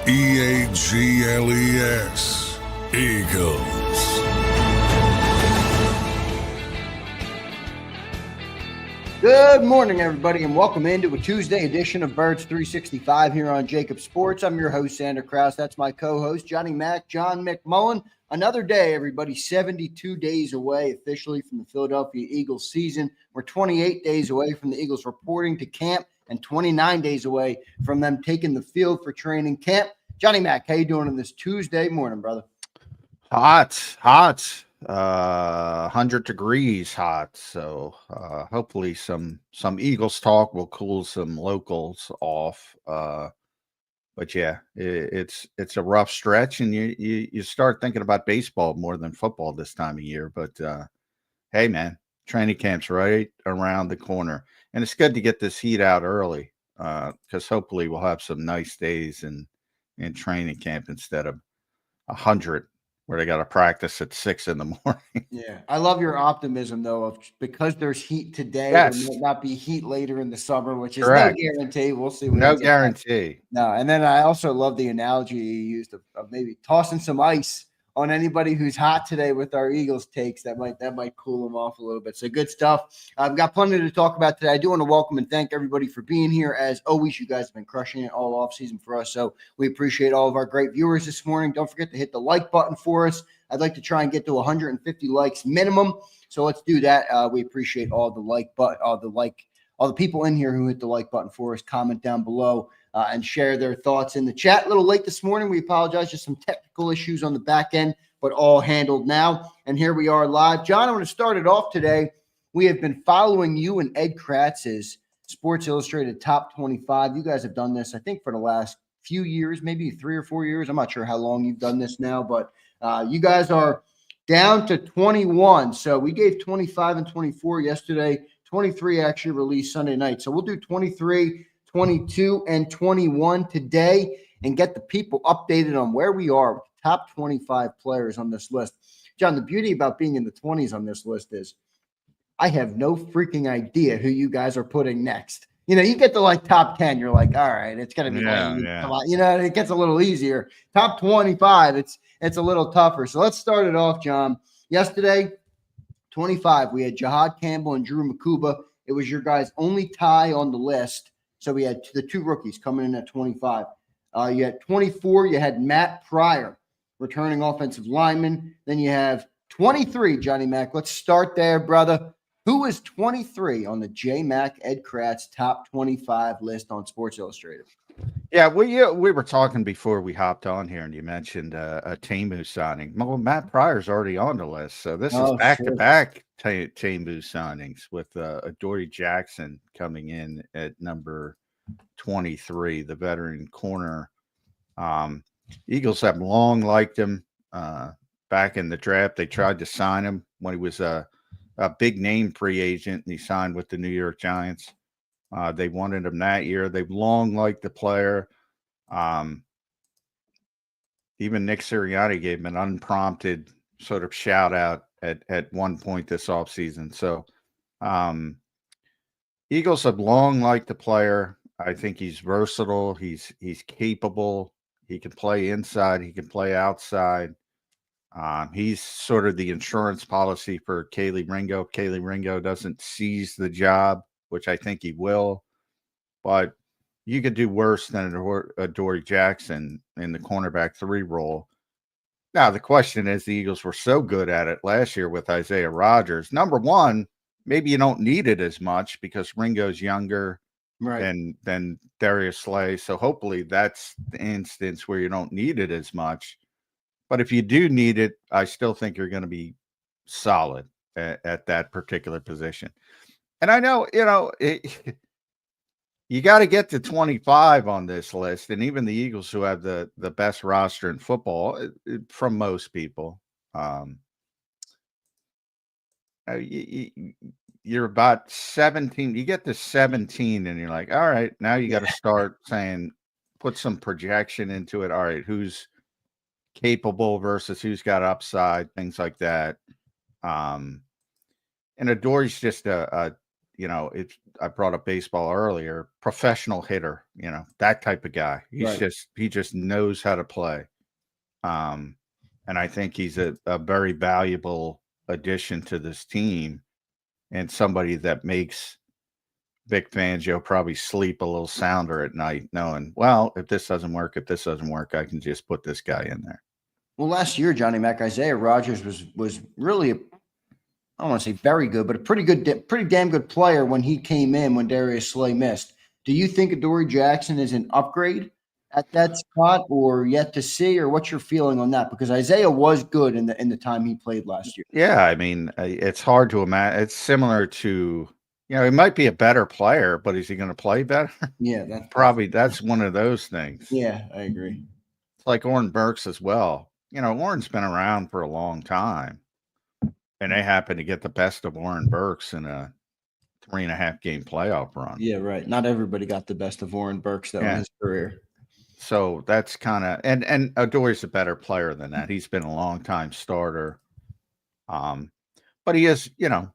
EAGLES, Eagles. Good morning, everybody, and welcome into a Tuesday edition of Birds 365 here on JAKIB Sports. I'm your host, Zander Krause. That's my co-host, Johnny Mack, John McMullen. Another day, everybody, 72 days away officially from the Philadelphia Eagles season. We're 28 days away from the Eagles reporting to camp and 29 days away from them taking the field for training camp. Johnny Mack, how you doing on this Tuesday morning, brother? Hot. 100 degrees hot. So hopefully some Eagles talk will cool some locals off. But yeah, it's a rough stretch, and you start thinking about baseball more than football this time of year. But hey, man, training camp's right around the corner, and it's good to get this heat out early because hopefully we'll have some nice days in training camp instead of 100 where they got to practice at 6 in the morning. Yeah, I love your optimism, though, of because there's heat today, Yes. there might not be heat later in the summer, which is Correct. no guarantee. We'll see. No guarantee. No, and then I also love the analogy you used of maybe tossing some ice on anybody who's hot today with our Eagles takes. That might cool them off a little bit. So good stuff. I've got plenty to talk about today. I do want to welcome and thank everybody for being here. As always, you guys have been crushing it all off season for us. So we appreciate all of our great viewers this morning. Don't forget to hit the like button for us. I'd like to try and get to 150 likes minimum. So let's do that. We appreciate all the people in here who hit the like button for us. Comment down below and share their thoughts in the chat. A little late this morning. We apologize. Just some technical issues on the back end, but all handled now. And here we are live. John, I want to start it off today. We have been following you and Ed Kratz's Sports Illustrated Top 25. You guys have done this, I think, for the last few years, maybe 3 or 4 years. I'm not sure how long you've done this now, but you guys are down to 21. So we gave 25 and 24 yesterday. 23 actually released Sunday night. So we'll do 23, 22, and 21 today and get the people updated on where we are with the top 25 players on this list. John, the beauty about being in the 20s on this list is I have no freaking idea who you guys are putting next. You know, you get to like top 10, you're like, all right, it's going to be you know, it gets a little easier. Top 25, it's a little tougher. So let's start it off, John. Yesterday, 25, we had Jahad Campbell and Drew Makuba. It was your guys' only tie on the list. So we had the two rookies coming in at 25. You had 24, you had Matt Pryor, returning offensive lineman. Then you have 23, Johnny Mack. Let's start there, brother. Who is 23 on the J. Mack Ed Kratz top 25 list on Sports Illustrated? Yeah, we were talking before we hopped on here, and you mentioned a Tamu signing. Well, Matt Pryor's already on the list, so this is back-to-back Tamu signings with Adoree Jackson coming in at number 23, the veteran corner. Eagles have long liked him. Back in the draft, they tried to sign him when he was a big name free agent, and he signed with the New York Giants. They wanted him that year. They've long liked the player. Even Nick Sirianni gave him an unprompted sort of shout out at one point this offseason. So Eagles have long liked the player. I think he's versatile. He's capable. He can play inside. He can play outside. He's sort of the insurance policy for Kaylee Ringo. Kaylee Ringo doesn't seize the job, which I think he will, but you could do worse than Adoree Jackson in the cornerback 3 role. Now, the question is, the Eagles were so good at it last year with Isaiah Rodgers. Number one, maybe you don't need it as much because Ringo's younger than Darius Slay. So hopefully that's the instance where you don't need it as much. But if you do need it, I still think you're going to be solid at that particular position. And I know, you know, you got to get to 25 on this list. And even the Eagles, who have the best roster in football from most people, you're about 17. You get to 17 and you're like, all right, now you got to start saying, put some projection into it. All right, who's capable versus who's got upside, things like that. And Adoree's just I brought up baseball earlier, professional hitter, that type of guy. He just knows how to play. And I think he's a very valuable addition to this team and somebody that makes Vic Fangio probably sleep a little sounder at night, knowing, well, if this doesn't work, I can just put this guy in there. Well, last year, Johnny Mac, Isaiah Rodgers was really, I don't want to say very good, but a pretty damn good player when he came in when Darius Slay missed. Do you think Adoree Jackson is an upgrade at that spot, or yet to see, or what's your feeling on that? Because Isaiah was good in the time he played last year. Yeah, I mean, it's hard to imagine. It's similar to, he might be a better player, but is he going to play better? Yeah, that's one of those things. Yeah, I agree. It's like Oren Burks as well. Oren's been around for a long time, and they happen to get the best of Oren Burks in a 3.5 game playoff run. Yeah, right. Not everybody got the best of Oren Burks in his career. So that's kind of, and Adoree's a better player than that. He's been a long time starter. But he is,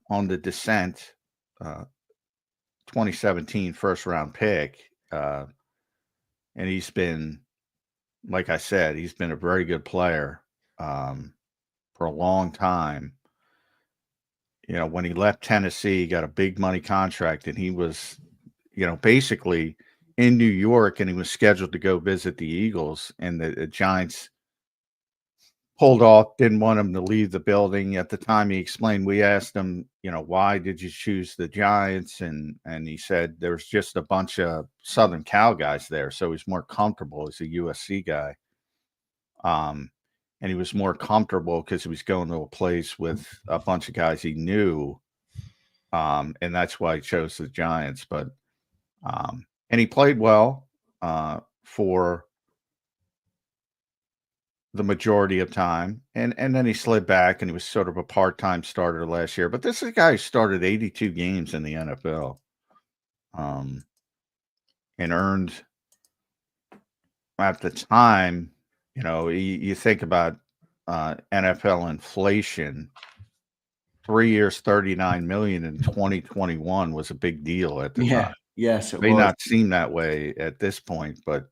on the descent, 2017 first round pick. And he's been, like I said, he's been a very good player for a long time. When he left Tennessee, he got a big money contract, and he was, basically in New York, and he was scheduled to go visit the Eagles, and the Giants pulled off, didn't want him to leave the building. At the time, he explained, we asked him, why did you choose the Giants? And he said there was just a bunch of Southern Cal guys there, so he's more comfortable as a USC guy. And he was more comfortable because he was going to a place with a bunch of guys he knew, and that's why he chose the Giants. But and he played well for the majority of time, and then he slid back, and he was sort of a part-time starter last year. But this is a guy who started 82 games in the NFL, and earned, at the time, you think about NFL inflation. 3 years, $39 million in 2021 was a big deal at the time. Yes, it may not seem that way at this point, but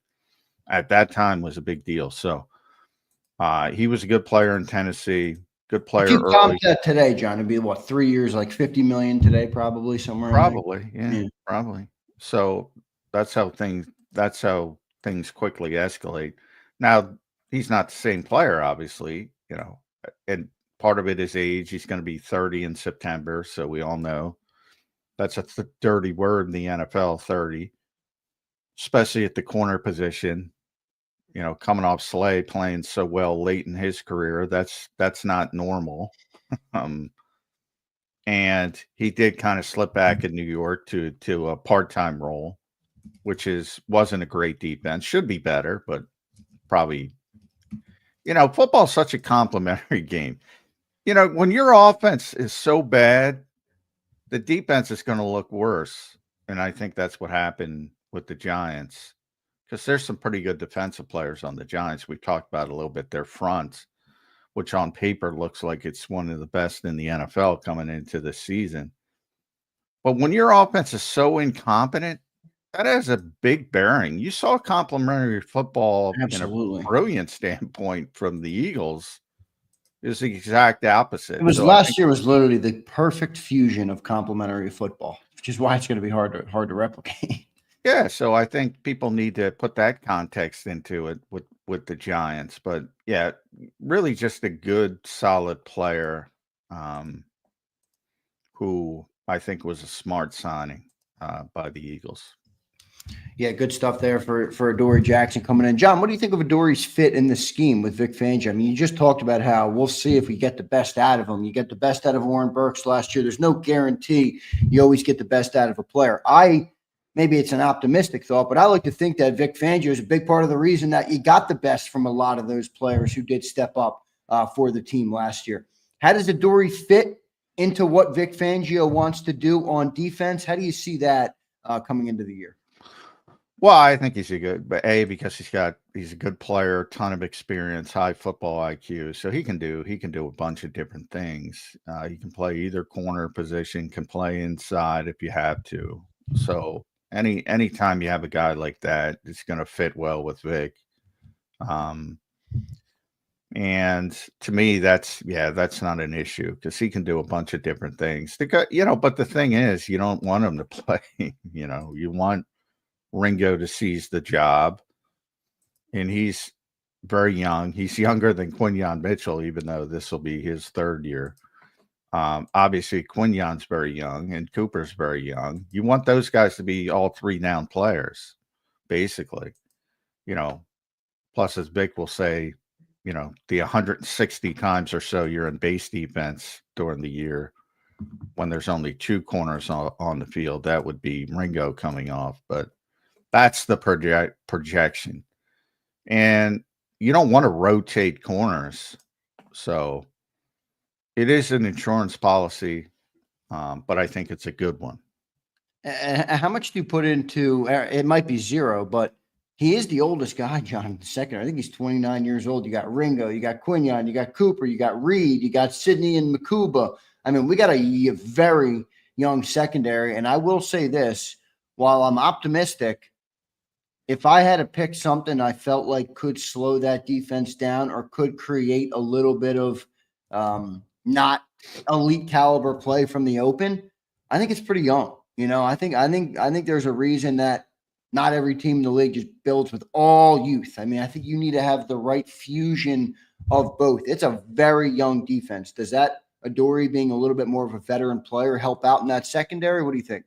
at that time was a big deal. So he was a good player in Tennessee. Good player. If you comped that today, John, it'd be what, 3 years, like 50 million today, probably somewhere. Probably, probably. So that's how things quickly escalate. Now, he's not the same player, obviously, and part of it is age. He's going to be 30 in September, so we all know. That's a dirty word in the NFL, 30, especially at the corner position. Coming off Slay playing so well late in his career, that's not normal. And he did kind of slip back in New York to a part-time role, which wasn't a great defense. Should be better, but probably, football's such a complimentary game. When your offense is so bad, the defense is going to look worse. And I think that's what happened with the Giants, because there's some pretty good defensive players on the Giants. We talked about a little bit their front, which on paper looks like it's one of the best in the NFL coming into the season. But when your offense is so incompetent, that has a big bearing. You saw complimentary football in a brilliant standpoint from the Eagles. It was the exact opposite. It was last year was literally the perfect fusion of complimentary football, which is why it's going to be hard to replicate. Yeah, so I think people need to put that context into it with the Giants. But yeah, really just a good, solid player who I think was a smart signing by the Eagles. Yeah, good stuff there for Adoree Jackson coming in. John, what do you think of Adoree's fit in the scheme with Vic Fangio? I mean, you just talked about how we'll see if we get the best out of him. You get the best out of Oren Burks last year. There's no guarantee you always get the best out of a player. Maybe it's an optimistic thought, but I like to think that Vic Fangio is a big part of the reason that you got the best from a lot of those players who did step up for the team last year. How does Adoree fit into what Vic Fangio wants to do on defense? How do you see that coming into the year? Well, I think he's a good, but because he's a good player, ton of experience, high football IQ, so he can do a bunch of different things. He can play either corner position, can play inside if you have to. So anytime you have a guy like that, it's going to fit well with Vic. Um, and to me, that's not an issue because he can do a bunch of different things. But the thing is, you don't want him to play. You want Ringo to seize the job, and he's very young. He's younger than Quinyon Mitchell, even though this will be his third year. Obviously, Quinyon's very young, and Cooper's very young. You want those guys to be all 3-down players, basically. Plus, as Vic will say, the 160 times or so you're in base defense during the year when there's only 2 corners on the field, that would be Ringo coming off. But that's the projection. And you don't want to rotate corners. So it is an insurance policy, but I think it's a good one. How much do you put into it? Might be 0, but he is the oldest guy, John, in the second. I think he's 29 years old. You got Ringo, you got Quinyon, you got Cooper, you got Reed, you got Sidney and Makuba. I mean, we got a very young secondary. And I will say this, while I'm optimistic, if I had to pick something I felt like could slow that defense down or could create a little bit of not elite caliber play from the open, I think it's pretty young. I think there's a reason that not every team in the league just builds with all youth. I mean, I think you need to have the right fusion of both. It's a very young defense. Does that Adoree being a little bit more of a veteran player help out in that secondary? What do you think?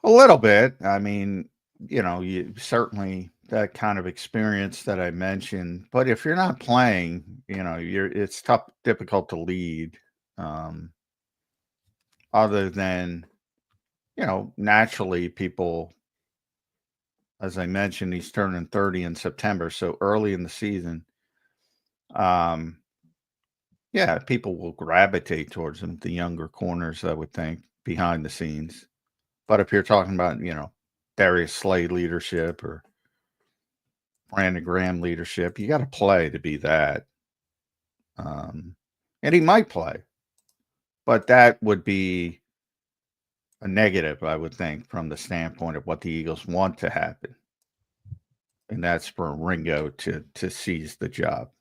A little bit. I mean, you certainly that kind of experience that I mentioned, but if you're not playing, it's difficult to lead. Other than, naturally people, as I mentioned, he's turning 30 in September, so early in the season. People will gravitate towards him, the younger corners, I would think, behind the scenes. But if you're talking about, Darius Slade leadership or Brandon Graham leadership, you got to play to be that. And he might play, but that would be a negative, I would think, from the standpoint of what the Eagles want to happen. And that's for Ringo to seize the job.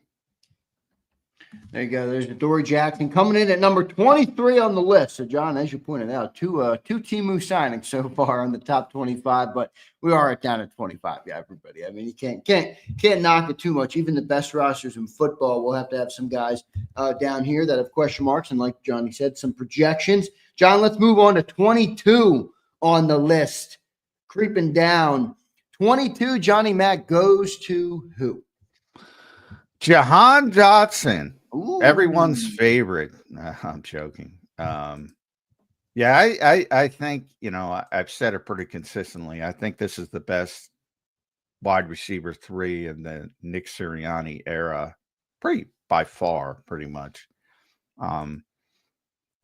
There you go. There's Adoree Jackson coming in at number 23 on the list. So, John, as you pointed out, two Temu signings so far on the top 25, but we are down at 25. Yeah, everybody. I mean, you can't knock it too much. Even the best rosters in football will have to have some guys down here that have question marks, and like Johnny said, some projections. John, let's move on to 22 on the list. Creeping down. 22, Johnny Mac goes to who? Jahan Dotson. Ooh. Everyone's favorite. I'm joking. I think, I've said it pretty consistently. I think this is the best wide receiver 3 in the Nick Sirianni era, by far, pretty much. I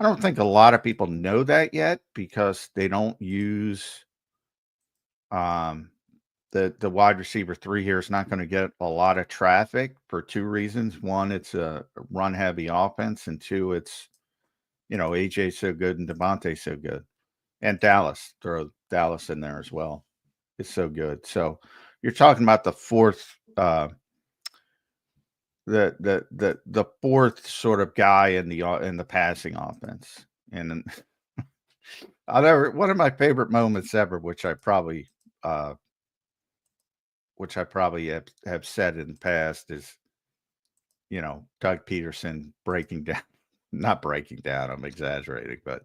don't think a lot of people know that yet because they don't use the wide receiver 3 here is not going to get a lot of traffic for 2 reasons. One, it's a run heavy offense, and 2, it's, AJ's so good and Devontae's so good. And Dallas, throw Dallas in there as well. It's so good. So you're talking about the fourth, the fourth sort of guy in the passing offense. And one of my favorite moments ever, which I probably have said in the past, is, Doug Peterson breaking down, not breaking down, I'm exaggerating, but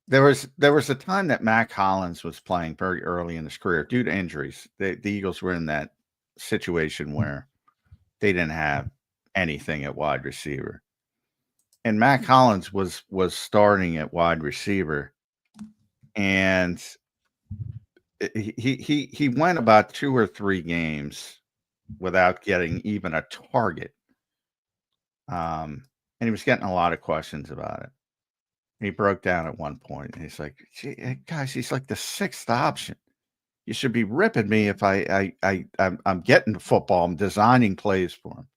there was a time that Mac Hollins was playing very early in his career due to injuries. The Eagles were in that situation where they didn't have anything at wide receiver. And Mac Hollins was starting at wide receiver, and he went about 2 or 3 games without getting even a target. And he was getting a lot of questions about it. He broke down at one point, and he's like, "Gee, guys, he's like the 6th option. You should be ripping me if I'm getting to football. I'm designing plays for him.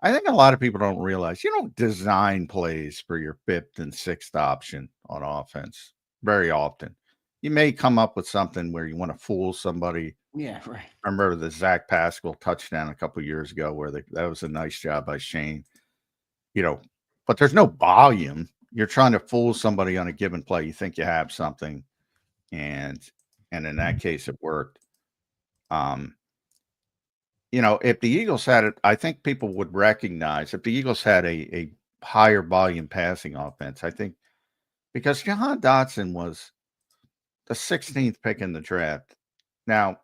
I think a lot of people don't realize you don't design plays for your fifth and sixth option on offense very often. You may come up with something where you want to fool somebody. Yeah, right. I remember the Zach Pascal touchdown a couple years ago where that was a nice job by Shane. But there's no volume. You're trying to fool somebody on a given play. You think you have something, and in that case, it worked. If the Eagles had it, I think people would recognize if the Eagles had a higher volume passing offense. I think because Jahan Dotson was the 16th pick in the draft. Now,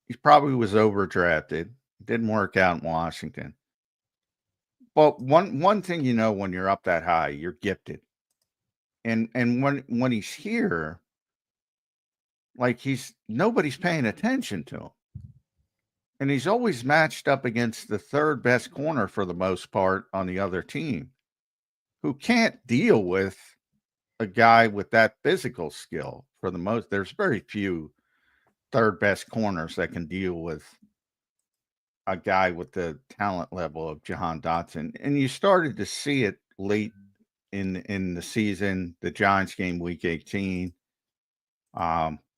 he probably was overdrafted. Didn't work out in Washington. But one thing when you're up that high, you're gifted. And when he's here, like nobody's paying attention to him. And he's always matched up against the third best corner for the most part on the other team, who can't deal with a guy with that physical skill for the most. There's very few third best corners that can deal with a guy with the talent level of Jahan Dotson. And you started to see it late in the season, the Giants game week 18,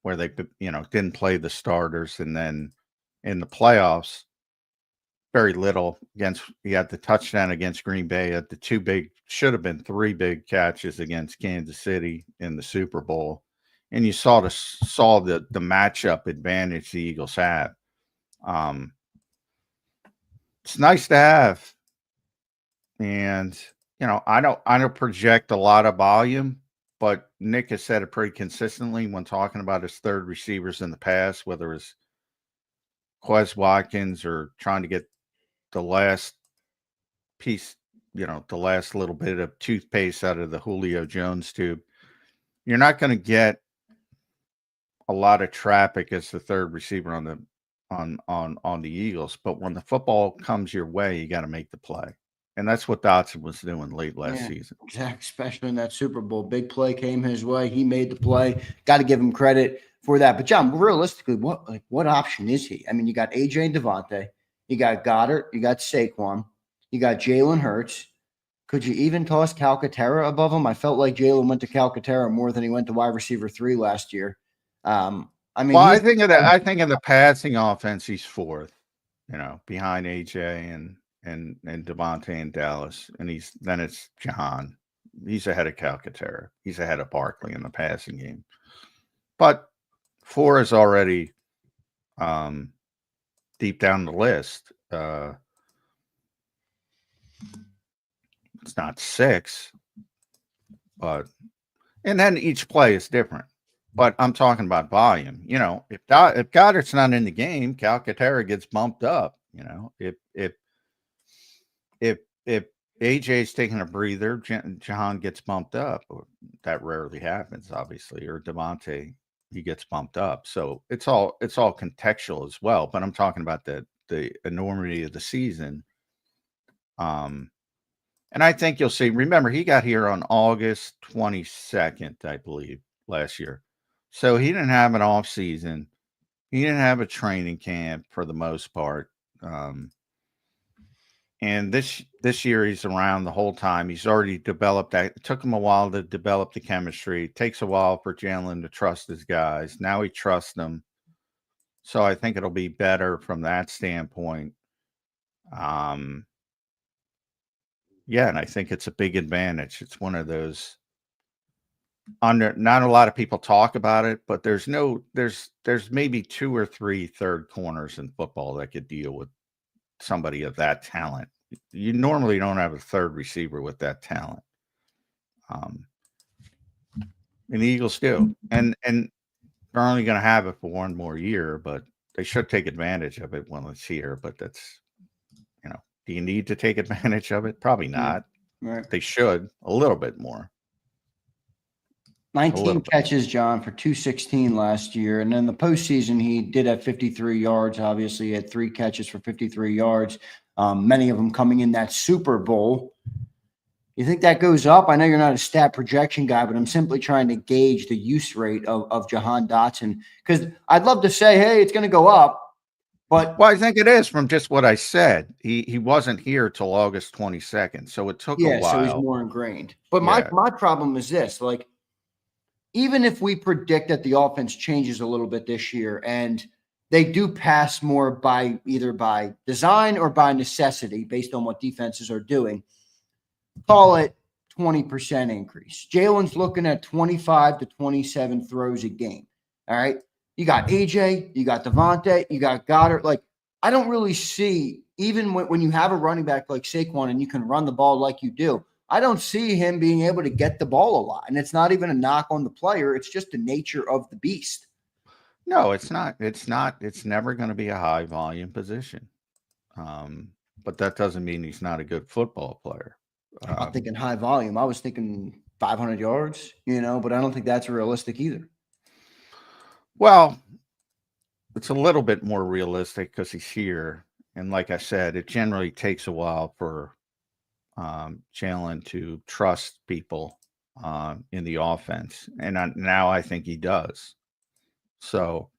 where they didn't play the starters, and then in the playoffs, very little he had the touchdown against Green Bay, had the should have been 3 big catches against Kansas City in the Super Bowl. And you saw the matchup advantage the Eagles have. It's nice to have. And, I don't project a lot of volume, but Nick has said it pretty consistently when talking about his third receivers in the past, whether it's Quez Watkins or trying to get the last piece, the last little bit of toothpaste out of the Julio Jones tube. You're not going to get a lot of traffic as the third receiver on the Eagles, but when the football comes your way, you got to make the play. And that's what Dotson was doing late last season. Exactly, especially in that Super Bowl. Big play came his way. He made the play. Got to give him credit for that. But John, realistically, what option is he? I mean, you got AJ and Devontae, you got Goddard, you got Saquon, you got Jalen Hurts. Could you even toss Calcaterra above him? I felt like Jalen went to Calcaterra more than he went to wide receiver 3 last year. I think in the passing offense, he's fourth, behind AJ and Devontae in Dallas, and then it's Jahan. He's ahead of Calcaterra. He's ahead of Barkley in the passing game. But 4 is already deep down the list. It's not 6, and then each play is different. But I'm talking about volume. If Goddard's not in the game, Calcaterra gets bumped up. If AJ's taking a breather, Jahan gets bumped up. Or that rarely happens, obviously. Or Devontae, he gets bumped up. So it's all contextual as well. But I'm talking about the enormity of the season. And I think you'll see. Remember, he got here on August 22nd, I believe, last year. So he didn't have an off season. He didn't have a training camp for the most part. And this year he's around the whole time. He's already developed that. It took him a while to develop the chemistry. It takes a while for Jalen to trust his guys. Now he trusts them. So I think it'll be better from that standpoint. Yeah, and I think it's a big advantage. It's one of those not a lot of people talk about it, but there's maybe 2 or 3 third corners in football that could deal with somebody of that talent. You normally don't have a third receiver with that talent. And the Eagles do. And they're only going to have it for 1 more year, but they should take advantage of it when it's here. But that's, do you need to take advantage of it? Probably not. Right. They should a little bit more. 19 catches, John, for 216 last year. And then the postseason, he did have 53 yards. Obviously, he had 3 catches for 53 yards, many of them coming in that Super Bowl. You think that goes up? I know you're not a stat projection guy, but I'm simply trying to gauge the use rate of Jahan Dotson, because I'd love to say, hey, it's going to go up, but Well, I think it is from just what I said. He wasn't here till August 22nd, so it took a yeah, so he's while. more ingrained. But Yeah. my problem is this, like, even if we predict that the offense changes a little bit this year and they do pass more by either by design or by necessity based on what defenses are doing, call it 20% increase. Jalen's looking at 25 to 27 throws a game. All right. You got AJ, you got Devontae, you got Goddard. Like, I don't really see, even when you have a running back like Saquon and you can run the ball like you do, I don't see him being able to get the ball a lot. And it's not even a knock on the player. It's just the nature of the beast. No, it's not. It's not. It's never going to be a high volume position. But that doesn't mean he's not a good football player. I'm not thinking high volume. I was thinking 500 yards, but I don't think that's realistic either. Well, it's a little bit more realistic because he's here. And like I said, it generally takes a while for Jalen to trust people in the offense. And now I think he does. So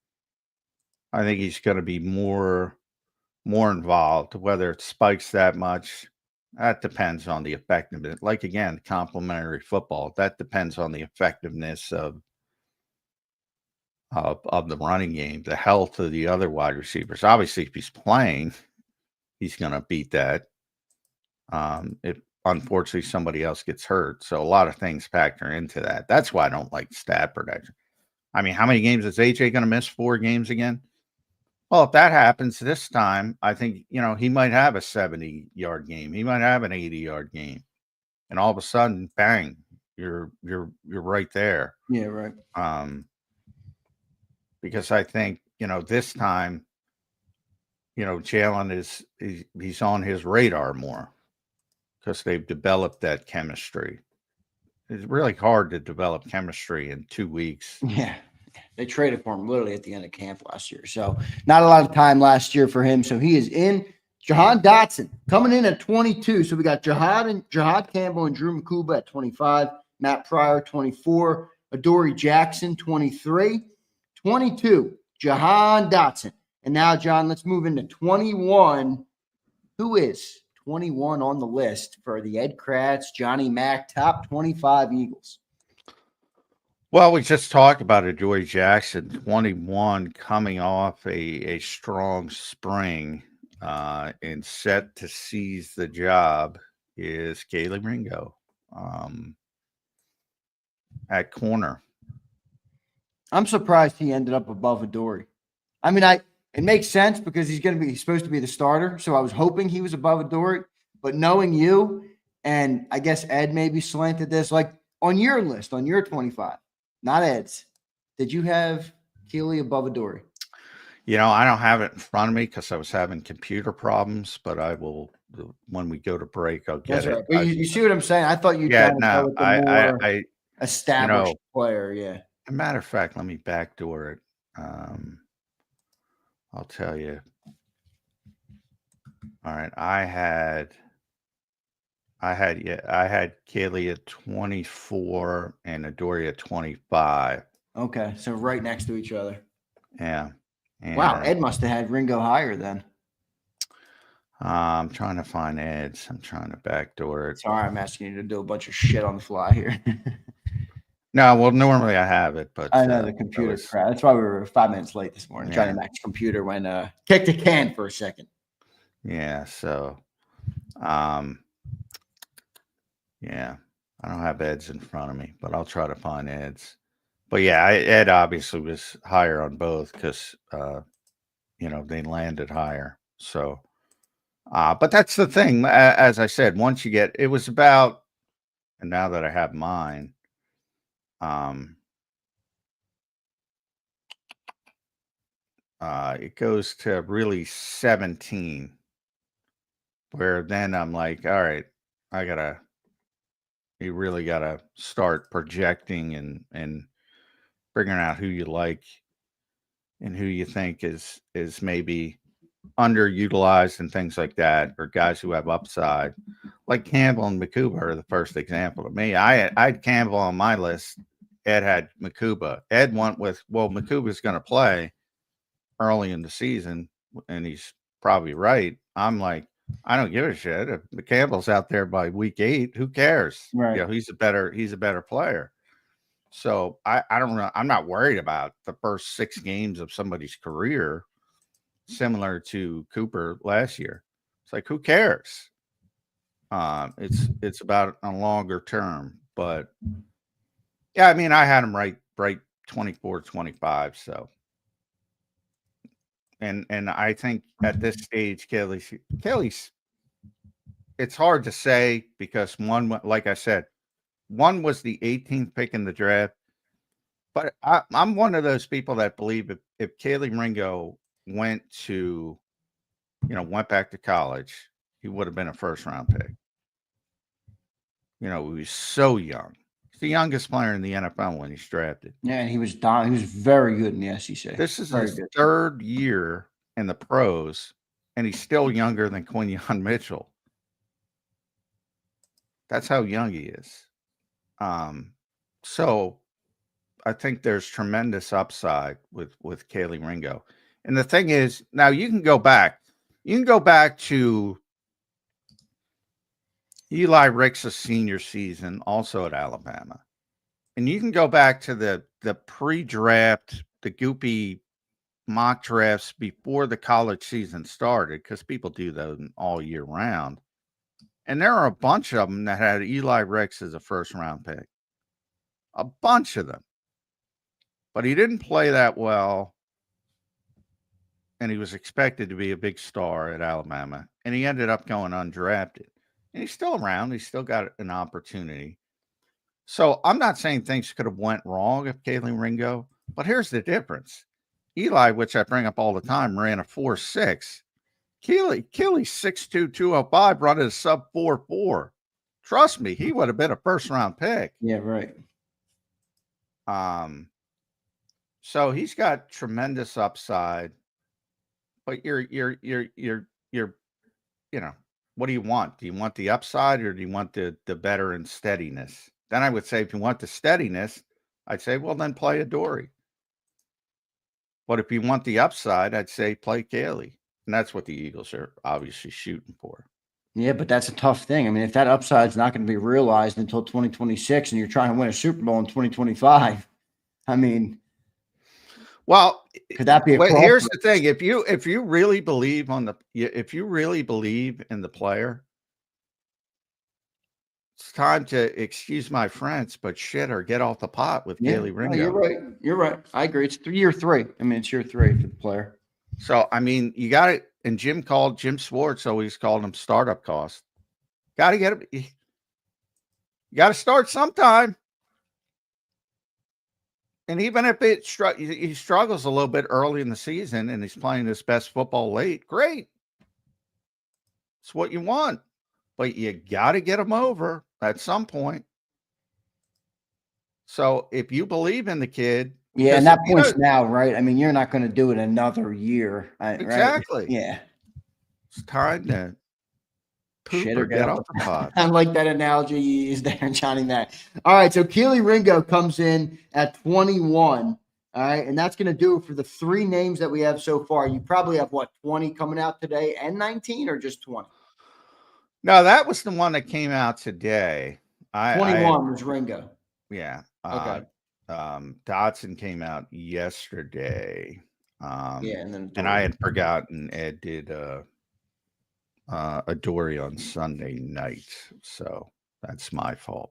I think he's going to be more involved. Whether it spikes that much, that depends on the effectiveness. Like, again, complementary football, that depends on the effectiveness of the running game, the health of the other wide receivers. Obviously, if he's playing, he's going to beat that. If unfortunately somebody else gets hurt, so a lot of things factor into that. That's why I don't like stat protection. I mean, how many games is AJ going to miss? 4 games again? Well, if that happens this time, I think, he might have a 70-yard game. He might have an 80-yard game. And all of a sudden, bang, you're right there. Yeah, right. Because I think, this time, Jalen he's on his radar more because they've developed that chemistry. It's really hard to develop chemistry in 2 weeks. Yeah. They traded for him literally at the end of camp last year. So not a lot of time last year for him. So he is in. Jahan Dotson coming in at 22. So we got Jahad Campbell and Drew Makuba at 25. Matt Pryor, 24. Adoree Jackson, 23. 22, Jahan Dotson. And now, John, let's move into 21. Who is 21 on the list for the Ed Kratz, Johnny Mack, top 25 Eagles? Well, we just talked about Adoree Jackson, 21, coming off a strong spring and set to seize the job is Kelee Ringo at corner. I'm surprised he ended up above Adoree. I mean, it makes sense because he's supposed to be the starter. So I was hoping he was above Adoree, but knowing you, and I guess Ed maybe slanted this, like on your list, on your 25, not Ed's, did you have Kelee above Adoree? I don't have it in front of me because I was having computer problems, but I will, when we go to break, I'll get it. Right. But you see what I'm saying? I thought you'd go with the more I established player. Yeah. As a matter of fact, let me backdoor it. I'll tell you. All right. I had Kelee at 24 and Adoree at 25. Okay. So right next to each other. Yeah. And, wow. Ed must have had Ringo higher then. I'm trying to find Ed's. I'm trying to backdoor it. Sorry, I'm asking you to do a bunch of shit on the fly here. No, well, normally I have it, but I know the computer crap. That's why we were 5 minutes late this morning. Trying to match computer when kicked a can for a second. Yeah, so yeah, I don't have Ed's in front of me, but I'll try to find Ed's. But yeah, Ed obviously was higher on both because they landed higher. So but that's the thing. As I said, once you get, it was about, and now that I have mine, it goes to really 17, where then I'm like, all right, you really gotta start projecting and figuring out who you like and who you think is maybe underutilized and things like that, or guys who have upside. like Campbell and Makuba are the first example to me. I had Campbell on my list. Ed had Makuba. Ed went with, well, Makuba's going to play early in the season, and he's probably right. I'm like, I don't give a shit. If Campbell's out there by week 8, who cares? Right. You know, he's a better player. So I don't know. I'm not worried about the first 6 games of somebody's career, similar to Cooper last year. It's like, who cares? It's about a longer term, but yeah, I mean, I had him right 24, 25. So, and I think at this stage, Kelly's, it's hard to say because one, like I said, one was the 18th pick in the draft, but I'm one of those people that believe if Kaylee Ringo went back to college, he would have been a first-round pick. You know, he was so young. He's the youngest player in the NFL when he's drafted. Yeah, and he was very good in the SEC. This is his third year in the pros, and he's still younger than Quinyon Mitchell. That's how young he is. So I think there's tremendous upside with Kaylee Ringo. And the thing is, now you can go back to Eli Ricks' senior season, also at Alabama. And you can go back to the pre-draft, the goopy mock drafts before the college season started, because people do those all year round. And there are a bunch of them that had Eli Ricks as a first-round pick. A bunch of them. But he didn't play that well, and he was expected to be a big star at Alabama, and he ended up going undrafted. And he's still around. He's still got an opportunity. So I'm not saying things could have went wrong if Kaylee Ringo, but here's the difference. Eli, which I bring up all the time, ran a 4.6. Keely's 6'2", 205, running a sub 4.4. Trust me, he would have been a first-round pick. Yeah, right. So he's got tremendous upside, but you're what do you want? Do you want the upside or do you want the veteran steadiness? Then I would say, if you want the steadiness, I'd say, well, then play Adoree. But if you want the upside, I'd say play Kaylee. And that's what the Eagles are obviously shooting for. Yeah, but that's a tough thing. I mean, if that upside's not going to be realized until 2026 and you're trying to win a Super Bowl in 2025, I mean, well, could that be here's the thing. If you really believe in the player, it's time to, excuse my French, but shit or get off the pot with Kaylee Ringo. No, you're right. I agree. It's year 3. I mean, it's year 3 for the player. So, I mean, you got it. And Jim Schwartz always called him startup cost. Got to get him. You got to start sometime. And even if he struggles a little bit early in the season and he's playing his best football late, great. It's what you want. But you got to get him over at some point. So if you believe in the kid. Yeah, and that point's now, right? I mean, you're not going to do it another year. Exactly. Right? Yeah. It's time to poop or get off the pot. I like that analogy you used there, Johnny Mac. All right, so Kaylee Ringo comes in at 21. All right, and that's going to do it for the 3 names that we have so far. You probably have, 20 coming out today and 19 or just 20? No, that was the one that came out today. 21 was Ringo. Yeah. Okay. Dotson came out yesterday. And I had forgotten Ed did Adoree on Sunday night, so that's my fault.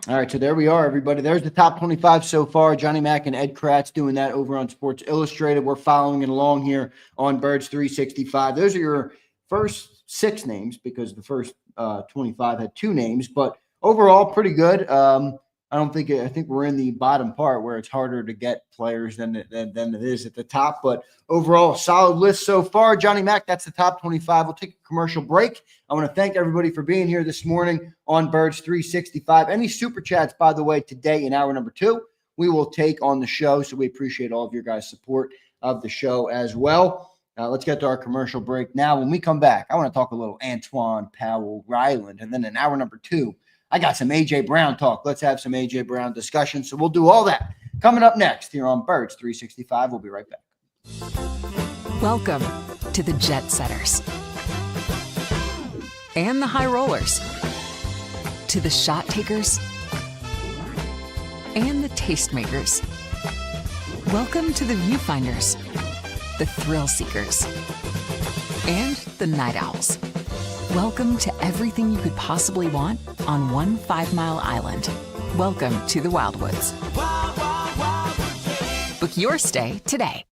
All right, so there we are, everybody. There's the top 25 so far. Johnny Mac and Ed Kratz doing that over on Sports Illustrated. We're following it along here on Birds 365. Those are your first 6 names because the first 25 had 2 names, but overall pretty good. I think we're in the bottom part where it's harder to get players than it is at the top. But overall, solid list so far. Johnny Mac, that's the top 25. We'll take a commercial break. I want to thank everybody for being here this morning on Birds 365. Any super chats, by the way, today in hour number 2, we will take on the show. So we appreciate all of your guys' support of the show as well. Let's get to our commercial break now. When we come back, I want to talk a little Antoine Powell Ryland. And then in hour number 2, I got some A.J. Brown talk. Let's have some A.J. Brown discussion. So we'll do all that coming up next here on Birds 365. We'll be right back. Welcome to the Jet Setters and the High Rollers, to the Shot Takers and the Tastemakers. Welcome to the Viewfinders, the Thrill Seekers, and the Night Owls. Welcome to everything you could possibly want on one 5-mile island. Welcome to the Wildwoods. Book your stay today.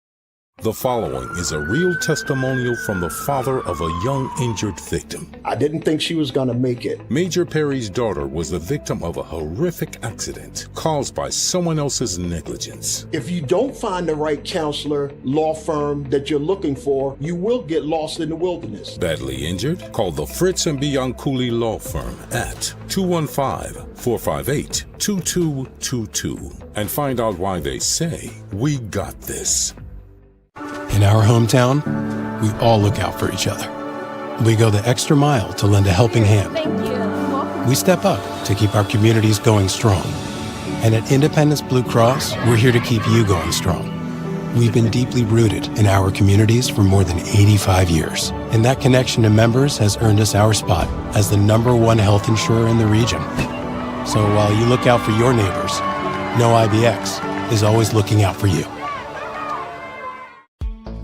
The following is a real testimonial from the father of a young injured victim. I didn't think she was going to make it. Major Perry's daughter was the victim of a horrific accident caused by someone else's negligence. If you don't find the right counselor, law firm that you're looking for, you will get lost in the wilderness. Badly injured? Call the Fritz and Bianculli Law Firm at 215-458-2222 and find out why they say, "We got this." In our hometown, we all look out for each other. We go the extra mile to lend a helping hand. We step up to keep our communities going strong. And at Independence Blue Cross, we're here to keep you going strong. We've been deeply rooted in our communities for more than 85 years. And that connection to members has earned us our spot as the #1 health insurer in the region. So while you look out for your neighbors, know IBX is always looking out for you.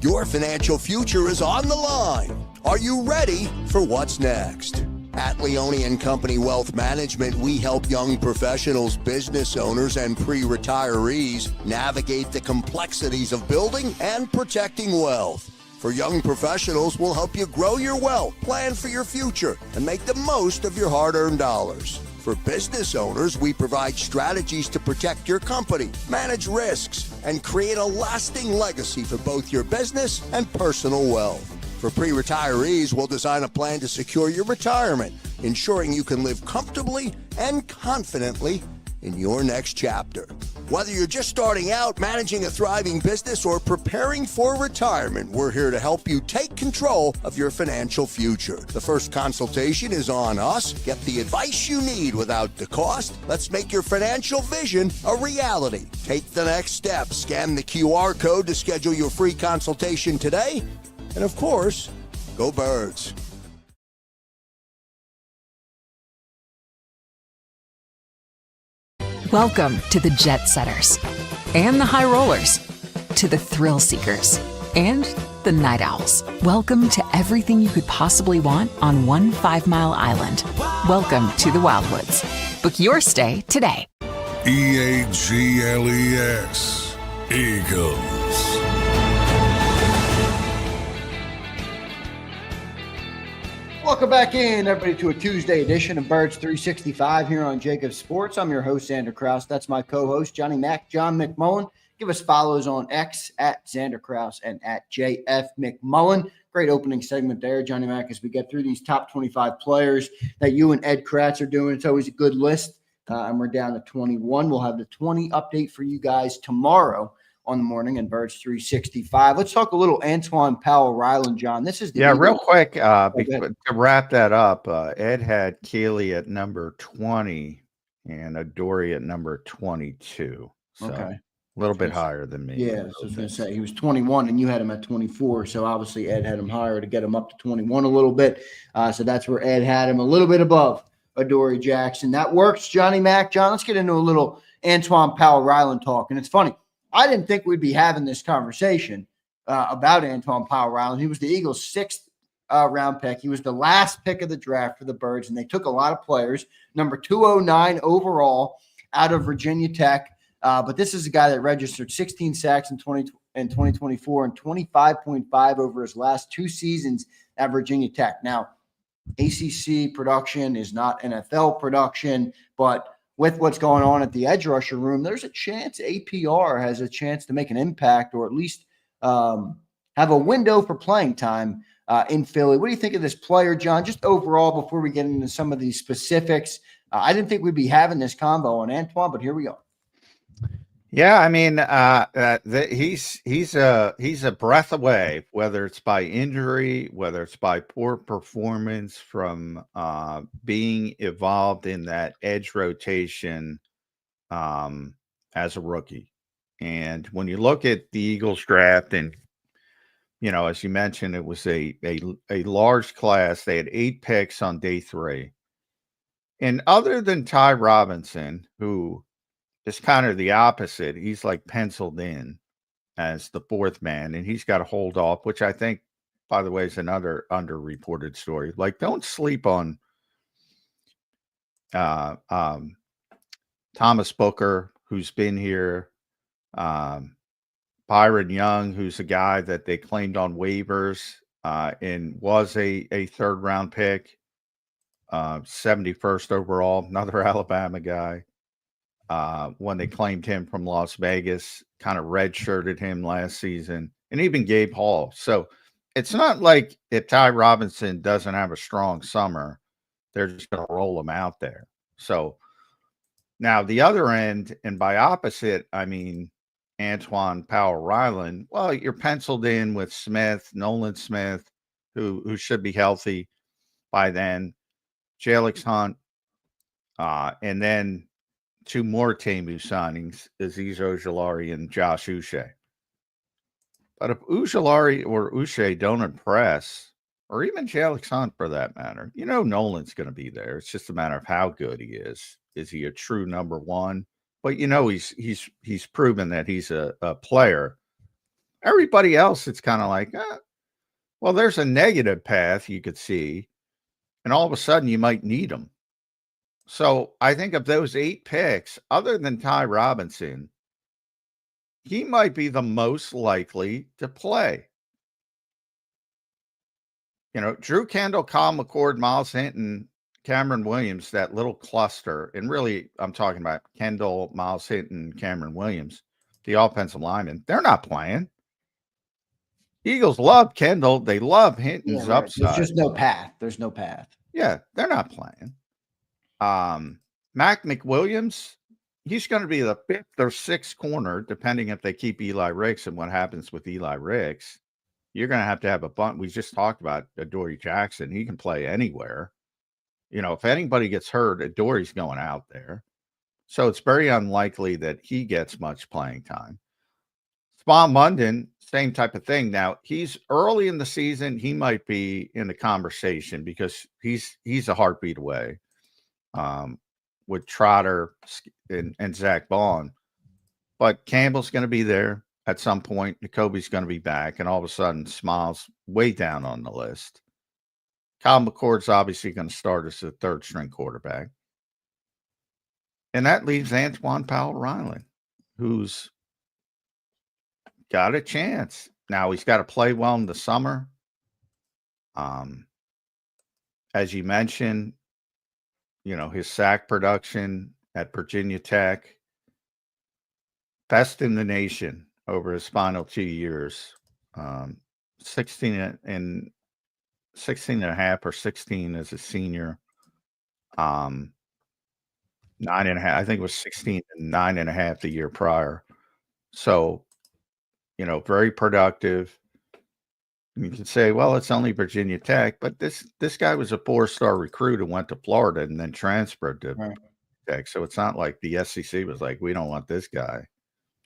Your financial future is on the line. Are you ready for what's next? At Leone & Company Wealth Management, we help young professionals, business owners, and pre-retirees navigate the complexities of building and protecting wealth. For young professionals, we'll help you grow your wealth, plan for your future, and make the most of your hard-earned dollars. For business owners, we provide strategies to protect your company, manage risks, and create a lasting legacy for both your business and personal wealth. For pre-retirees, we'll design a plan to secure your retirement, ensuring you can live comfortably and confidently in your next chapter. Whether you're just starting out, managing a thriving business, or preparing for retirement, we're here to help you take control of your financial future. The first consultation is on us. Get the advice you need without the cost. Let's make your financial vision a reality. Take the next step. Scan the QR code to schedule your free consultation today. And of course, go Birds. Welcome to the Jet Setters and the High Rollers, to the Thrill Seekers and the Night Owls. Welcome to everything you could possibly want on one 5-mile island. Welcome to the Wildwoods. Book your stay today. EAGLES, Eagles. Welcome back in, everybody, to a Tuesday edition of Birds 365 here on JAKIB Sports. I'm your host, Zander Krause. That's my co-host, Johnny Mac, John McMullen. Give us follows on X at Zander Krause and at JF McMullen. Great opening segment there, Johnny Mac, as we get through these top 25 players that you and Ed Kratz are doing. It's always a good list, and we're down to 21. We'll have the 20 update for you guys tomorrow on the morning and Birds 365. Let's talk a little Antoine Powell Ryland, John. This is the real quick, to wrap that up, Ed had Keeley at number 20 and Adoree at number 22. So okay. A little bit higher than me. Yeah, so I was going to say he was 21 and you had him at 24. So obviously Ed had him higher to get him up to 21 a little bit. So that's where Ed had him a little bit above Adoree Jackson. That works, Johnny Mac. John, let's get into a little Antoine Powell Ryland talk. And it's funny. I didn't think we'd be having this conversation about Antoine Powell Ryland. He was the Eagles' 6th round pick. He was the last pick of the draft for the Birds, and they took a lot of players. Number 209 overall out of Virginia Tech. But this is a guy that registered 16 sacks in 2024 and 25.5 over his last 2 seasons at Virginia Tech. Now, ACC production is not NFL production, but with what's going on at the edge rusher room, there's a chance APR has a chance to make an impact or at least have a window for playing time in Philly. What do you think of this player, John? Just overall, before we get into some of these specifics, I didn't think we'd be having this combo on Antoine, but here we are. Yeah, I mean, he's a breath away, whether it's by injury, whether it's by poor performance from being involved in that edge rotation as a rookie. And when you look at the Eagles draft, and as you mentioned, it was a large class. They had 8 picks on day 3, and other than Ty Robinson, who is kind of the opposite. He's like penciled in as the 4th man, and he's got to hold off, which I think, by the way, is another underreported story. Like, don't sleep on Thomas Booker, who's been here, Byron Young, who's a guy that they claimed on waivers and was a 3rd round pick, 71st overall, another Alabama guy. When they claimed him from Las Vegas, kind of redshirted him last season, and even Gabe Hall. So it's not like if Ty Robinson doesn't have a strong summer, they're just going to roll him out there. So now the other end, and by opposite, I mean Antoine Powell Ryland. Well, you're penciled in with Smith, Nolan Smith, who should be healthy by then, Jalix Hunt, and then 2 more Temu signings, Azeez Ojulari and Josh Uche. But if Ojulari or Uche don't impress, or even Jalix Hunt for that matter, Nolan's going to be there. It's just a matter of how good he is. Is he a true number 1? But he's proven that he's a player. Everybody else, it's kind of like, well, there's a negative path you could see, and all of a sudden you might need them. So I think of those 8 picks, other than Ty Robinson, he might be the most likely to play. Drew Kendall, Kyle McCord, Miles Hinton, Cameron Williams, that little cluster, and really I'm talking about Kendall, Miles Hinton, Cameron Williams, the offensive linemen, they're not playing. Eagles love Kendall. They love Hinton's upside. There's just no path. There's no path. Yeah, they're not playing. Mac McWilliams, he's going to be the 5th or 6th corner, depending if they keep Eli Ricks and what happens with Eli Ricks. You're going to have a bunt. We just talked about Adoree Jackson. He can play anywhere. If anybody gets hurt, Adoree's going out there. So it's very unlikely that he gets much playing time. Spawn Munden, same type of thing. Now, he's early in the season. He might be in the conversation because he's a heartbeat away. With Trotter and Zach Bond. But Campbell's going to be there at some point. Jacoby's going to be back, and all of a sudden, Smiles way down on the list. Kyle McCord's obviously going to start as a 3rd-string quarterback. And that leaves Antoine Powell Ryland, who's got a chance. Now, he's got to play well in the summer. As you mentioned, his sack production at Virginia Tech, best in the nation over his final 2 years. 16 and a half or 16 as a senior. 9.5. I think it was 16 and 9.5 the year prior. So, very productive. You can say, well, it's only Virginia Tech, but this guy was a 4-star recruit who went to Florida and then transferred to Tech. So it's not like the SEC was like, we don't want this guy.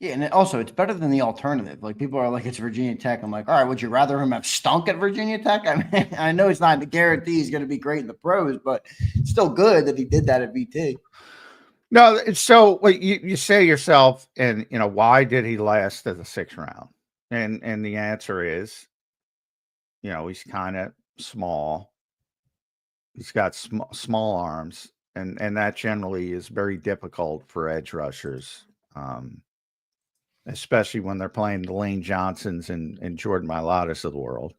Yeah, and also it's better than the alternative. Like, people are like, it's Virginia Tech. I'm like, all right, would you rather him have stunk at Virginia Tech? I mean, I know it's not a guarantee he's going to be great in the pros, but it's still good that he did that at VT. No, so you say yourself, and why did he last to the 6th round? And the answer is, he's kind of small. He's got small arms, and that generally is very difficult for edge rushers, especially when they're playing the Lane Johnsons and Jordan Mailatas of the world.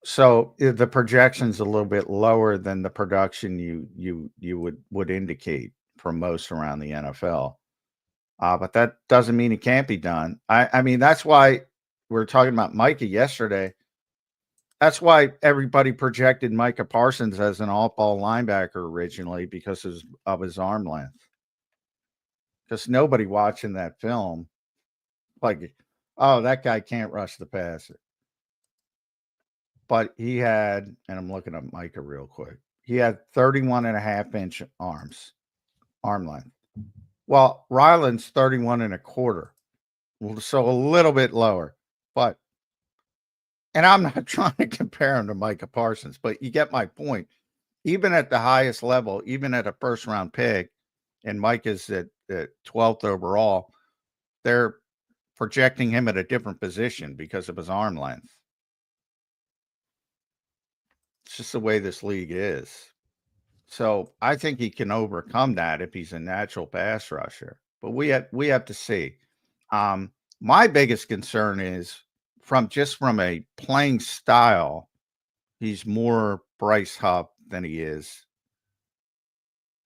So the projection's a little bit lower than the production you would indicate for most around the NFL. But that doesn't mean it can't be done. I mean, that's why we were talking about Micah yesterday. That's why everybody projected Micah Parsons as an off-ball linebacker originally, because of his arm length. because nobody watching that film, like, oh, that guy can't rush the passer. But he had, and I'm looking at Micah real quick, he had 31.5-inch arm length. Well, Ryland's 31.25, so a little bit lower. But, and I'm not trying to compare him to Micah Parsons, but you get my point. Even at the highest level, even at a first-round pick, and Micah's at 12th overall, they're projecting him at a different position because of his arm length. It's just the way this league is. So I think he can overcome that if he's a natural pass rusher. But we have to see. My biggest concern is from a playing style, he's more Bryce Huff than he is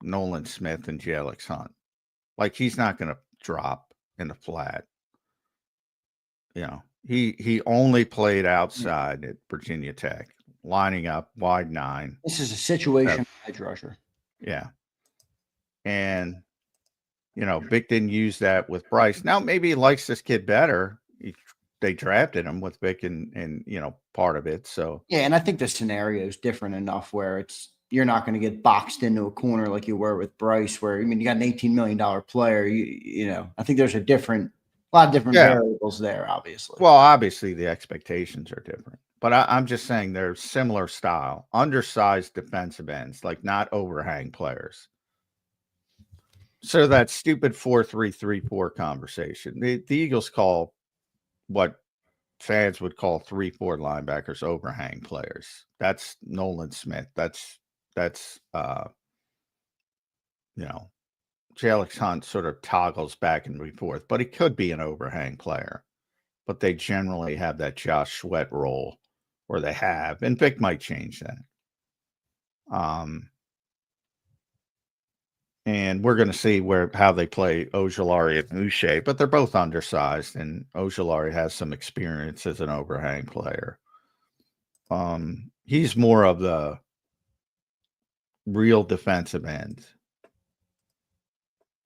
Nolan Smith and Jalen Hunt. Like, he's not going to drop in the flat. You know, he only played outside at Virginia Tech, lining up wide 9. This is a situation edge rusher. Yeah. And, you know, Vic didn't use that with Bryce. Now, maybe he likes this kid better. They drafted him with Vic and, you know, part of it. So, yeah. And I think the scenario is different enough where you're not going to get boxed into a corner like you were with Bryce, where, I mean, you got an $18 million player. You know, I think there's a lot of different variables there, obviously. Well, obviously the expectations are different. But I'm just saying they're similar style, undersized defensive ends, like not overhang players. So that stupid 4-3-3-4 conversation. The Eagles call what fans would call 3-4 linebackers overhang players. That's Nolan Smith. That's you know, Jalen Hunt sort of toggles back and forth, but he could be an overhang player. But they generally have that Josh Sweat role, or they have, and Vic might change that. And we're going to see how they play Ojulari and Uche, but they're both undersized, and Ojulari has some experience as an overhang player. He's more of the real defensive end.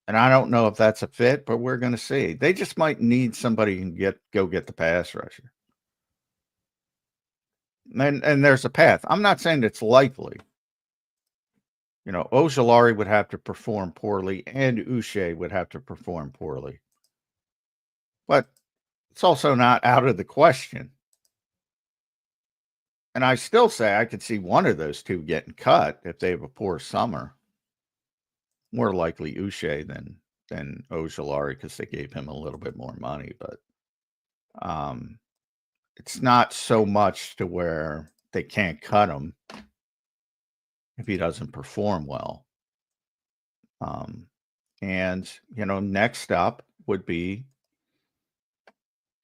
And I don't know if that's a fit, but we're going to see. They just might need somebody who can go get the pass rusher. And there's a path. I'm not saying it's likely. You know, Ojulari would have to perform poorly, and Uche would have to perform poorly. But it's also not out of the question. And I still say I could see one of those two getting cut if they have a poor summer. More likely Uche than Ojulari, because they gave him a little bit more money. But it's not so much to where they can't cut him if he doesn't perform well. And, you know, next up would be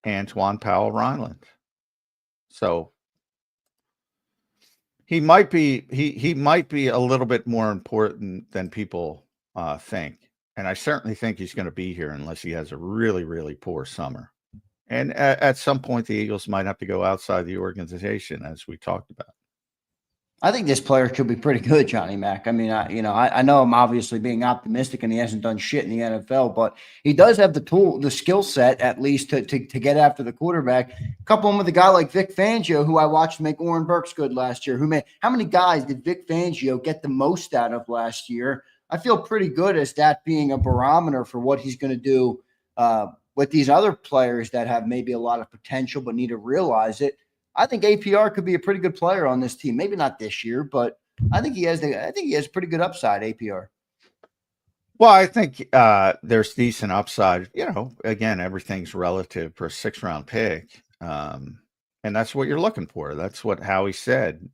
Antoine Powell Ryland. So he might be a little bit more important than people think. And I certainly think he's going to be here unless he has a really, really poor summer. And at some point, the Eagles might have to go outside the organization, as we talked about. I think this player could be pretty good, Johnny Mac. I mean, I know I'm obviously being optimistic, and he hasn't done shit in the NFL, but he does have the skill set, at least, to get after the quarterback. Couple him with a guy like Vic Fangio, who I watched make Oren Burks good last year. How many guys did Vic Fangio get the most out of last year? I feel pretty good as that being a barometer for what he's going to do with these other players that have maybe a lot of potential but need to realize it. I think APR could be a pretty good player on this team. Maybe not this year, but I think he has pretty good upside, APR. Well, I think there's decent upside. You know, again, everything's relative for a 6th-round pick. And that's what you're looking for. That's what Howie said.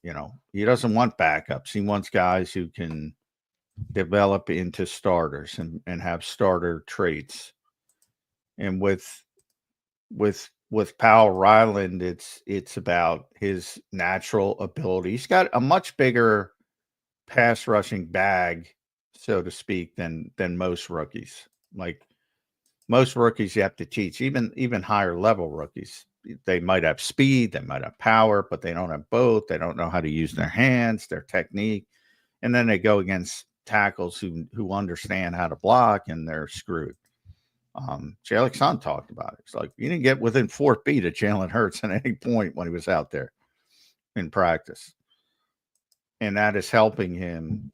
You know, he doesn't want backups. He wants guys who can develop into starters and have starter traits. And with Powell Ryland, it's about his natural ability. He's got a much bigger pass rushing bag, so to speak, than most rookies. Like most rookies, you have to teach, even higher level rookies. They might have speed, they might have power, but they don't have both. They don't know how to use their hands, their technique, and then they go against tackles who understand how to block, and they're screwed. Jalen Son talked about it. It's like you didn't get within 4 feet of Jalen Hurts at any point when he was out there in practice. And that is helping him,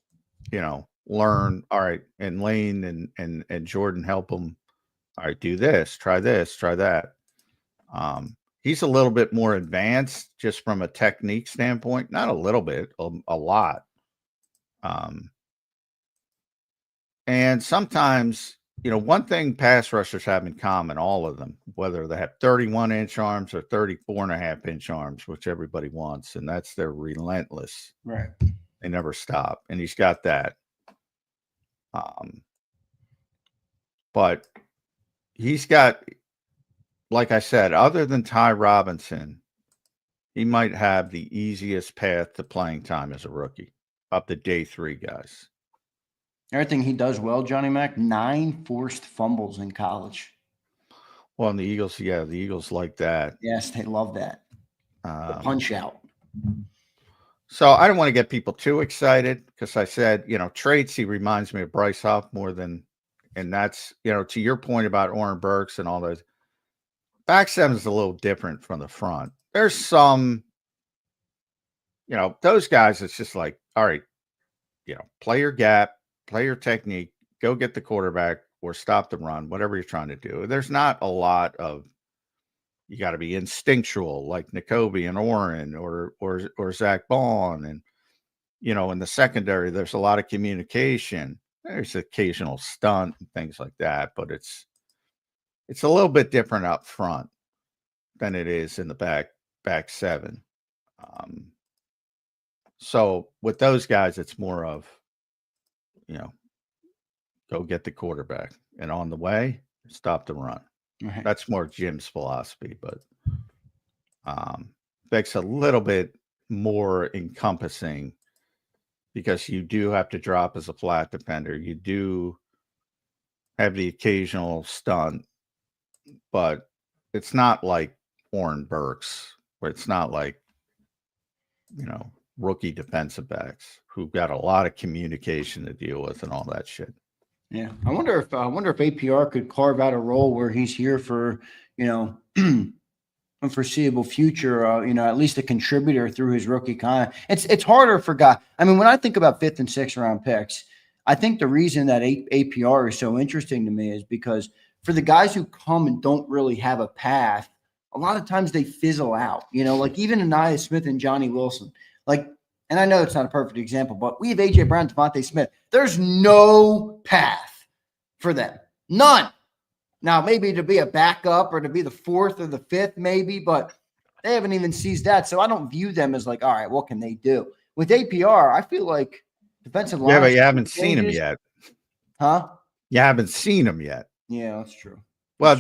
learn. All right, and Lane and Jordan help him. All right, do this, try that. He's a little bit more advanced just from a technique standpoint. Not a little bit, a lot. And sometimes, one thing pass rushers have in common, all of them, whether they have 31-inch arms or 34.5-inch arms, which everybody wants, and that's they're relentless. Right. They never stop. And he's got that. But he's got, like I said, other than Ty Robinson, he might have the easiest path to playing time as a rookie up to day 3 guys. Everything he does well, Johnny Mac, 9 forced fumbles in college. Well, and the Eagles like that. Yes, they love that. The punch out. So I don't want to get people too excited because I said, traits, he reminds me of Bryce Huff more than, and that's, to your point about Oren Burks and all those. Back seven is a little different from the front. There's some, those guys, it's just like, all right, play your gap, play your technique, go get the quarterback or stop the run, whatever you're trying to do. There's not a lot of, you got to be instinctual like N'Kobe and Oren or Zach Bond. And, in the secondary, there's a lot of communication. There's occasional stunt and things like that, but it's a little bit different up front than it is in the back seven. So with those guys, it's more of, go get the quarterback and on the way, stop the run. Right. That's more Jim's philosophy, but Vic's a little bit more encompassing because you do have to drop as a flat defender. You do have the occasional stunt, but it's not like Oren Burks, where it's not like, rookie defensive backs who've got a lot of communication to deal with and all that shit. Yeah. I wonder if APR could carve out a role where he's here for, unforeseeable future, at least a contributor through his rookie con. It's harder for guys. I mean, when I think about 5th and 6th round picks, I think the reason that APR is so interesting to me is because for the guys who come and don't really have a path, a lot of times they fizzle out, like even Anaya Smith and Johnny Wilson. And I know it's not a perfect example, but we have A.J. Brown, Devontae Smith. There's no path for them. None. Now, maybe to be a backup or to be the 4th or the 5th, maybe, but they haven't even seized that. So I don't view them as like, all right, what can they do? With APR, I feel like defensive line. Yeah, but you haven't seen him yet. Huh? You haven't seen him yet. Yeah, that's true. Well,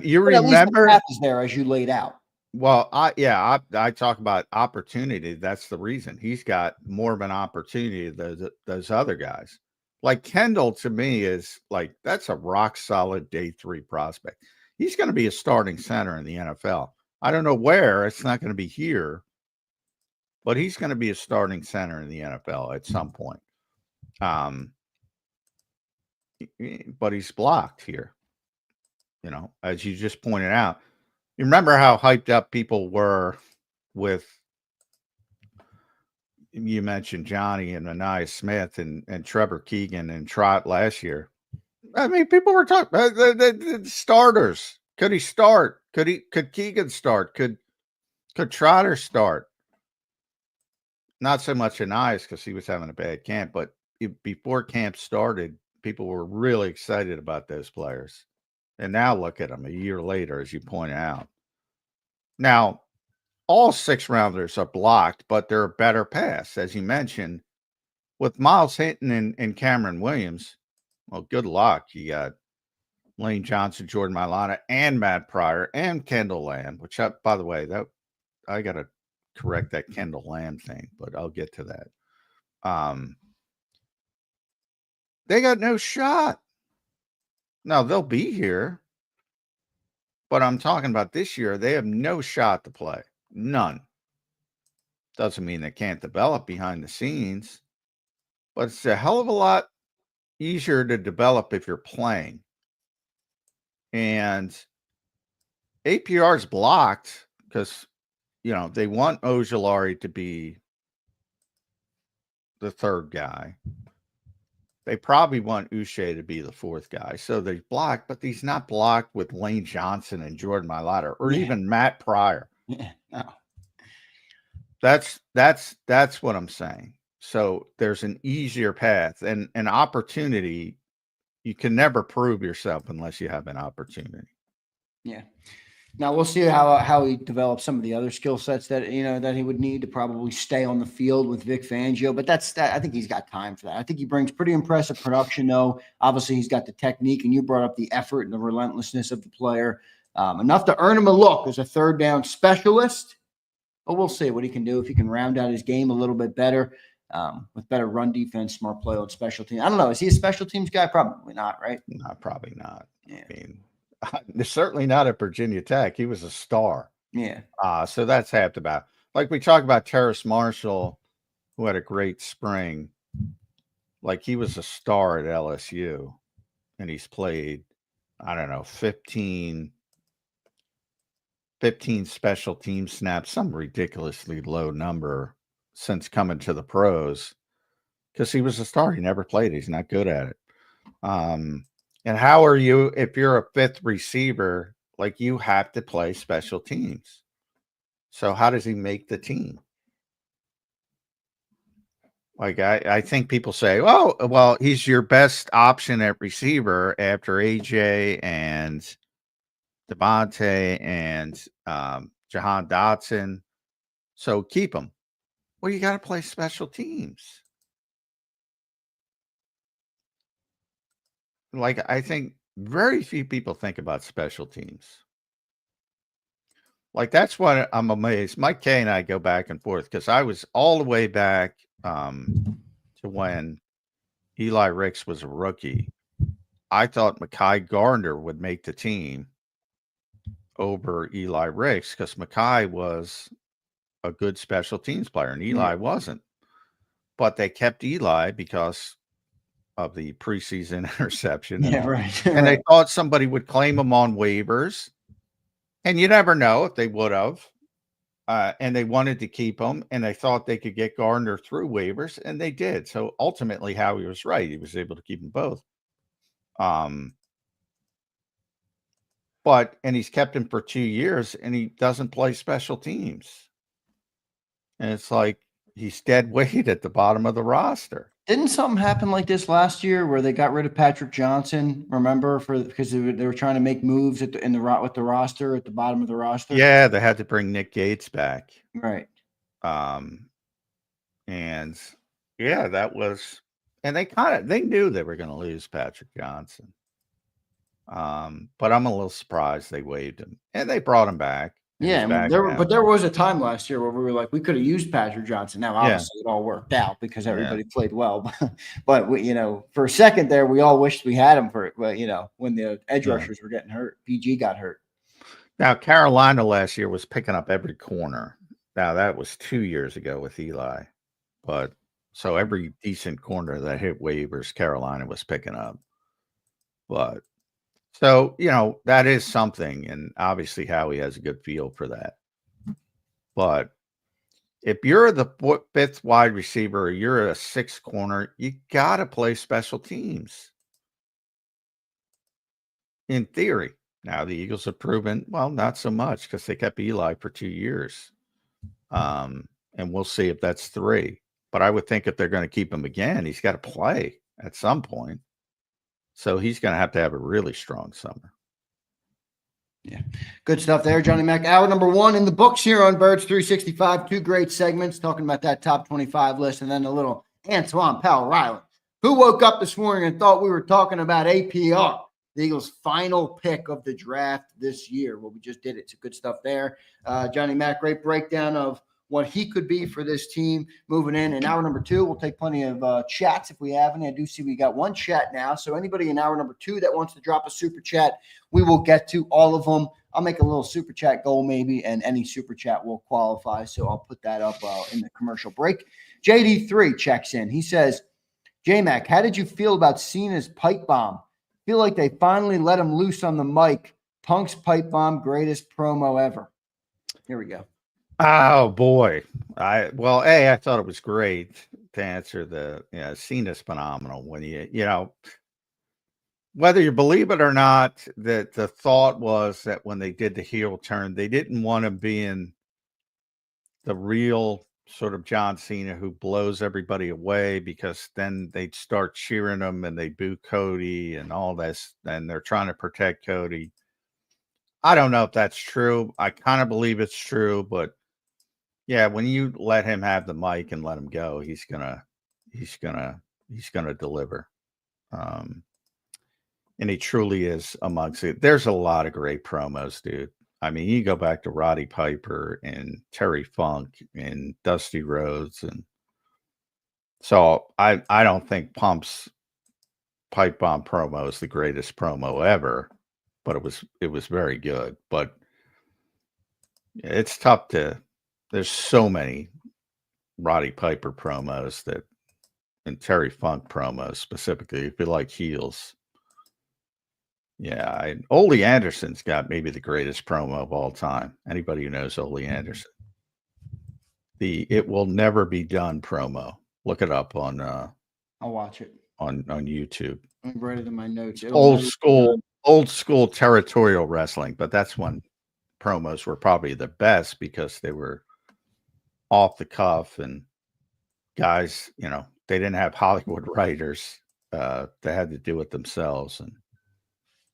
you remember. The path is there as you laid out. Well, I talk about opportunity. That's the reason he's got more of an opportunity than those other guys. Like Kendall, to me, is like that's a rock solid day 3 prospect. He's going to be a starting center in the NFL. I don't know where. It's not going to be here, but he's going to be a starting center in the NFL at some point. But he's blocked here. As you just pointed out. You remember how hyped up people were with, you mentioned Johnny and Anaya Smith and Trevor Keegan and Trot last year. I mean, people were talking the starters. Could he start? Could Keegan start? Could Trotter start? Not so much Anias because he was having a bad camp, but before camp started, people were really excited about those players. And now look at them a year later, as you point out. Now, all 6 rounders are blocked, but they're a better pass, as you mentioned. With Miles Hinton and Cameron Williams, well, good luck. You got Lane Johnson, Jordan Mailata, and Matt Pryor, and Kendall Lamb, which, by the way, that I got to correct that Kendall Lamb thing, but I'll get to that. They got no shot. Now, they'll be here, but I'm talking about this year. They have no shot to play. None. Doesn't mean they can't develop behind the scenes. but it's a hell of a lot easier to develop if you're playing. And APR is blocked because, they want Ojulari to be the third guy. They probably want Uche to be the fourth guy. So they blocked, but he's not blocked with Lane Johnson and Jordan Mailata or even Matt Pryor. Yeah, no. That's what I'm saying. So there's an easier path and an opportunity. You can never prove yourself unless you have an opportunity. Yeah. Now we'll see how he develops some of the other skill sets that that he would need to probably stay on the field with Vic Fangio. But I think he's got time for that. I think he brings pretty impressive production, though. Obviously, he's got the technique, and you brought up the effort and the relentlessness of the player, enough to earn him a look as a third down specialist. But we'll see what he can do if he can round out his game a little bit better with better run defense, smart play on special teams. I don't know. Is he a special teams guy? Probably not, right? No, probably not. Yeah. I mean, certainly not at Virginia Tech. He was a star. Yeah. So that's half the battle. Like we talk about Terrace Marshall, who had a great spring. Like he was a star at LSU, and he's played, I don't know, 15 special team snaps, some ridiculously low number since coming to the pros, because he was a star. He never played. He's not good at it. And how are you, if you're a fifth receiver, like you have to play special teams. So how does he make the team? Like I think people say, oh, well, he's your best option at receiver after AJ and Devontae and Jahan Dotson. So keep him. Well, you got to play special teams. Like, I think very few people think about special teams. Like, that's what I'm amazed. Mike Kay and I go back and forth because I was all the way back to when Eli Ricks was a rookie. I thought Mekhi Gardner would make the team over Eli Ricks because Mekhi was a good special teams player and Eli wasn't. But they kept Eli because of the preseason interception. Yeah, right. And they thought somebody would claim him on waivers. And you never know if they would have. And they wanted to keep him, and they thought they could get Gardner through waivers, and they did. So ultimately, Howie was right. He was able to keep them both. And he's kept him for 2 years, and he doesn't play special teams. And it's like he's dead weight at the bottom of the roster. Didn't something happen like this last year where they got rid of Patrick Johnson? Remember, because they were trying to make moves with the roster at the bottom of the roster. Yeah, they had to bring Nick Gates back, Right. And yeah, that was, and they knew they were going to lose Patrick Johnson. But I'm a little surprised they waived him, and they brought him back. Yeah, there was a time last year where we were like, we could have used Patrick Johnson. Now, obviously, it all worked out because everybody played well. But we, for a second there, we all wished we had him for, when the edge rushers were getting hurt. PG got hurt. Now, Carolina last year was picking up every corner. Now, that was 2 years ago with Eli. But so every decent corner that hit waivers, Carolina was picking up. But so, that is something. And obviously, Howie has a good feel for that. But if you're the fifth wide receiver or you're a sixth corner, you got to play special teams. In theory. Now, the Eagles have proven, well, not so much because they kept Eli for 2 years. And we'll see if that's 3. But I would think if they're going to keep him again, he's got to play at some point. So he's going to have a really strong summer. Yeah. Good stuff there, Johnny Mac. Hour number 1 in the books here on Birds 365. 2 great segments talking about that top 25 list and then a little Antoine Powell Ryland, who woke up this morning and thought we were talking about APR, the Eagles' final pick of the draft this year. Well, we just did it. So good stuff there. Johnny Mac, great breakdown of what he could be for this team moving in hour number 2. We'll take plenty of chats if we have any. I do see we got 1 chat now. So anybody in hour number 2 that wants to drop a super chat, we will get to all of them. I'll make a little super chat goal maybe, and any super chat will qualify. So I'll put that up in the commercial break. JD3 checks in. He says, J-Mac, how did you feel about Cena's pipe bomb? Feel like they finally let him loose on the mic. Punk's pipe bomb, greatest promo ever. Here we go. Oh boy. I thought it was great to answer Cena's phenomenal when whether you believe it or not, that the thought was that when they did the heel turn, they didn't want him being the real sort of John Cena who blows everybody away, because then they'd start cheering him and they boo Cody and all this, and they're trying to protect Cody. I don't know if that's true. I kind of believe it's true, but yeah, when you let him have the mic and let him go, he's gonna deliver. And he truly is amongst it. There's a lot of great promos, dude. I mean, you go back to Roddy Piper and Terry Funk and Dusty Rhodes, and so I don't think Pump's pipe bomb promo is the greatest promo ever, but it was very good. But it's tough to. There's so many Roddy Piper promos and Terry Funk promos specifically, if you like heels. Yeah, Ole Anderson's got maybe the greatest promo of all time. Anybody who knows Ole Anderson. The "It Will Never Be Done" promo. Look it up on I'll watch it on YouTube. I'm gonna write it in my notes. Old school territorial wrestling, but that's when promos were probably the best because they were off the cuff and guys, they didn't have Hollywood writers. They had to do it themselves. And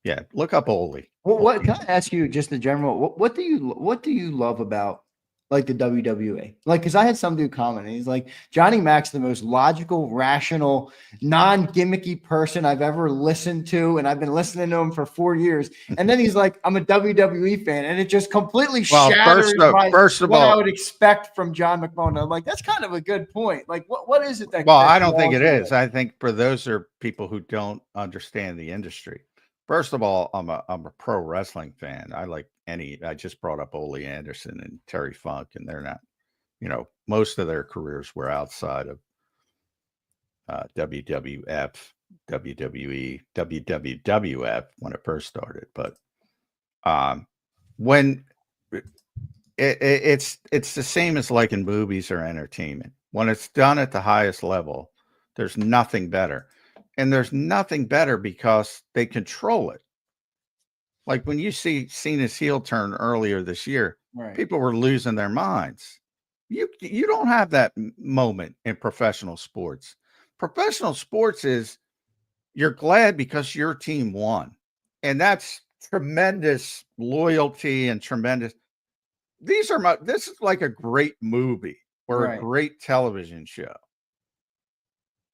yeah, look up Ole. What can I ask you just in general? What do you love about like the WWE? Like, because I had some dude comment, and he's like, Johnny Mac's the most logical, rational, non-gimmicky person I've ever listened to, and I've been listening to him for 4 years. And then he's like, I'm a WWE fan, and it just completely shatters what I would expect from John McMullen. I'm like, that's kind of a good point. Like, what is it that? Well, I don't think it is. I think for those are people who don't understand the industry. First of all, I'm a pro wrestling fan. I just brought up Ole Anderson and Terry Funk, and they're not, most of their careers were outside of WWF, WWE, WWF when it first started. But when it's the same as like in movies or entertainment. When it's done at the highest level, there's nothing better. And there's nothing better because they control it. Like when you see Cena's heel turn earlier this year, Right. People were losing their minds. You don't have that moment in professional sports. Professional sports is you're glad because your team won. And that's tremendous loyalty and tremendous. This is like a great movie or a great television show.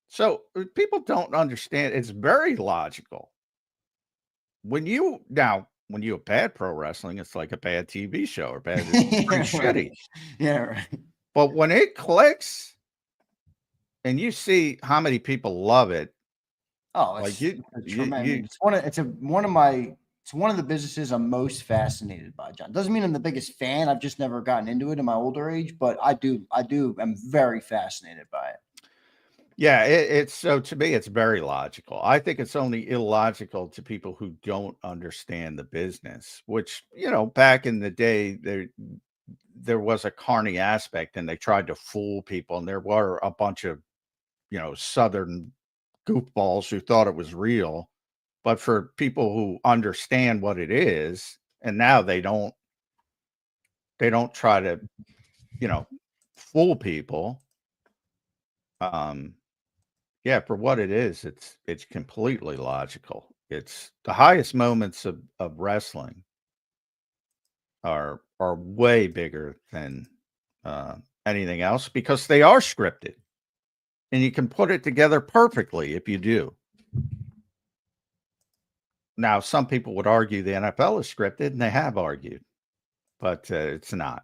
So people don't understand. It's very logical. When you have bad pro wrestling, it's like a bad TV show or bad, it's pretty shitty. Yeah, right. But when it clicks and you see how many people love it, tremendous. It's one of the businesses I'm most fascinated by, John. Doesn't mean I'm the biggest fan. I've just never gotten into it in my older age, but I'm very fascinated by it. Yeah, so to me, it's very logical. I think it's only illogical to people who don't understand the business, which, back in the day, there was a carny aspect and they tried to fool people. And there were a bunch of, Southern goofballs who thought it was real. But for people who understand what it is, and now they don't try to, fool people. Yeah, for what it is, it's completely logical. It's the highest moments of wrestling are way bigger than anything else because they are scripted, and you can put it together perfectly if you do. Now, some people would argue the NFL is scripted, and they have argued, but it's not.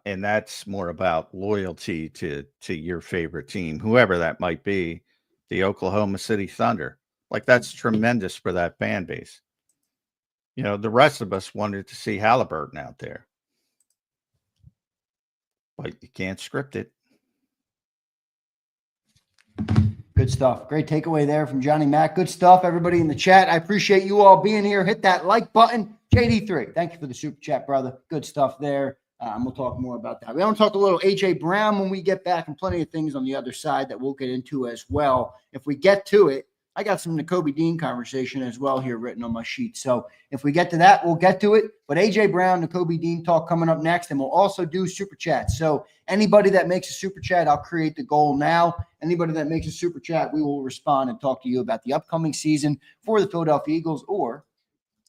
And that's more about loyalty to your favorite team, whoever that might be, the Oklahoma City Thunder. Like that's tremendous for that fan base. The rest of us wanted to see Halliburton out there, but you can't script it. Good stuff. Great takeaway there from Johnny Mac. Good stuff, everybody in the chat. I appreciate you all being here. Hit that like button. JD3, thank you for the super chat, brother. Good stuff there. We'll talk more about that. We want to talk a little A.J. Brown when we get back, and plenty of things on the other side that we'll get into as well. If we get to it, I got some Nakobe Dean conversation as well here written on my sheet. So if we get to that, we'll get to it. But A.J. Brown, Nakobe Dean talk coming up next, and we'll also do super chats. So anybody that makes a super chat, I'll create the goal now. Anybody that makes a super chat, we will respond and talk to you about the upcoming season for the Philadelphia Eagles. Or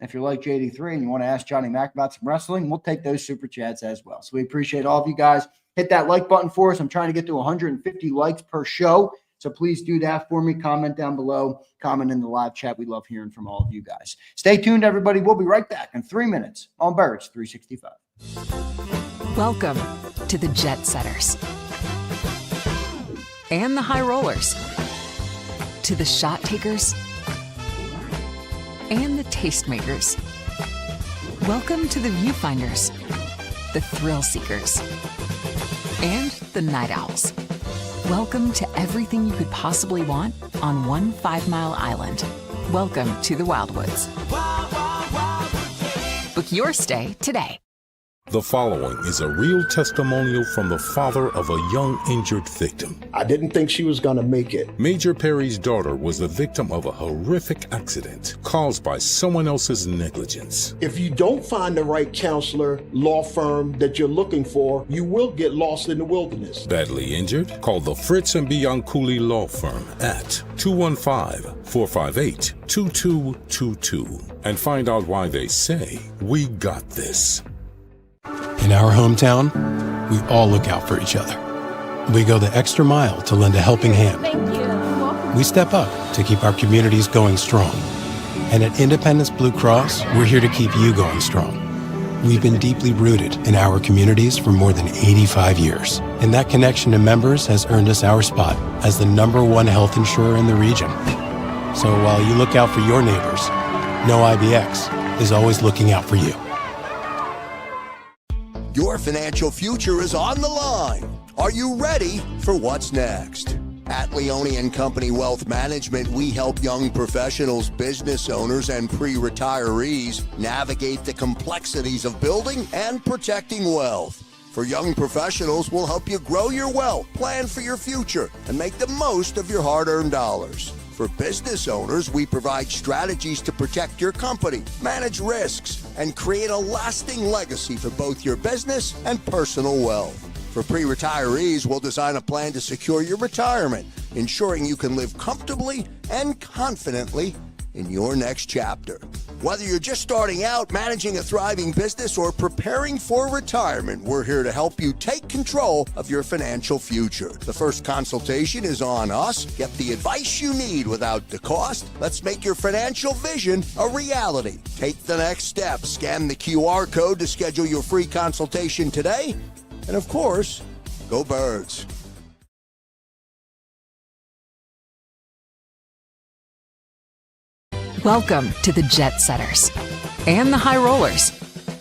if you're like JD3 and you want to ask Johnny Mac about some wrestling, we'll take those super chats as well. So we appreciate all of you guys. Hit that like button for us. I'm trying to get to 150 likes per show. So please do that for me. Comment down below. Comment in the live chat. We love hearing from all of you guys. Stay tuned, everybody. We'll be right back in 3 minutes on Birds 365. Welcome to the Jet Setters and the High Rollers, to the Shot Takers and the Tastemakers. Welcome to the Viewfinders, the Thrill Seekers, and the Night Owls. Welcome to everything you could possibly want on one 5-mile island. Welcome to the Wildwoods. Book your stay today. The following is a real testimonial from the father of a young injured victim. I didn't think she was going to make it. Major Perry's daughter was the victim of a horrific accident caused by someone else's negligence. If you don't find the right counselor, law firm that you're looking for, you will get lost in the wilderness. Badly injured? Call the Fritz and Bianculli Law Firm at 215-458-2222 and find out why they say, "We got this." In our hometown, we all look out for each other. We go the extra mile to lend a helping hand. We step up to keep our communities going strong. And at Independence Blue Cross, we're here to keep you going strong. We've been deeply rooted in our communities for more than 85 years. And that connection to members has earned us our spot as the #1 health insurer in the region. So while you look out for your neighbors, know IBX is always looking out for you. Your financial future is on the line. Are you ready for what's next? At Leone and Company Wealth Management, we help young professionals, business owners, and pre-retirees navigate the complexities of building and protecting wealth. For young professionals, we'll help you grow your wealth, plan for your future, and make the most of your hard-earned dollars. For business owners, we provide strategies to protect your company, manage risks, and create a lasting legacy for both your business and personal wealth. For pre-retirees, we'll design a plan to secure your retirement, ensuring you can live comfortably and confidently in your next chapter. Whether you're just starting out, managing a thriving business, or preparing for retirement, we're here to help you take control of your financial future. The first consultation is on us. Get the advice you need without the cost. Let's make your financial vision a reality. Take the next step. Scan the QR code to schedule your free consultation today. And of course, go Birds. Welcome to the Jet Setters and the High Rollers,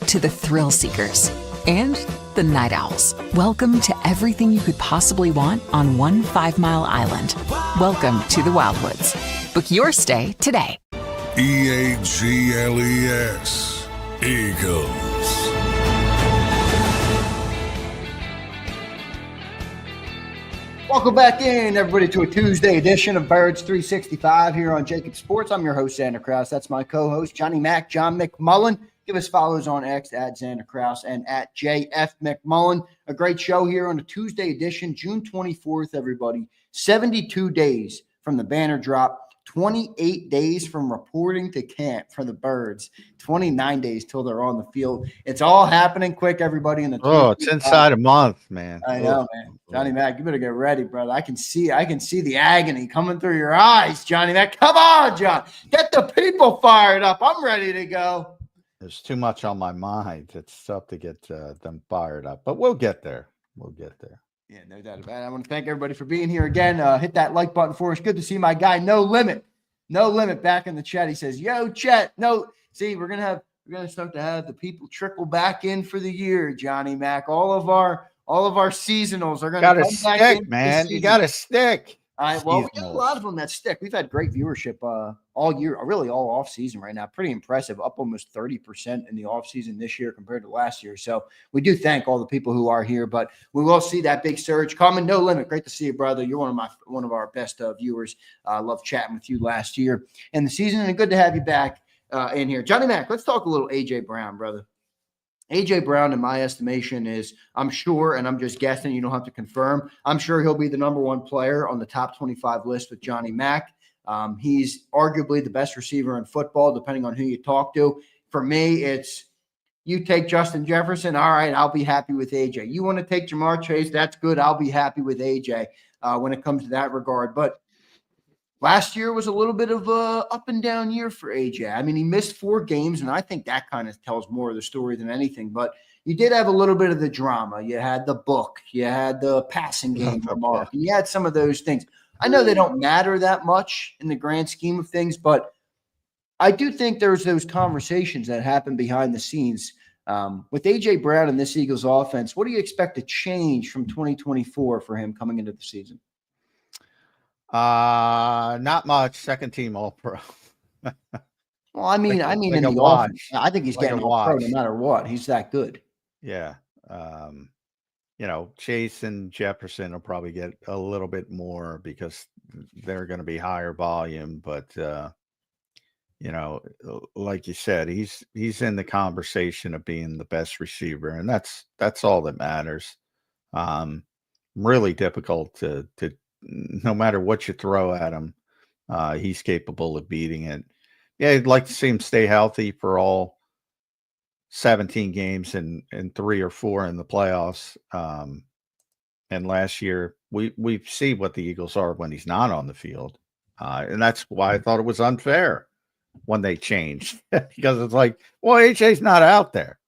to the Thrill Seekers and the Night Owls. Welcome to everything you could possibly want on one 5-mile island. Welcome to the Wildwoods. Book your stay today. EAGLES. Eagles. Welcome back in, everybody, to a Tuesday edition of Birds 365 here on JAKIB Sports. I'm your host, Zander Krause. That's my co-host, Johnny Mac, John McMullen. Give us follows on X at Zander Krause and at JF McMullen. A great show here on a Tuesday edition, June 24th, everybody. 72 days from the banner drop. 28 days from reporting to camp for the Birds. 29 days till they're on the field. It's all happening quick, everybody. In the it's inside a month, man. I know, man. Johnny Mac, you better get ready, brother. I can see the agony coming through your eyes, Johnny Mac. Come on, John. Get the people fired up. I'm ready to go. There's too much on my mind. It's tough to get them fired up, but we'll get there. Yeah, no doubt about it. I want to thank everybody for being here again. Hit that like button for us. Good to see my guy, No Limit back in the chat. He says, "Yo, Chet, no." See, we're gonna start to have the people trickle back in for the year, Johnny Mac. All of our seasonals are gonna gotta come stick, back in, man. You gotta stick. Well, we got a lot of them that stick. We've had great viewership all year, really all off season right now. Pretty impressive, up almost 30% in the off season this year compared to last year. So we do thank all the people who are here, but we will see that big surge coming. No limit. Great to see you, brother. You're one of our best viewers. I love chatting with you last year and the season, and good to have you back in here. Johnny Mac, let's talk a little AJ Brown, brother. AJ Brown, in my estimation, is, I'm sure, and I'm just guessing, you don't have to confirm, I'm sure he'll be the #1 player on the top 25 list with Johnny Mac. He's arguably the best receiver in football, depending on who you talk to. For me, it's you take Justin Jefferson, all right, I'll be happy with AJ. You want to take Jamar Chase, that's good, I'll be happy with AJ when it comes to that regard. But last year was a little bit of a up and down year for AJ. I mean, he missed 4 games, and I think that kind of tells more of the story than anything. But you did have a little bit of the drama. You had the book. You had the passing game remark. And you had some of those things. I know they don't matter that much in the grand scheme of things, but I do think there's those conversations that happen behind the scenes. With AJ Brown and this Eagles offense, what do you expect to change from 2024 for him coming into the season? Not much. Second team All Pro. Well, I mean, in the offense, I think he's getting All Pro no matter what. He's that good. Yeah. Chase and Jefferson will probably get a little bit more because they're going to be higher volume. But like you said, he's in the conversation of being the best receiver, and that's all that matters. Really difficult to no matter what you throw at him, he's capable of beating it. Yeah, I'd like to see him stay healthy for all 17 games and 3 or 4 in the playoffs. And last year, we see what the Eagles are when he's not on the field. And that's why I thought it was unfair when they changed. Because it's like, well, AJ's not out there.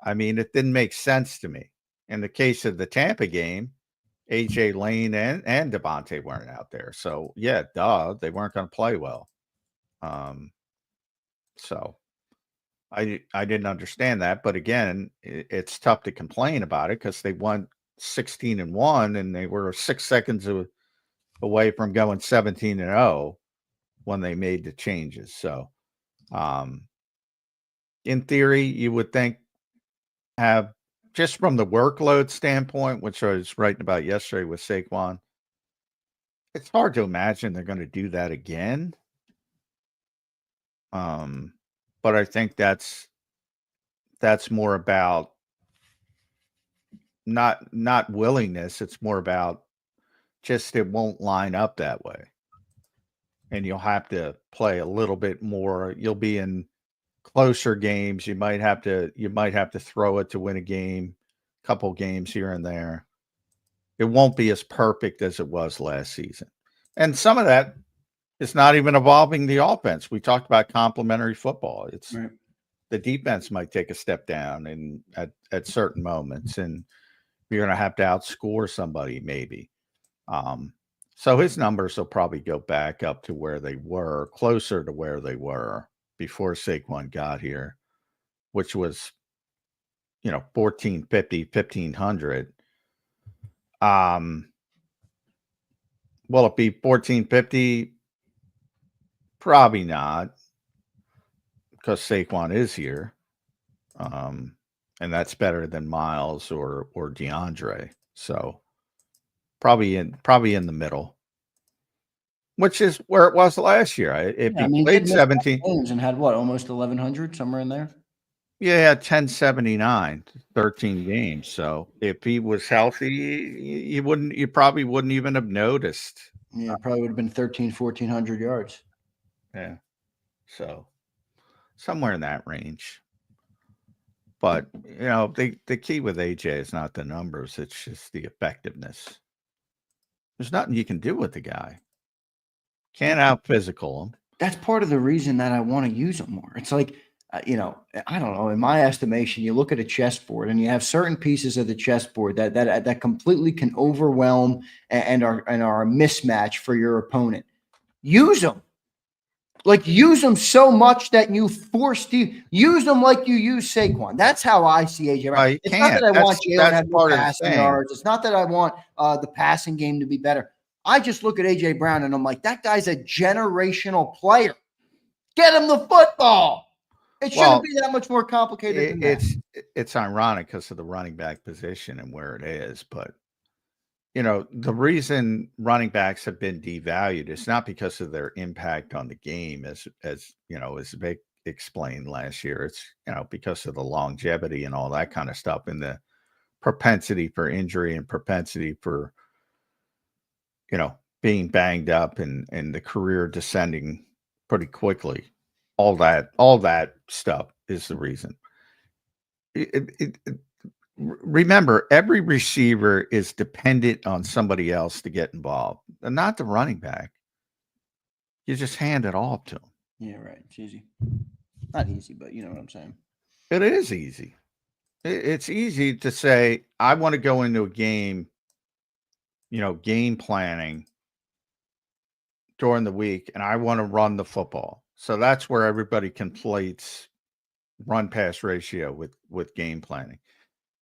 I mean, it didn't make sense to me. In the case of the Tampa game, AJ Lane and Devontae weren't out there. So, yeah, they weren't going to play well. So I didn't understand that. But again, it's tough to complain about it because they won 16-1 and they were 6 seconds away from going 17-0 when they made the changes. So, in theory, you would think just from the workload standpoint, which I was writing about yesterday with Saquon, it's hard to imagine they're going to do that again. But I think that's more about not willingness. It's more about just it won't line up that way. And you'll have to play a little bit more. You'll be in closer games. You might have to throw it to win a game, couple games here and there. It won't be as perfect as it was last season. And some of that is not even involving the offense. We talked about complementary football. It's right. The defense might take a step down at certain moments, and you're going to have to outscore somebody maybe. So his numbers will probably go back up to where they were, closer to where they were before Saquon got here, which was, 1450, 1500. Will it be 1450? Probably not, because Saquon is here. And that's better than Miles or DeAndre. So probably in the middle, which is where it was last year. If he played 17 games and had almost 1,100, somewhere in there. Yeah, 1079, 13 games. So if he was healthy, you probably wouldn't even have noticed. Yeah, probably would have been 1,400 yards. Yeah. So somewhere in that range. But, the key with AJ is not the numbers. It's just the effectiveness. There's nothing you can do with the guy. Can't out-physical him. That's part of the reason that I want to use him more. It's like, I don't know. In my estimation, you look at a chessboard and you have certain pieces of the chessboard that completely can overwhelm and are a mismatch for your opponent. Use them. Like, use them so much that you use them like you use Saquon. That's how I see AJ. Right? It's not that I want Jalen to have more passing yards. It's not that I want the passing game to be better. I just look at A.J. Brown and I'm like, that guy's a generational player. Get him the football. It shouldn't be that much more complicated than that. It's ironic because of the running back position and where it is, but the reason running backs have been devalued is not because of their impact on the game, as Vic explained last year. It's because of the longevity and all that kind of stuff, and the propensity for injury and propensity for being banged up and the career descending pretty quickly. All that stuff is the reason. Remember, every receiver is dependent on somebody else to get involved, and not the running back. You just hand it off to them. Yeah, right. It's easy. Not easy, but you know what I'm saying. It is easy. It's easy to say, I want to go into a game, game planning during the week, and I want to run the football. So that's where everybody conflates run-pass ratio with game planning.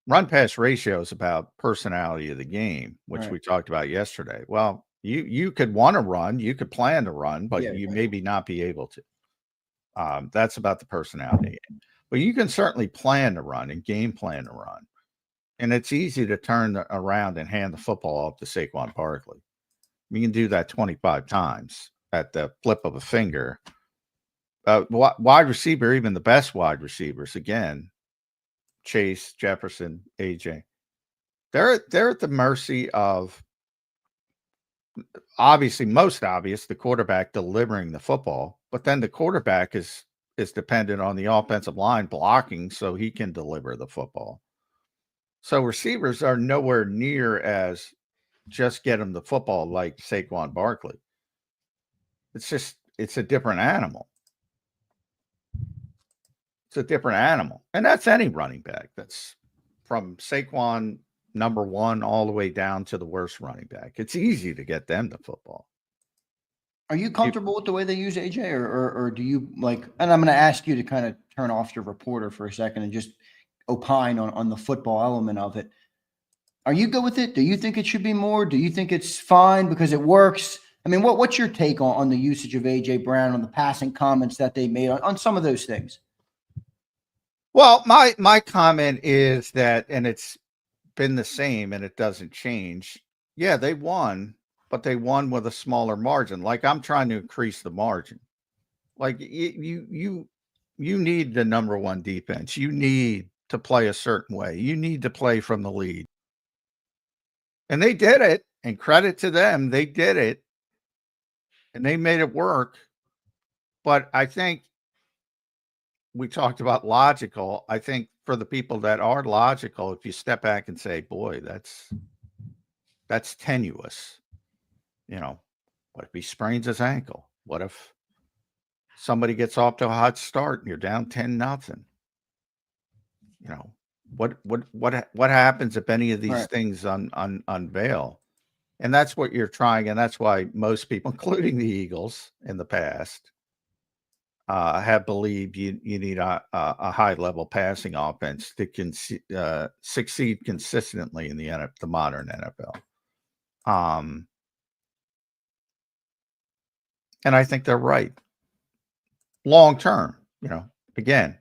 Run-pass ratio is about personality of the game, which we talked about yesterday. Well, you could want to run, you could plan to run, but you maybe not be able to. That's about the personality. But you can certainly plan to run and game plan to run. And it's easy to turn around and hand the football off to Saquon Barkley. You can do that 25 times at the flip of a finger. Wide receiver, even the best wide receivers, again, Chase, Jefferson, AJ, they're at the mercy of, obviously, most obvious, the quarterback delivering the football, but then the quarterback is dependent on the offensive line blocking so he can deliver the football. So receivers are nowhere near as just get him the football like Saquon Barkley. It's a different animal. It's a different animal. And that's any running back. That's from Saquon number 1 all the way down to the worst running back. It's easy to get them the football. Are you comfortable with the way they use AJ, or do you like, and I'm going to ask you to kind of turn off your reporter for a second and just opine on the football element of it. Are you good with it? Do you think it should be more? Do you think it's fine because it works? I mean, what's your take on the usage of AJ Brown, on the passing comments that they made on some of those things? Well, my comment is that, and it's been the same and it doesn't change. Yeah, they won, but they won with a smaller margin. Like, I'm trying to increase the margin. Like, you need the number 1 defense. You need to play a certain way. You need to play from the lead. And they did it, and credit to them. They did it, and they made it work. But I think we talked about logical. I think for the people that are logical, if you step back and say, boy, that's tenuous. What if he sprains his ankle? What if somebody gets off to a hot start and you're down 10-0? What happens if any of these things unveil? And that's what you're trying. And that's why most people, including the Eagles in the past, have believed you need a high-level passing offense to succeed consistently in the modern NFL. And I think they're right. Long term, again,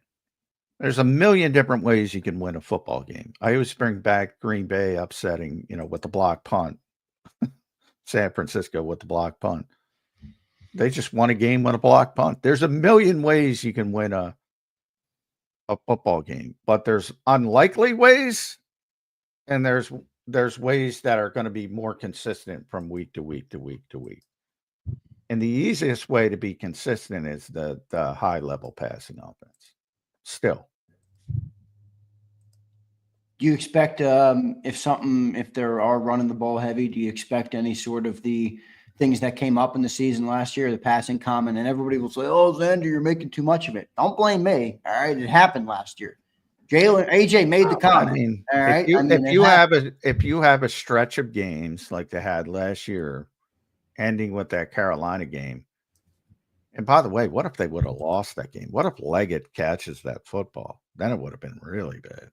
there's a million different ways you can win a football game. I always bring back Green Bay upsetting, with the block punt. San Francisco with the block punt. They just won a game with a block punt. There's a million ways you can win a football game, but there's unlikely ways, and there's ways that are going to be more consistent from week to week to week to week. And the easiest way to be consistent is the high-level passing offense. Still. Do you expect if they are running the ball heavy, do you expect any sort of the things that came up in the season last year, the passing comment, and everybody will say, "Oh, Zander, you're making too much of it." Don't blame me. All right, it happened last year. AJ made the comment. I mean, all right. If you have a stretch of games like they had last year, ending with that Carolina game. And by the way, what if they would have lost that game? What if Leggett catches that football? Then it would have been really bad.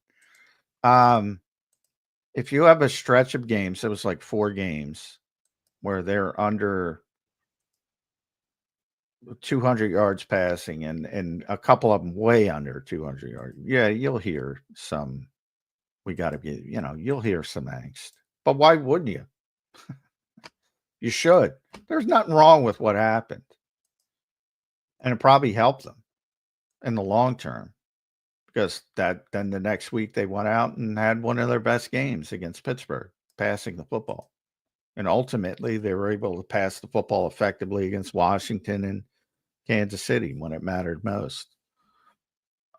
If you have a stretch of games, it was like 4 games, where they're under 200 yards passing and a couple of them way under 200 yards. Yeah, you'll hear some, we got to get, you'll hear some angst. But why wouldn't you? You should. There's nothing wrong with what happened. And it probably helped them in the long term, because then the next week they went out and had one of their best games against Pittsburgh, passing the football. And ultimately they were able to pass the football effectively against Washington and Kansas City when it mattered most.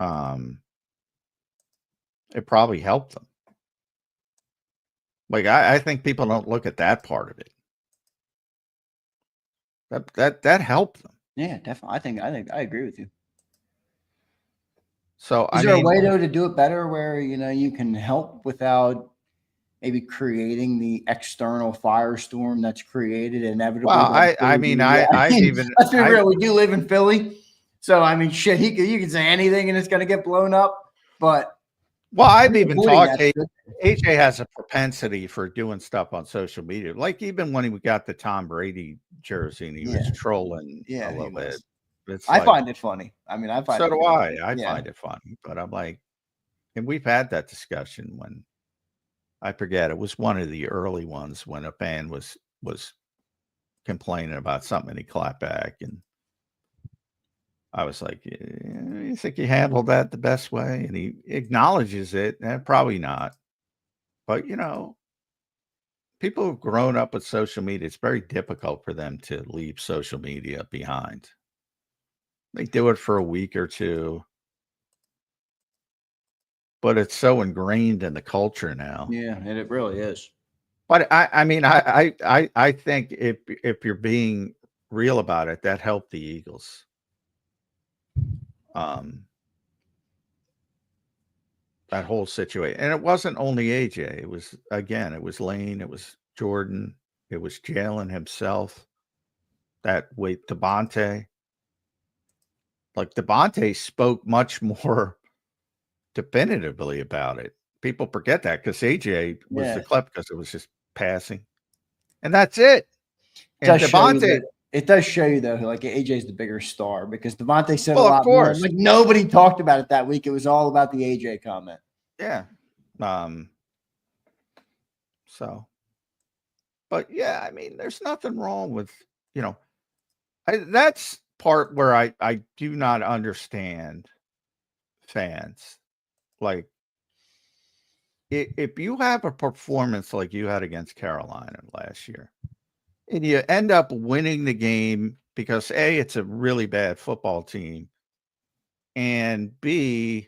It probably helped them. Like, I think people don't look at that part of it. That helped them. Yeah, definitely. I think I agree with you. So is there a way though to do it better where you can help without maybe creating the external firestorm that's created inevitably? Well, I've even, let's be real. We do live in Philly, so I mean, shit. You can say anything and it's going to get blown up. But I've even talked. AJ has a propensity for doing stuff on social media. Like even when he got the Tom Brady jersey and he was trolling a little bit. I find it funny. I mean, I find so do I. I find it funny, but I'm like, and we've had that discussion when I forget, it was one of the early ones when a fan was complaining about something and he clapped back, and I was like, you think you handled that the best way? And he acknowledges it, and probably not. But people who've grown up with social media, it's very difficult for them to leave social media behind. They do it for a week or two, but it's so ingrained in the culture now. Yeah, and it really is. But I think if you're being real about it, that helped the Eagles. That whole situation. And it wasn't only AJ. It was Lane, it was Jordan, it was Jalen himself. Devontae. Like Devontae spoke much more definitively about it. People forget that because AJ was the clip because it was just passing. And that's it. And Devontae, it does show you though, like AJ's the bigger star because Devontae said a lot more. Like nobody talked about it that week. It was all about the AJ comment. Yeah. But yeah, I mean, there's nothing wrong with, that's part where I do not understand fans. Like if you have a performance like you had against Carolina last year and you end up winning the game because A, it's a really bad football team, and B,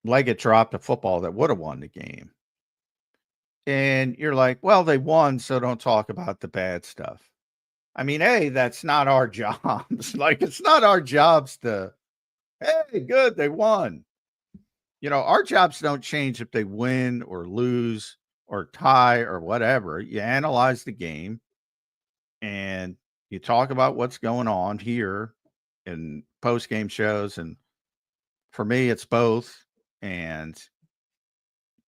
Leggett dropped a football that would have won the game. And you're like, well, they won, so don't talk about the bad stuff. I mean, A, that's not our jobs. Like, it's not our jobs to, hey, good, they won. Our jobs don't change if they win or lose or tie or whatever. You analyze the game and you talk about what's going on here in post-game shows. And for me, it's both. And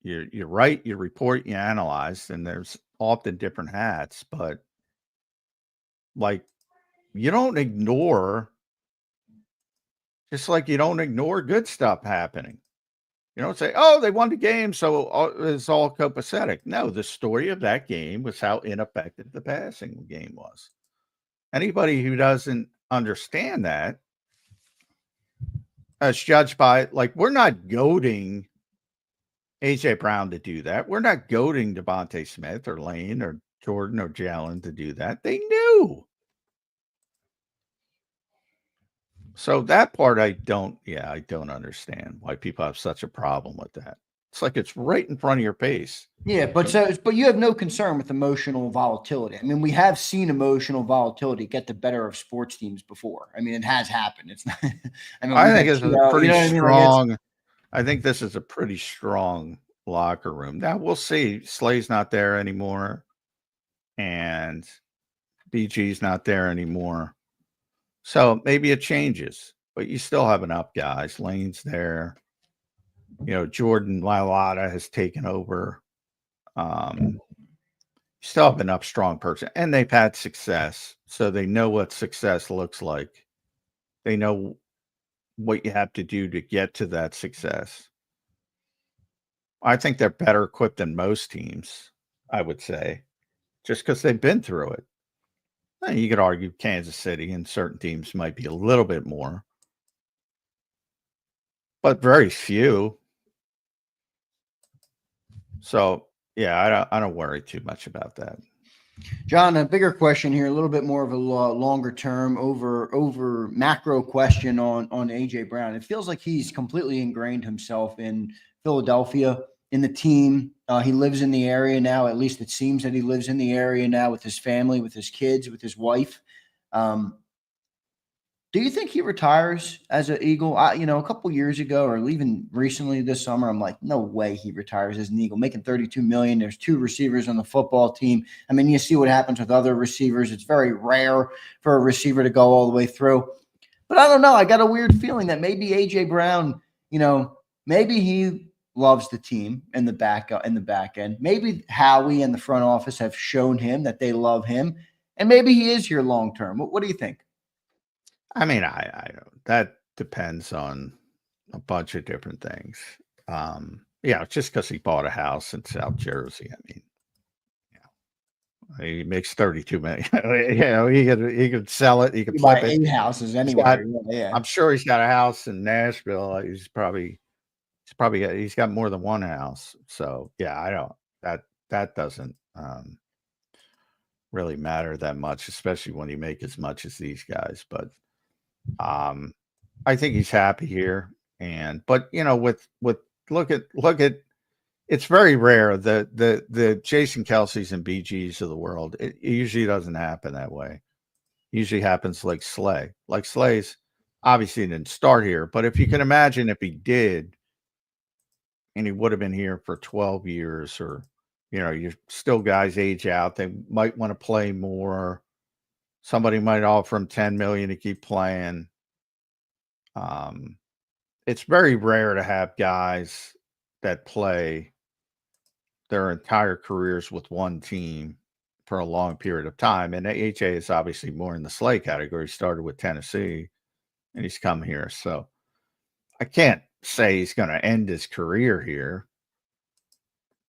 you write, you report, you analyze, and there's often different hats, but like you don't ignore, just like you don't ignore good stuff happening. You don't say, oh, they won the game, so it's all copacetic. No, the story of that game was how ineffective the passing game was. Anybody who doesn't understand that, as judged by, like, we're not goading AJ Brown to do that. We're not goading Devontae Smith or Lane or Jordan or Jalen to do that. They knew. So that part I don't understand why people have such a problem with that. It's like it's right in front of your face. Yeah, but you have no concern with emotional volatility. I mean, we have seen emotional volatility get the better of sports teams before. I mean, it has happened. It's not. I think it's a pretty strong. I think this is a pretty strong locker room. Now we'll see. Slay's not there anymore, and BG's not there anymore. So maybe it changes, but you still have enough guys. Lane's there. Jordan Mailata has taken over. still have an up strong person, and they've had success, so they know what success looks like. They know what you have to do to get to that success. I think they're better equipped than most teams, I would say, just because they've been through it. You could argue Kansas City and certain teams might be a little bit more, but very few. So yeah, I don't worry too much about that. John, a bigger question here, a little bit more of a longer term, over macro question on AJ Brown. It feels like he's completely ingrained himself in Philadelphia, in the team. He lives in the area now. At least it seems that he lives in the area now with his family, with his kids, with his wife. Do you think he retires as an Eagle? A couple years ago, or even recently this summer, I'm like, no way he retires as an Eagle, making $32 million. There's 2 receivers on the football team. I mean, you see what happens with other receivers. It's very rare for a receiver to go all the way through. But I don't know. I got a weird feeling that maybe AJ Brown, maybe he loves the team in the back end. Maybe Howie and the front office have shown him that they love him, and maybe he is here long term. What do you think? I mean, I don't. That depends on a bunch of different things. Just because he bought a house in South Jersey, I mean, he makes $32 million. He could sell it. He could flip buy it. 8 houses anyway. I'm sure he's got a house in Nashville. He's got more than one house. So yeah, I don't. That doesn't really matter that much, especially when you make as much as these guys. But I think he's happy here. But look at it's very rare the Jason Kelce's and BGs of the world. It usually doesn't happen that way. It usually happens like Slay. Like Slay's obviously didn't start here, but if you can imagine if he did, and he would have been here for 12 years, or you still guys age out, they might want to play more. Somebody might offer him $10 million to keep playing. It's very rare to have guys that play their entire careers with one team for a long period of time. And AJ is obviously more in the Slay category. He started with Tennessee, and he's come here. So I can't say he's going to end his career here.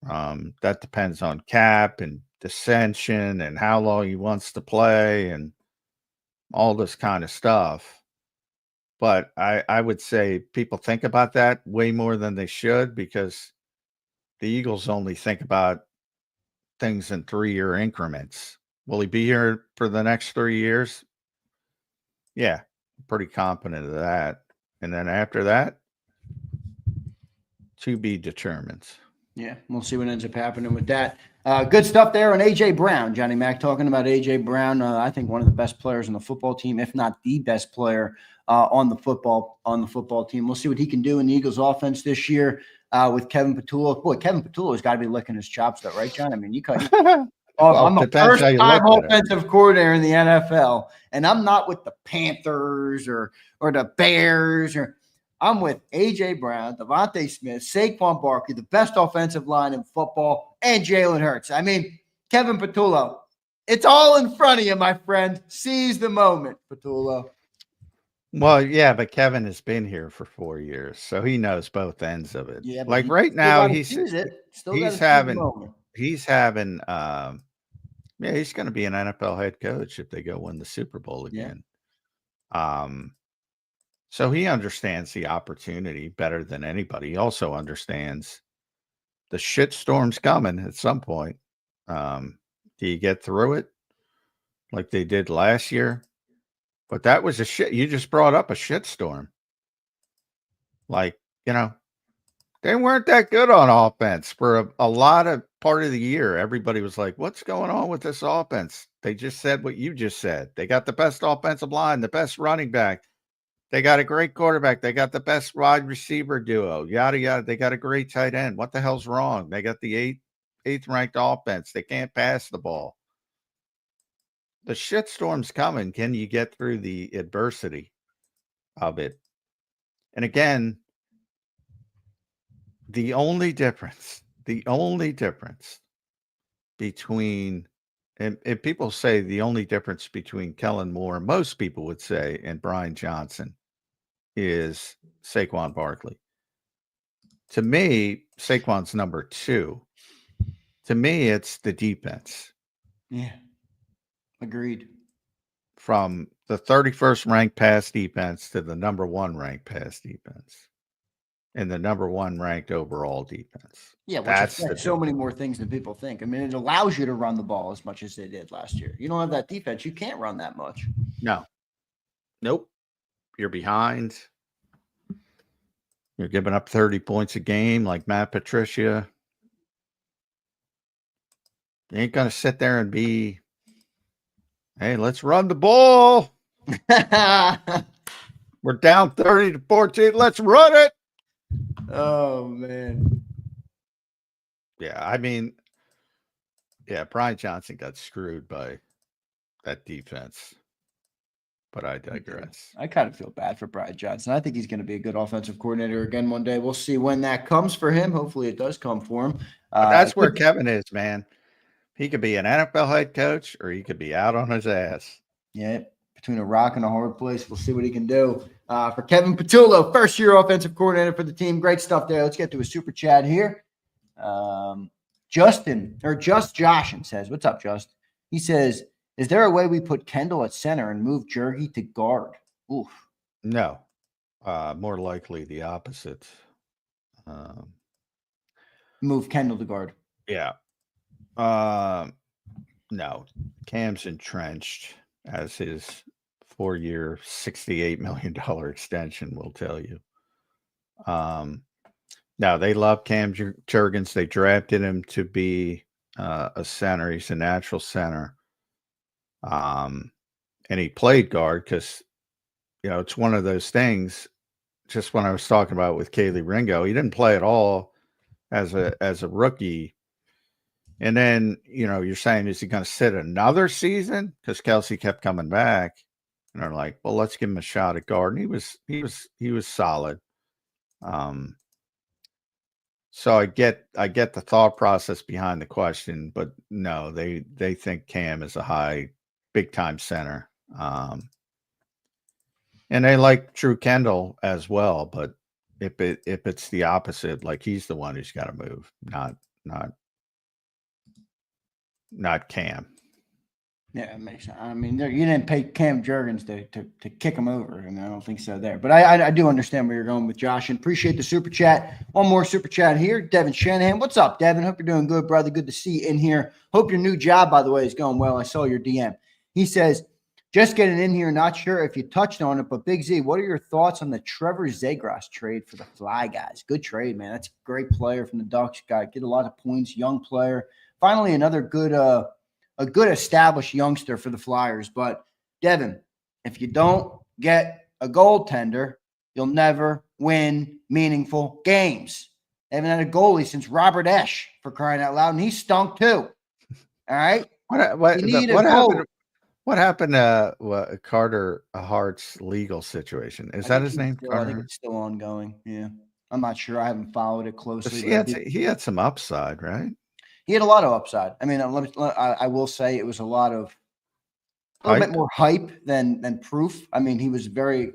That depends on cap and dissension and how long he wants to play and all this kind of stuff. But I would say people think about that way more than they should, because the Eagles only think about things in 3-year increments. Will he be here for the next 3 years? Yeah, I'm pretty confident of that. And then after that, to be determined. Yeah, we'll see what ends up happening with that. Good stuff there on AJ Brown. Johnny Mac talking about AJ Brown. I think one of the best players on the football team, if not the best player on the football team. We'll see what he can do in the Eagles offense this year with Kevin Patullo. Boy, Kevin Patullo's got to be licking his chops, though, right, John? I mean, I'm a first-time offensive coordinator in the NFL, and I'm not with the Panthers or the Bears I'm with A.J. Brown, Devontae Smith, Saquon Barkley, the best offensive line in football, and Jalen Hurts. I mean, Kevin Patullo, it's all in front of you, my friend. Seize the moment, Patullo. Well, yeah, but Kevin has been here for 4 years, so he knows both ends of it. Yeah, like right now, he's having he's going to be an NFL head coach if they go win the Super Bowl again. Yeah. So he understands the opportunity better than anybody. He also understands the shitstorm's coming at some point. Do you get through it like they did last year? But that was a shit. You just brought up a shitstorm. Like, they weren't that good on offense for a lot of part of the year. Everybody was like, what's going on with this offense? They just said what you just said. They got the best offensive line, the best running back. They got a great quarterback. They got the best wide receiver duo, yada, yada. They got a great tight end. What the hell's wrong? They got the eighth ranked offense. They can't pass the ball. The shitstorm's coming. Can you get through the adversity of it? And again, the only difference between, and people say the only difference between Kellen Moore, most people would say, and Brian Johnson is Saquon Barkley. To me, Saquon's number 2. To me, it's the defense. Yeah. Agreed. From the 31st ranked pass defense to the number 1 ranked pass defense and the number 1 ranked overall defense. Yeah, which that's affects so many more things than people think. I mean, it allows you to run the ball as much as they did last year. You don't have that defense, you can't run that much. No. Nope. You're behind. You're giving up 30 points a game like Matt Patricia. You ain't going to sit there and be, hey, let's run the ball. We're down 30-14. Let's run it. Oh, man. Yeah, I mean, yeah, Brian Johnson got screwed by that defense. But I digress. I kind of feel bad for Brian Johnson. I think he's going to be a good offensive coordinator again one day. We'll see when that comes for him. Hopefully it does come for him. That's where Kevin is, man. He could be an NFL head coach or he could be out on his ass. Yeah, between a rock and a hard place. We'll see what he can do. For Kevin Patullo, first-year offensive coordinator for the team. Great stuff there. Let's get to a super chat here. Josh says, what's up, Justin? He says, is there a way we put Kendall at center and move Jergy to guard? Oof. No. More likely the opposite. Move Kendall to guard. Yeah. No. Cam's entrenched, as his 4-year, $68 million extension will tell you. Now, they love Cam Jurgens. They drafted him to be a center. He's a natural center. And he played guard because, you know, it's one of those things. Just when I was talking about with Kaylee Ringo, he didn't play at all as a rookie. And then, you know, you're saying, is he going to sit another season? Because Kelsey kept coming back, and they're like, well, let's give him a shot at guard. And he was solid. So I get the thought process behind the question, but no, they think Cam is a big time center. And they like Drew Kendall as well, but if it's the opposite, like he's the one who's got to move, not Cam. Yeah, it makes sense. I mean, you didn't pay Cam Jurgens to kick him over, and I don't think so there. But I do understand where you're going with Josh, and appreciate the super chat. One more super chat here. Devin Shanahan. What's up, Devin? Hope you're doing good, brother. Good to see you in here. Hope your new job, by the way, is going well. I saw your DM. He says, just getting in here, not sure if you touched on it, but Big Z, what are your thoughts on the Trevor Zegras trade for the Fly Guys? Good trade, man. That's a great player from the Ducks. Got get a lot of points, young player. Finally, another good a good established youngster for the Flyers. But Devin, if you don't get a goaltender, you'll never win meaningful games. They haven't had a goalie since Robert Esch, for crying out loud, and he stunk too. All right. What happened to Carter Hart's legal situation? Is that his name? I think it's still ongoing. Yeah. I'm not sure. I haven't followed it closely. He had some upside, right? He had a lot of upside. I mean, I will say it was a little bit more hype than proof. I mean, he was very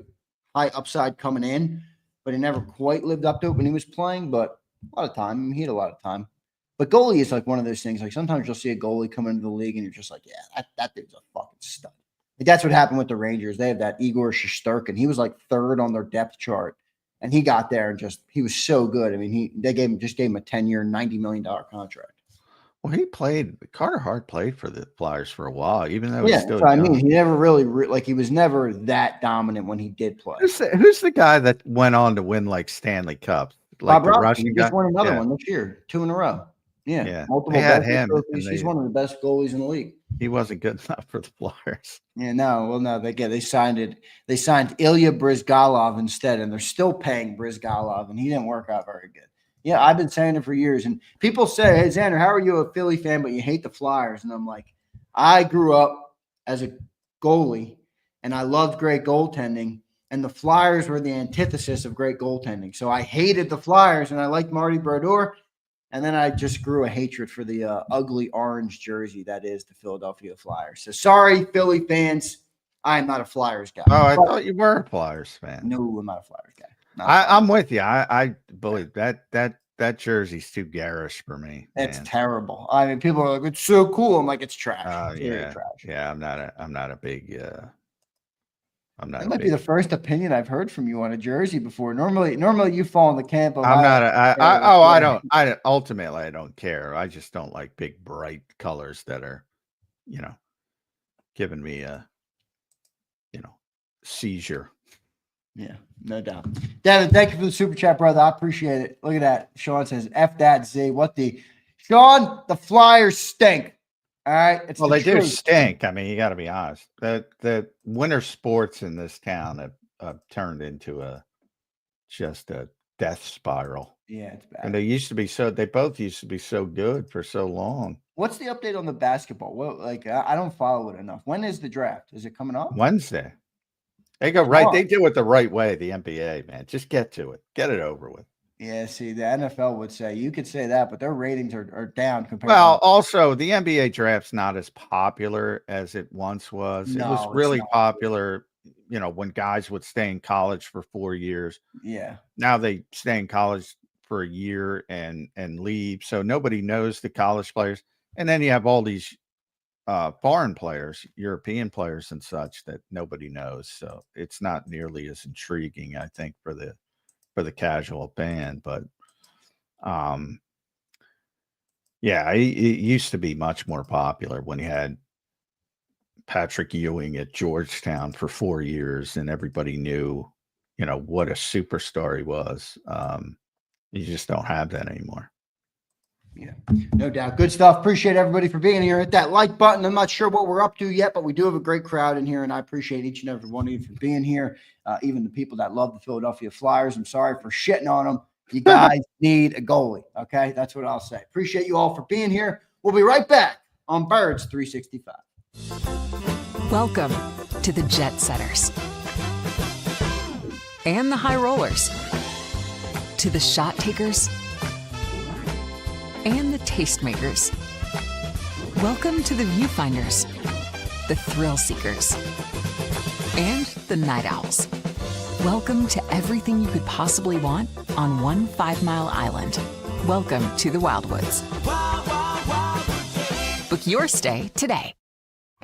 high upside coming in, but he never quite lived up to it when he was playing. But a lot of time. I mean, he had a lot of time. But goalie is like one of those things. Like sometimes you'll see a goalie come into the league and you're just like, yeah, that dude's a fucking stud. Like that's what happened with the Rangers. They have that Igor Shesterkin. He was like third on their depth chart. And he got there and he was so good. I mean, they gave him a 10-year, $90 million contract. Well, Carter Hart played for the Flyers for a while, even though he's still young. I mean, he never really he was never that dominant when he did play. Who's the guy that went on to win like Stanley Cups? Like Bob Russian, he just won another one this year, 2 in a row. Yeah. Multiple trophies. He's one of the best goalies in the league. He wasn't good enough for the Flyers. Yeah, no. They signed it. They signed Ilya Brizgalov instead, and they're still paying Brizgalov, and he didn't work out very good. Yeah, I've been saying it for years. And people say, hey, Xander, how are you a Philly fan, but you hate the Flyers? And I'm like, I grew up as a goalie, and I loved great goaltending, and the Flyers were the antithesis of great goaltending. So I hated the Flyers, and I liked Marty Brodeur, And then I just grew a hatred for the ugly orange jersey that is the Philadelphia Flyers. So sorry, Philly fans. I am not a Flyers guy. Oh, I thought you were a Flyers fan. No, I'm not a Flyers guy. I'm with you. I believe that jersey's too garish for me. It's man. terrible. I mean, people are like, it's so cool. I'm like, it's trash. It's Yeah, trash. yeah. I'm not a big. I'm not. That might be the first opinion I've heard from you on a jersey before. Normally you fall in the camp of. Ultimately, I don't care. I just don't like big, bright colors that are, giving me a, seizure. Yeah, no doubt. Devin, thank you for the super chat, brother. I appreciate it. Look at that. Sean says, F that Z. Sean, the Flyers stink. All right. They do stink. I mean, you got to be honest. The winter sports in this town have turned into just a death spiral. Yeah, it's bad. And they both used to be so good for so long. What's the update on the basketball? I don't follow it enough. When is the draft? Is it coming up? Wednesday. They go right. They do it the right way. The NBA, man, just get to it. Get it over with. Yeah. See, the NFL would say you could say that, but their ratings are down compared. Well, also the NBA draft's not as popular as it once was. No, it was really popular, when guys would stay in college for 4 years. Yeah. Now they stay in college for a year and leave, so nobody knows the college players. And then you have all these foreign players, European players and such that nobody knows. So it's not nearly as intriguing, I think, for the casual fan. But it used to be much more popular when you had Patrick Ewing at Georgetown for 4 years and everybody knew, what a superstar he was. You just don't have that anymore. Yeah, no doubt. Good stuff. Appreciate everybody for being here. Hit that like button. I'm not sure what we're up to yet, but we do have a great crowd in here, and I appreciate each and every one of you for being here. Even the people that love the Philadelphia Flyers. I'm sorry for shitting on them. You guys need a goalie. Okay, that's what I'll say. Appreciate you all for being here. We'll be right back on Birds 365. Welcome to the Jet Setters and the High Rollers, to the Shot Takers and the Tastemakers. Welcome to the Viewfinders, the Thrill Seekers, and the Night Owls. Welcome to everything you could possibly want on one 5-mile island. Welcome to the Wildwoods. Book your stay today.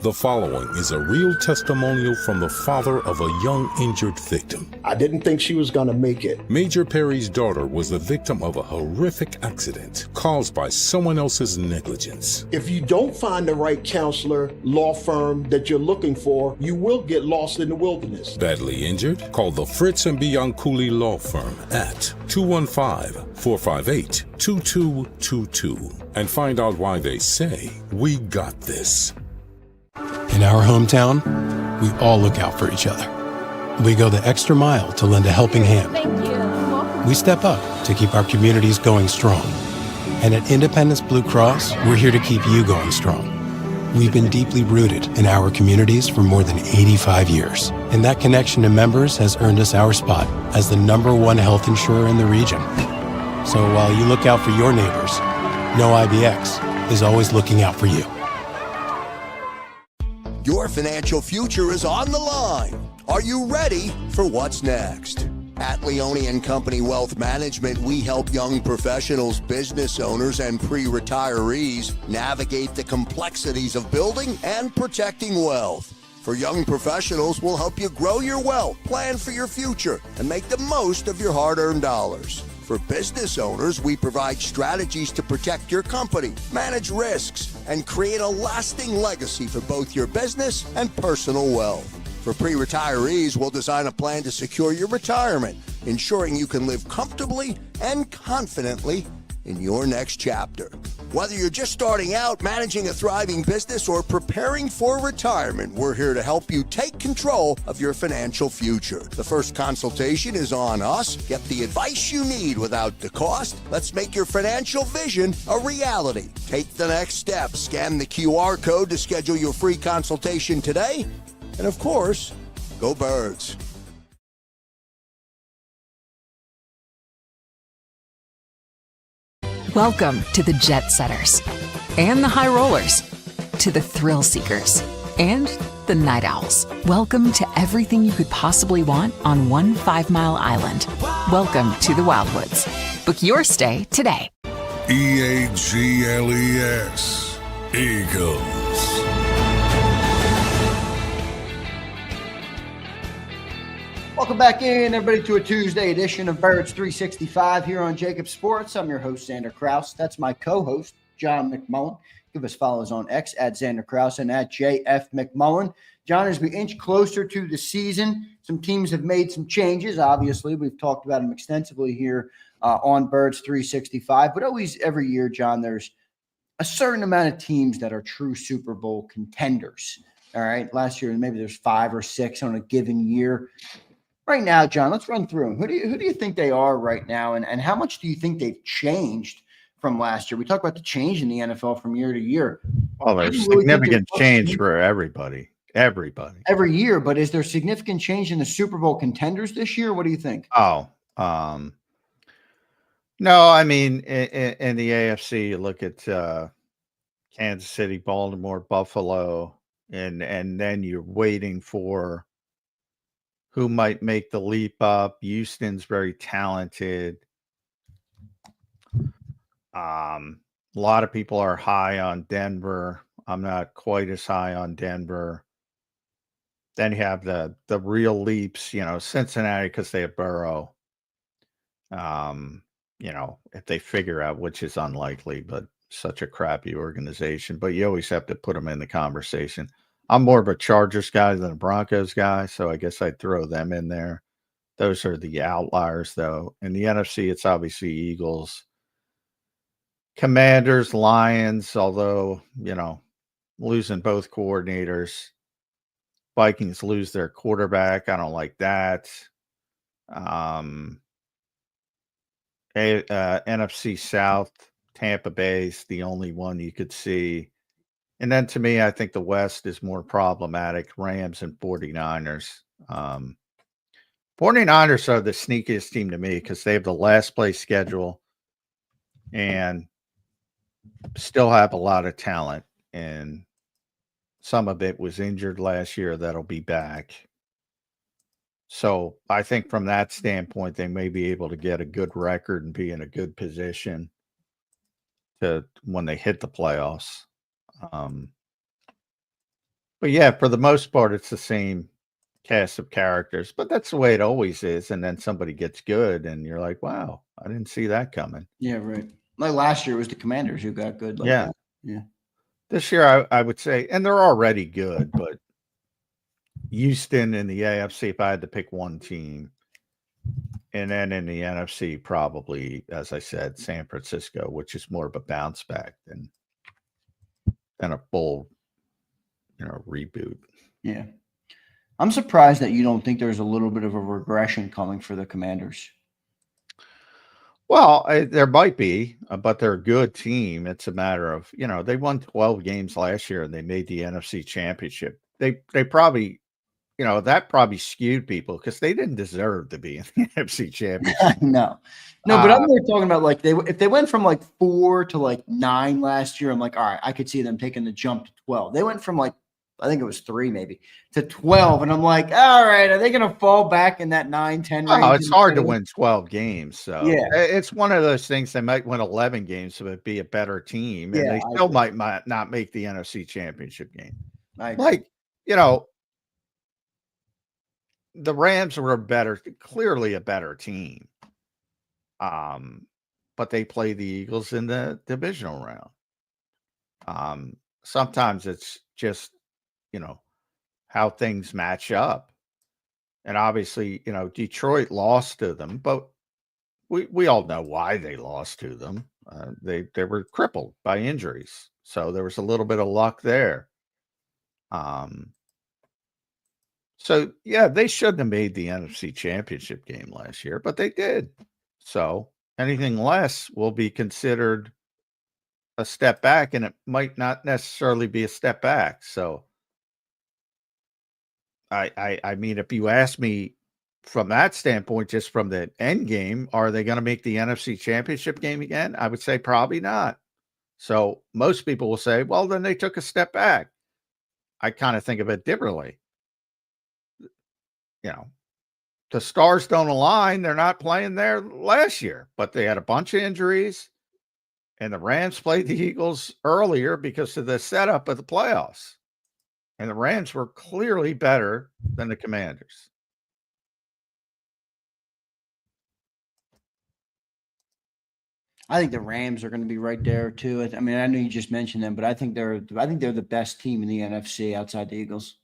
The following is a real testimonial from the father of a young injured victim. I didn't think she was going to make it. Major Perry's daughter was the victim of a horrific accident caused by someone else's negligence. If you don't find the right counselor, law firm that you're looking for, you will get lost in the wilderness. Badly injured? Call the Fritz and Bianculli Law Firm at 215-458-2222 and find out why they say, "We got this." In our hometown, we all look out for each other. We go the extra mile to lend a helping hand. We step up to keep our communities going strong. And at Independence Blue Cross, we're here to keep you going strong. We've been deeply rooted in our communities for more than 85 years. And that connection to members has earned us our spot as the #1 health insurer in the region. So while you look out for your neighbors, know IBX is always looking out for you. Your financial future is on the line. Are you ready for what's next? At Leone & Company Wealth Management, we help young professionals, business owners, and pre-retirees navigate the complexities of building and protecting wealth. For young professionals, we'll help you grow your wealth, plan for your future, and make the most of your hard-earned dollars. For business owners, we provide strategies to protect your company, manage risks, and create a lasting legacy for both your business and personal wealth. For pre-retirees, we'll design a plan to secure your retirement, ensuring you can live comfortably and confidently in your next chapter. Whether you're just starting out, managing a thriving business, or preparing for retirement, we're here to help you take control of your financial future. The first consultation is on us. Get the advice you need without the cost. Let's make your financial vision a reality. Take the next step. Scan the QR code to schedule your free consultation today. And of course, go Birds. Welcome to the Jet Setters and the High Rollers, to the Thrill Seekers and the Night Owls. Welcome to everything you could possibly want on one 5-mile island. Welcome to the Wildwoods. Book your stay today. EAGLES. Eagles. Welcome back in, everybody, to a Tuesday edition of Birds 365 here on JAKIB Sports. I'm your host, Zander Krause. That's my co-host, John McMullen. Give us follows on X at Zander Krause and at JF McMullen. John, as we inch closer to the season, some teams have made some changes. Obviously, we've talked about them extensively here on Birds 365. But always, every year, John, there's a certain amount of teams that are true Super Bowl contenders. All right, last year maybe there's 5 or 6 on a given year. Right now, John, let's run through them. Who do you think they are right now, and how much do you think they've changed from last year? We talk about the change in the NFL from year to year. Well, there's significant change for everybody. Every year, but is there significant change in the Super Bowl contenders this year? What do you think? No, I mean, in the AFC, you look at Kansas City, Baltimore, Buffalo, and then you're waiting for who might make the leap up. Houston's very talented. A lot of people are high on Denver. I'm not quite as high on Denver. Then you have the real leaps, Cincinnati, because they have Burrow. If they figure out, which is unlikely, but such a crappy organization. But you always have to put them in the conversation. I'm more of a Chargers guy than a Broncos guy, so I guess I'd throw them in there. Those are the outliers, though. In the NFC, it's obviously Eagles, Commanders, Lions, although, losing both coordinators. Vikings lose their quarterback. I don't like that. NFC South, Tampa Bay is the only one you could see. And then to me, I think the West is more problematic. Rams and 49ers. 49ers are the sneakiest team to me because they have the last place schedule and still have a lot of talent. And some of it was injured last year that'll be back. So I think from that standpoint, they may be able to get a good record and be in a good position to when they hit the playoffs. But yeah, for the most part, it's the same cast of characters, but that's the way it always is. And then somebody gets good and you're like, wow, I didn't see that coming. Yeah, right. Like last year, it was the Commanders who got good. Like that. Yeah. This year, I would say, and they're already good, but Houston in the AFC, if I had to pick one team, and then in the NFC, probably, as I said, San Francisco, which is more of a bounce back than a full, reboot. Yeah. I'm surprised that you don't think there's a little bit of a regression coming for the Commanders. Well, there might be, but they're a good team. It's a matter of, they won 12 games last year and they made the NFC Championship. They probably, that probably skewed people because they didn't deserve to be in the NFC Championship. No, but I'm really talking about if they went from 4 to 9 last year, I'm like, all right, I could see them taking the jump to 12. They went from I think it was 3 maybe to 12. And I'm like, all right, are they going to fall back in that 9, 10 range? Oh, it's hard to win 12 games. So yeah, it's one of those things. They might win 11 games, so it'd be a better team. And they still might not make the NFC Championship game. The Rams were clearly a better team. But they play the Eagles in the divisional round. Sometimes it's just, how things match up. And obviously, Detroit lost to them, but we all know why they lost to them. They were crippled by injuries. So there was a little bit of luck there. So yeah, they shouldn't have made the NFC Championship game last year, but they did. So anything less will be considered a step back, and it might not necessarily be a step back. So I mean, if you ask me from that standpoint, just from the end game, are they going to make the NFC Championship game again? I would say probably not. So most people will say, well, then they took a step back. I kind of think of it differently. You know, the stars don't align. They're not playing there last year, but they had a bunch of injuries, and the Rams played the Eagles earlier because of the setup of the playoffs. And the Rams were clearly better than the Commanders. I think the Rams are going to be right there too. I mean, I know you just mentioned them, but I think they're the best team in the NFC outside the Eagles.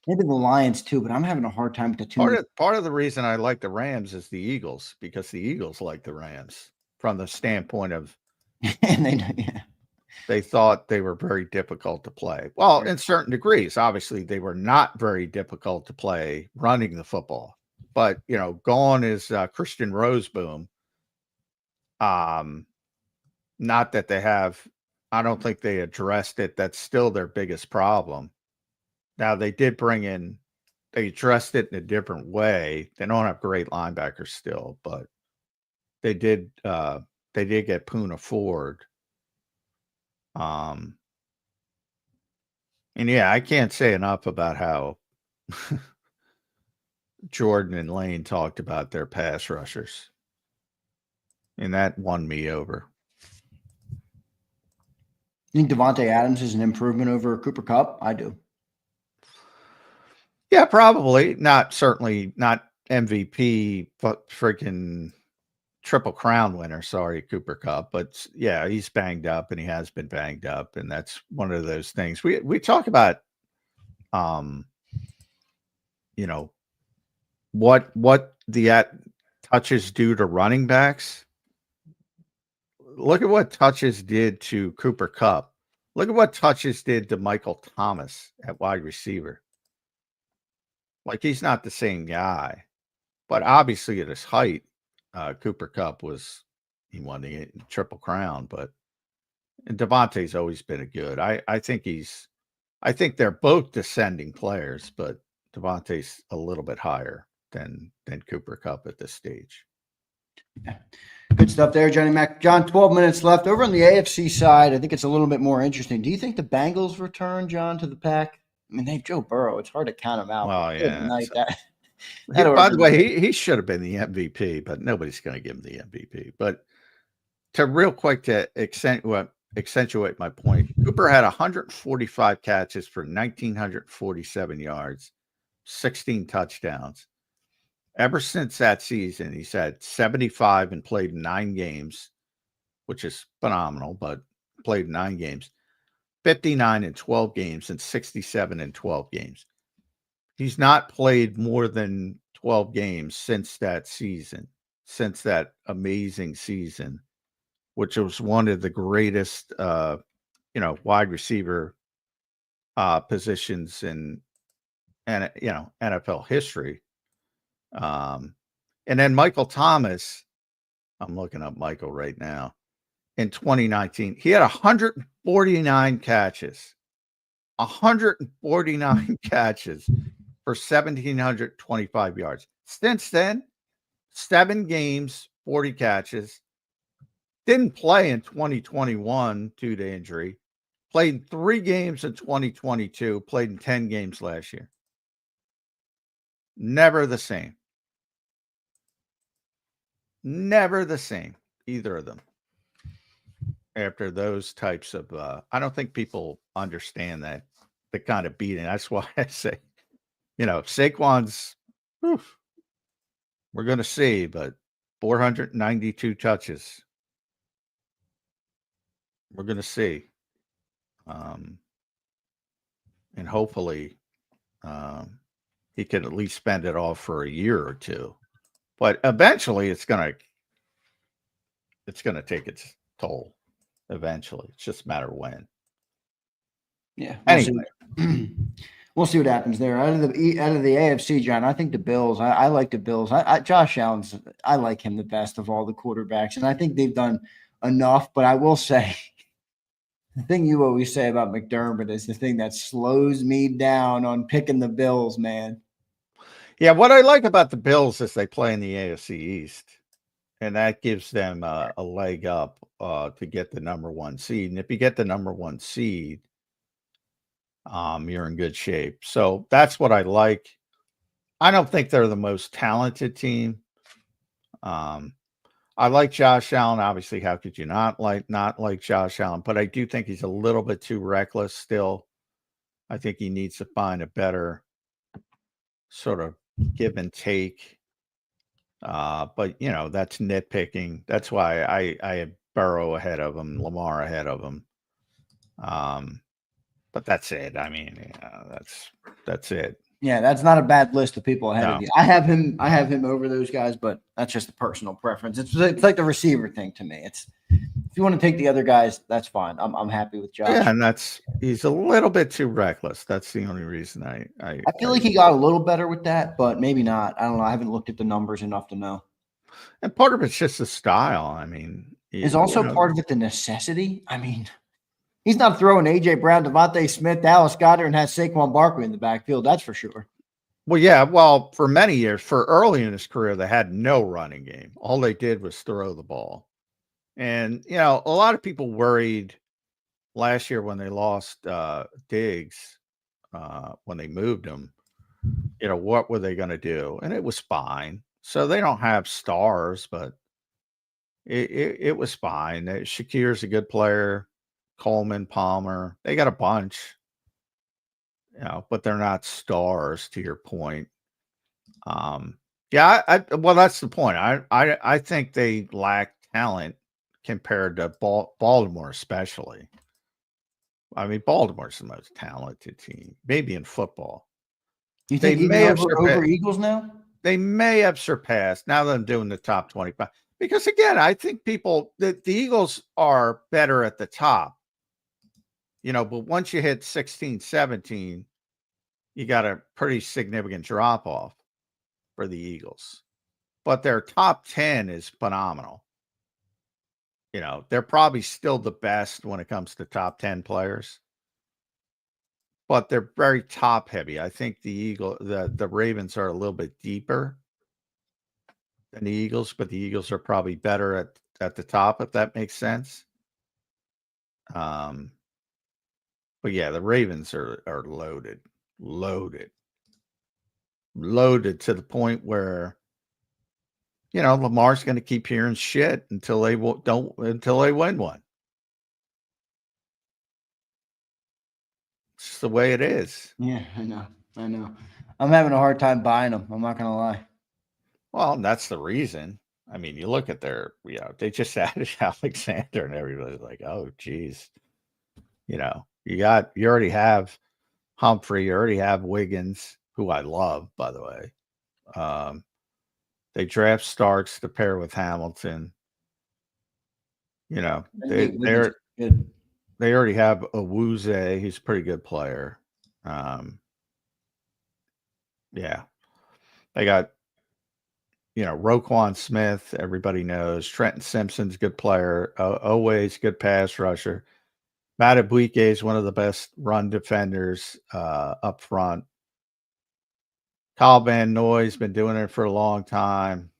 Maybe the Lions too, but I'm having a hard time with the two. Part of the reason I like the Rams is the Eagles, because the Eagles like the Rams from the standpoint of and they thought they were very difficult to play. Well, in certain degrees, obviously they were not very difficult to play running the football, but gone is Christian Roseboom. Not that they have, I don't think they addressed it. That's still their biggest problem. Now they did they addressed it in a different way. They don't have great linebackers still, but they did get Poona Ford. And yeah, I can't say enough about how Jordan and Lane talked about their pass rushers. And that won me over. You think Devontae Adams is an improvement over Cooper Kupp? I do. Yeah, probably. Certainly not MVP, but freaking Triple Crown winner. Sorry, Cooper Kupp. But yeah, he's banged up, and he has been banged up. And that's one of those things. We talk about, what the touches do to running backs. Look at what touches did to Cooper Kupp. Look at what touches did to Michael Thomas at wide receiver. Like, he's not the same guy, but obviously at his height, Cooper Kupp he won the Triple Crown, and Devontae's always been a good. I think they're both descending players, but Devontae's a little bit higher than Cooper Kupp at this stage. Yeah. Good stuff there, Johnny Mac. John, 12 minutes left. Over on the AFC side, I think it's a little bit more interesting. Do you think the Bengals return, John, to the pack? I mean, they have Joe Burrow. It's hard to count him out. Well, yeah. By the way, he should have been the MVP, but nobody's going to give him the MVP. But to accentuate my point, Cooper had 145 catches for 1,947 yards, 16 touchdowns. Ever since that season, he's had 75 and played 9 games, which is phenomenal, but played 9 games, 59 in 12 games, and 67 in 12 games. He's not played more than 12 games since that season, since that amazing season, which was one of the greatest, wide receiver positions in NFL history. And then Michael Thomas, I'm looking up Michael right now. In 2019, he had 149 catches, 149 catches for 1,725 yards. Since then, 7 games, 40 catches. Didn't play in 2021 due to injury. Played 3 games in 2022. Played in 10 games last year. Never the same. Never the same, either of them. After those types of, I don't think people understand that, the kind of beating. That's why I say, Saquon's, we're going to see, but 492 touches. We're going to see. And hopefully he could at least spend it all for a year or two. But eventually it's going to take its toll. Eventually. It's just a matter of when. Yeah. Anyway. We'll see what happens there. Out of the AFC, John, I think the Bills. I like the Bills. Josh Allen's. I like him the best of all the quarterbacks, and I think they've done enough. But I will say, the thing you always say about McDermott is the thing that slows me down on picking the Bills, man. Yeah, what I like about the Bills is they play in the AFC East, and that gives them a leg up to get the number 1 seed. And if you get the number 1 seed, you're in good shape. So that's what I like. I don't think they're the most talented team. I like Josh Allen. Obviously, how could you not like Josh Allen? But I do think he's a little bit too reckless still. I think he needs to find a better sort of give and take. But that's nitpicking. That's why I had Burrow ahead of him, Lamar ahead of him. But that's it. I mean, that's it. Yeah, that's not a bad list of people ahead No. of you. I have him over those guys, but that's just a personal preference. It's like the receiver thing to me. It's if you want to take the other guys, that's fine. I'm happy with Josh. Yeah, and he's a little bit too reckless. That's the only reason I feel like he got a little better with that, but maybe not. I don't know. I haven't looked at the numbers enough to know. And part of it's just the style. I mean, is also part of it the necessity. I mean, he's not throwing A.J. Brown, Devontae Smith, Dallas Goedert, and has Saquon Barkley in the backfield. That's for sure. Well, yeah. Well, for many years, for early in his career, they had no running game. All they did was throw the ball. And, a lot of people worried last year when they lost Diggs, when they moved him, what were they going to do? And it was fine. So they don't have stars, but it was fine. Shakir's a good player. Coleman, Palmer, they got a bunch, but they're not stars to your point. Yeah, well, that's the point. I think they lack talent compared to Baltimore, especially. I mean, Baltimore's the most talented team, maybe in football. You think they may have over Eagles now? They may have surpassed now that I'm doing the top 25. Because again, I think the Eagles are better at the top. But once you hit 16, 17, you got a pretty significant drop off for the Eagles. But their top 10 is phenomenal. They're probably still the best when it comes to top 10 players. But they're very top heavy. I think the Ravens are a little bit deeper than the Eagles, but the Eagles are probably better at the top, if that makes sense. But yeah, the Ravens are loaded to the point where, Lamar's going to keep hearing shit until they win one. It's just the way it is. Yeah, I know. I'm having a hard time buying them. I'm not going to lie. Well, that's the reason. I mean, you look at they just added Alexander and everybody's like, oh, geez. You already have Humphrey, you already have Wiggins, who I love, by the way. They draft Starks to pair with Hamilton. They already have Owuze. He's a pretty good player. Yeah. They got, Roquan Smith, everybody knows. Trenton Simpson's a good player. Always good pass rusher. Madubuike is one of the best run defenders up front. Kyle Van Noy's been doing it for a long time.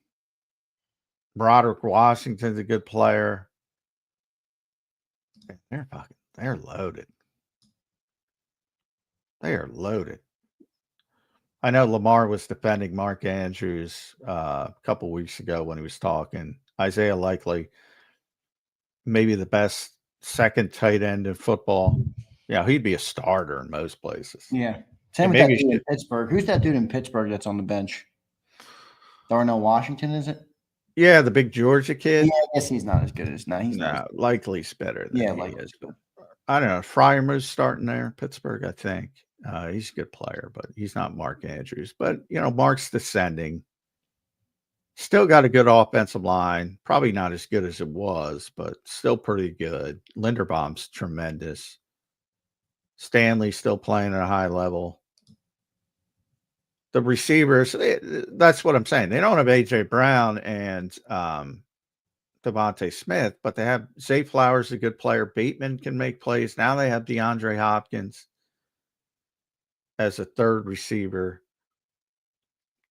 Broderick Washington's a good player. They're loaded. They are loaded. I know Lamar was defending Mark Andrews a couple weeks ago when he was talking. Isaiah Likely, maybe the best second tight end in football. Yeah, he'd be a starter in most places. Yeah. Same with that dude in Pittsburgh. Who's that dude in Pittsburgh that's on the bench? Darnell Washington, is it? Yeah, the big Georgia kid. Yeah, I guess he's not as good as now. Likely's better than he is. But I don't know. Fryermuth's starting there, Pittsburgh, I think. He's a good player, but he's not Mark Andrews. But, Mark's descending. Still got a good offensive line. Probably not as good as it was, but still pretty good. Linderbaum's tremendous. Stanley's still playing at a high level. The receivers, that's what I'm saying. They don't have A.J. Brown and Devontae Smith, but they have Zay Flowers, a good player. Bateman can make plays. Now they have DeAndre Hopkins as a third receiver.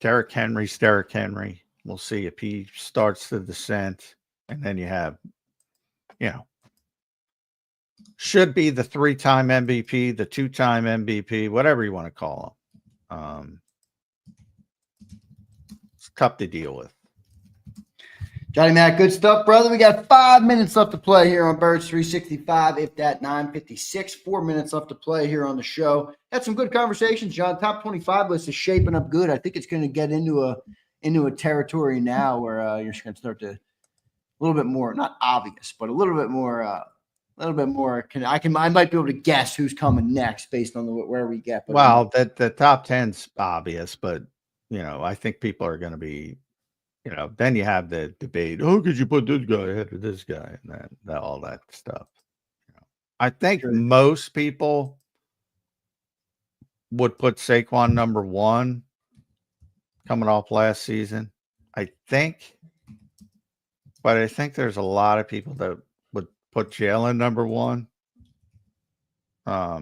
Derrick Henry's Derrick Henry. We'll see if he starts the descent. And then you have, should be the 3-time MVP, the 2-time MVP, whatever you want to call him. It's tough to deal with. Johnny Mac, good stuff, brother. We got 5 minutes left to play here on Birds 365. If that 9:56, 4 minutes left to play here on the show. Had some good conversations, John. Top 25 list is shaping up good. I think it's going to get into a territory now where you're just going to start to a little bit more, not obvious, but a little bit more. I might be able to guess who's coming next based on where we get. But well, the top 10's obvious, but I think people are going to be. Then you have the debate. Oh, could you put this guy ahead of this guy and that all that stuff? I think most people would put Saquon number 1 coming off last season. I think there's a lot of people that would put Jalen number 1. I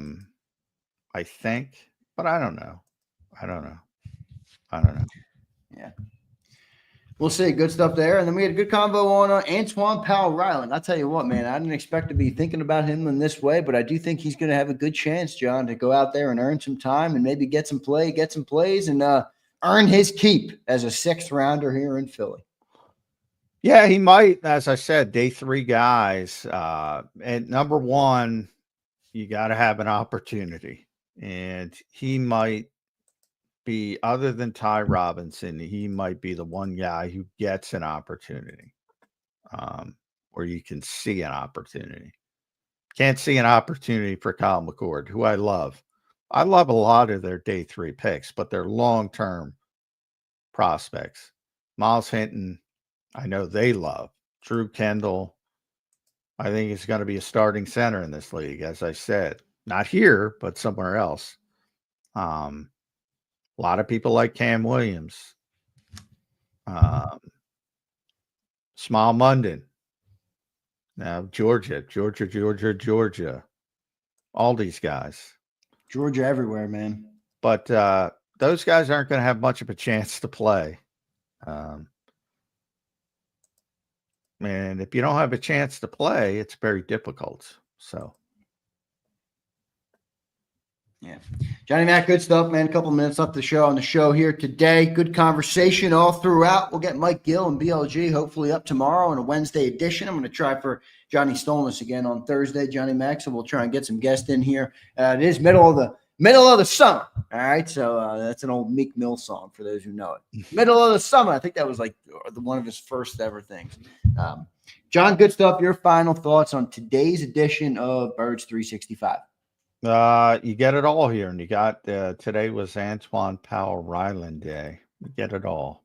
think, but I don't know. Yeah. We'll see. Good stuff there. And then we had a good convo on Antoine Powell Ryland. I'll tell you what, man, I didn't expect to be thinking about him in this way, but I do think he's going to have a good chance, John, to go out there and earn some time and maybe get some plays and earn his keep as a 6th rounder here in Philly. Yeah, he might. As I said, day 3 guys. And number 1, you got to have an opportunity. And he might be, other than Ty Robinson, he might be the one guy who gets an opportunity, where you can see an opportunity. Can't see an opportunity for Kyle McCord, who I love. I love a lot of their day 3 picks, but they're long-term prospects. Miles Hinton, I know they love. Drew Kendall, I think he's going to be a starting center in this league, as I said. Not here, but somewhere else. A lot of people like Cam Williams. Small Munden. Now, Georgia. All these guys. Georgia everywhere, man. But those guys aren't going to have much of a chance to play. And if you don't have a chance to play, it's very difficult. So. Yeah. Johnny Mac, good stuff, man. A couple minutes left on the show here today. Good conversation all throughout. We'll get Mike Gill and BLG hopefully up tomorrow on a Wednesday edition. I'm going to try for Johnny Stolness again on Thursday, Johnny Mac. So we'll try and get some guests in here. It is middle of the summer. All right. So that's an old Meek Mill song for those who know it. Middle of the summer. I think that was like one of his first ever things. John, good stuff. Your final thoughts on today's edition of Birds 365. You get it all here, and you got today was Antoine Powell Ryland Day. You get it all.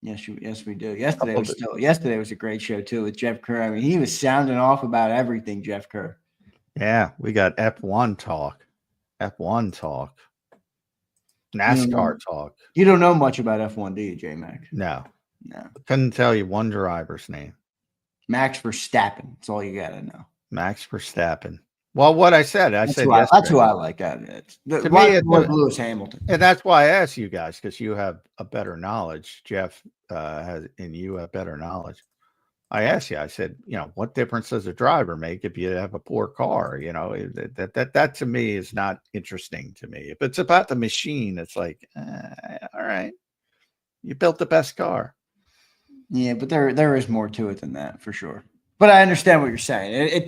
Yes, we do. Yesterday was a great show too with Jeff Kerr. I mean, he was sounding off about everything, Jeff Kerr. Yeah, we got F1 talk, NASCAR talk. You don't know much about F1, do you, J-Mac? No. Couldn't tell you one driver's name. Max Verstappen. That's all you got to know. Max Verstappen. Well, what I said that's who I like. To me, Lewis Hamilton. And that's why I asked you guys, because you have a better knowledge. Jeff you have better knowledge. I asked you, I said, what difference does a driver make if you have a poor car? That to me is not interesting to me. If it's about the machine, it's like, all right, you built the best car. Yeah, but there is more to it than that, for sure. But I understand what you're saying. It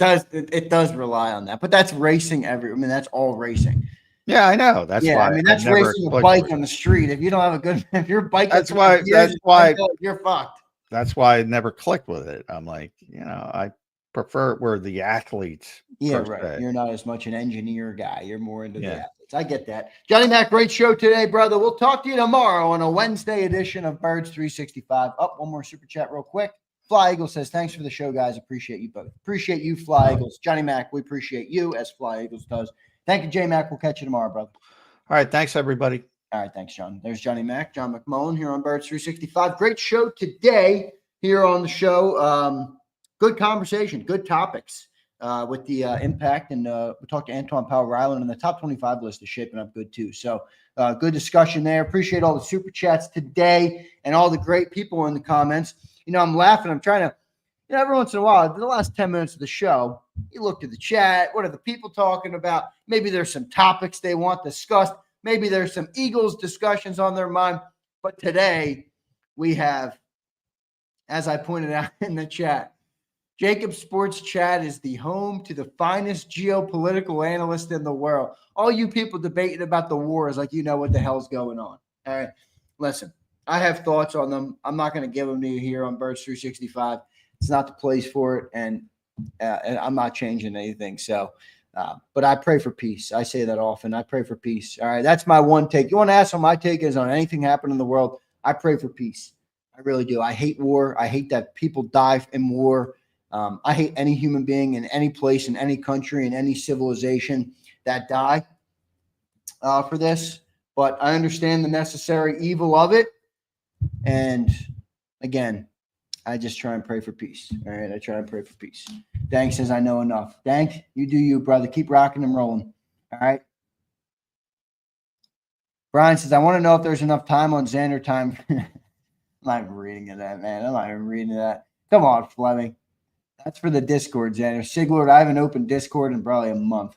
does rely on that. But that's racing that's all racing. Yeah, I know. That's why. I mean, that's racing a bike on the street. If you don't have if your bike, that's why you're fucked. That's why I never clicked with it. I'm like, I prefer it where the athletes. Yeah, right. You're not as much an engineer guy. You're more into the athletes. I get that. Johnny Mac, great show today, brother. We'll talk to you tomorrow on a Wednesday edition of Birds 365. One more super chat real quick. Fly Eagle says, thanks for the show, guys. Appreciate you both. Appreciate you, Fly Eagles. Johnny Mac, we appreciate you, as Fly Eagles does. Thank you, J-Mac. We'll catch you tomorrow, brother. All right. Thanks, everybody. All right. Thanks, John. There's Johnny Mac, John McMullen here on Birds 365. Great show today here on the show. Good conversation, good topics. with the impact. And we talked to Antoine Powell Ryland, and the top 25 list is shaping up good too. So good discussion there. Appreciate all the super chats today and all the great people in the comments. I'm laughing. I'm trying to, every once in a while, the last 10 minutes of the show, you look at the chat. What are the people talking about? Maybe there's some topics they want discussed. Maybe there's some Eagles discussions on their mind. But today we have, as I pointed out in the chat, JAKIB Sports chat is the home to the finest geopolitical analyst in the world. All you people debating about the war is like you know what the hell's going on. All right. Listen, I have thoughts on them. I'm not going to give them to you here on Birds 365. It's not the place for it, and I'm not changing anything. So, but I pray for peace. I say that often. I pray for peace. All right. That's my one take. You want to ask what my take is on anything happening in the world? I pray for peace. I really do. I hate war. I hate that people die in war. I hate any human being in any place, in any country, in any civilization that die for this. But I understand the necessary evil of it. And again, I just try and pray for peace. All right. I try and pray for peace. Dank says, I know enough. Dank, you do you, brother. Keep rocking and rolling. All right. Brian says, I want to know if there's enough time on Zander time. I'm not even reading that, man. I'm not even reading that. Come on, Fleming. That's for the Discord, Xander. Siglord, I haven't opened Discord in probably a month.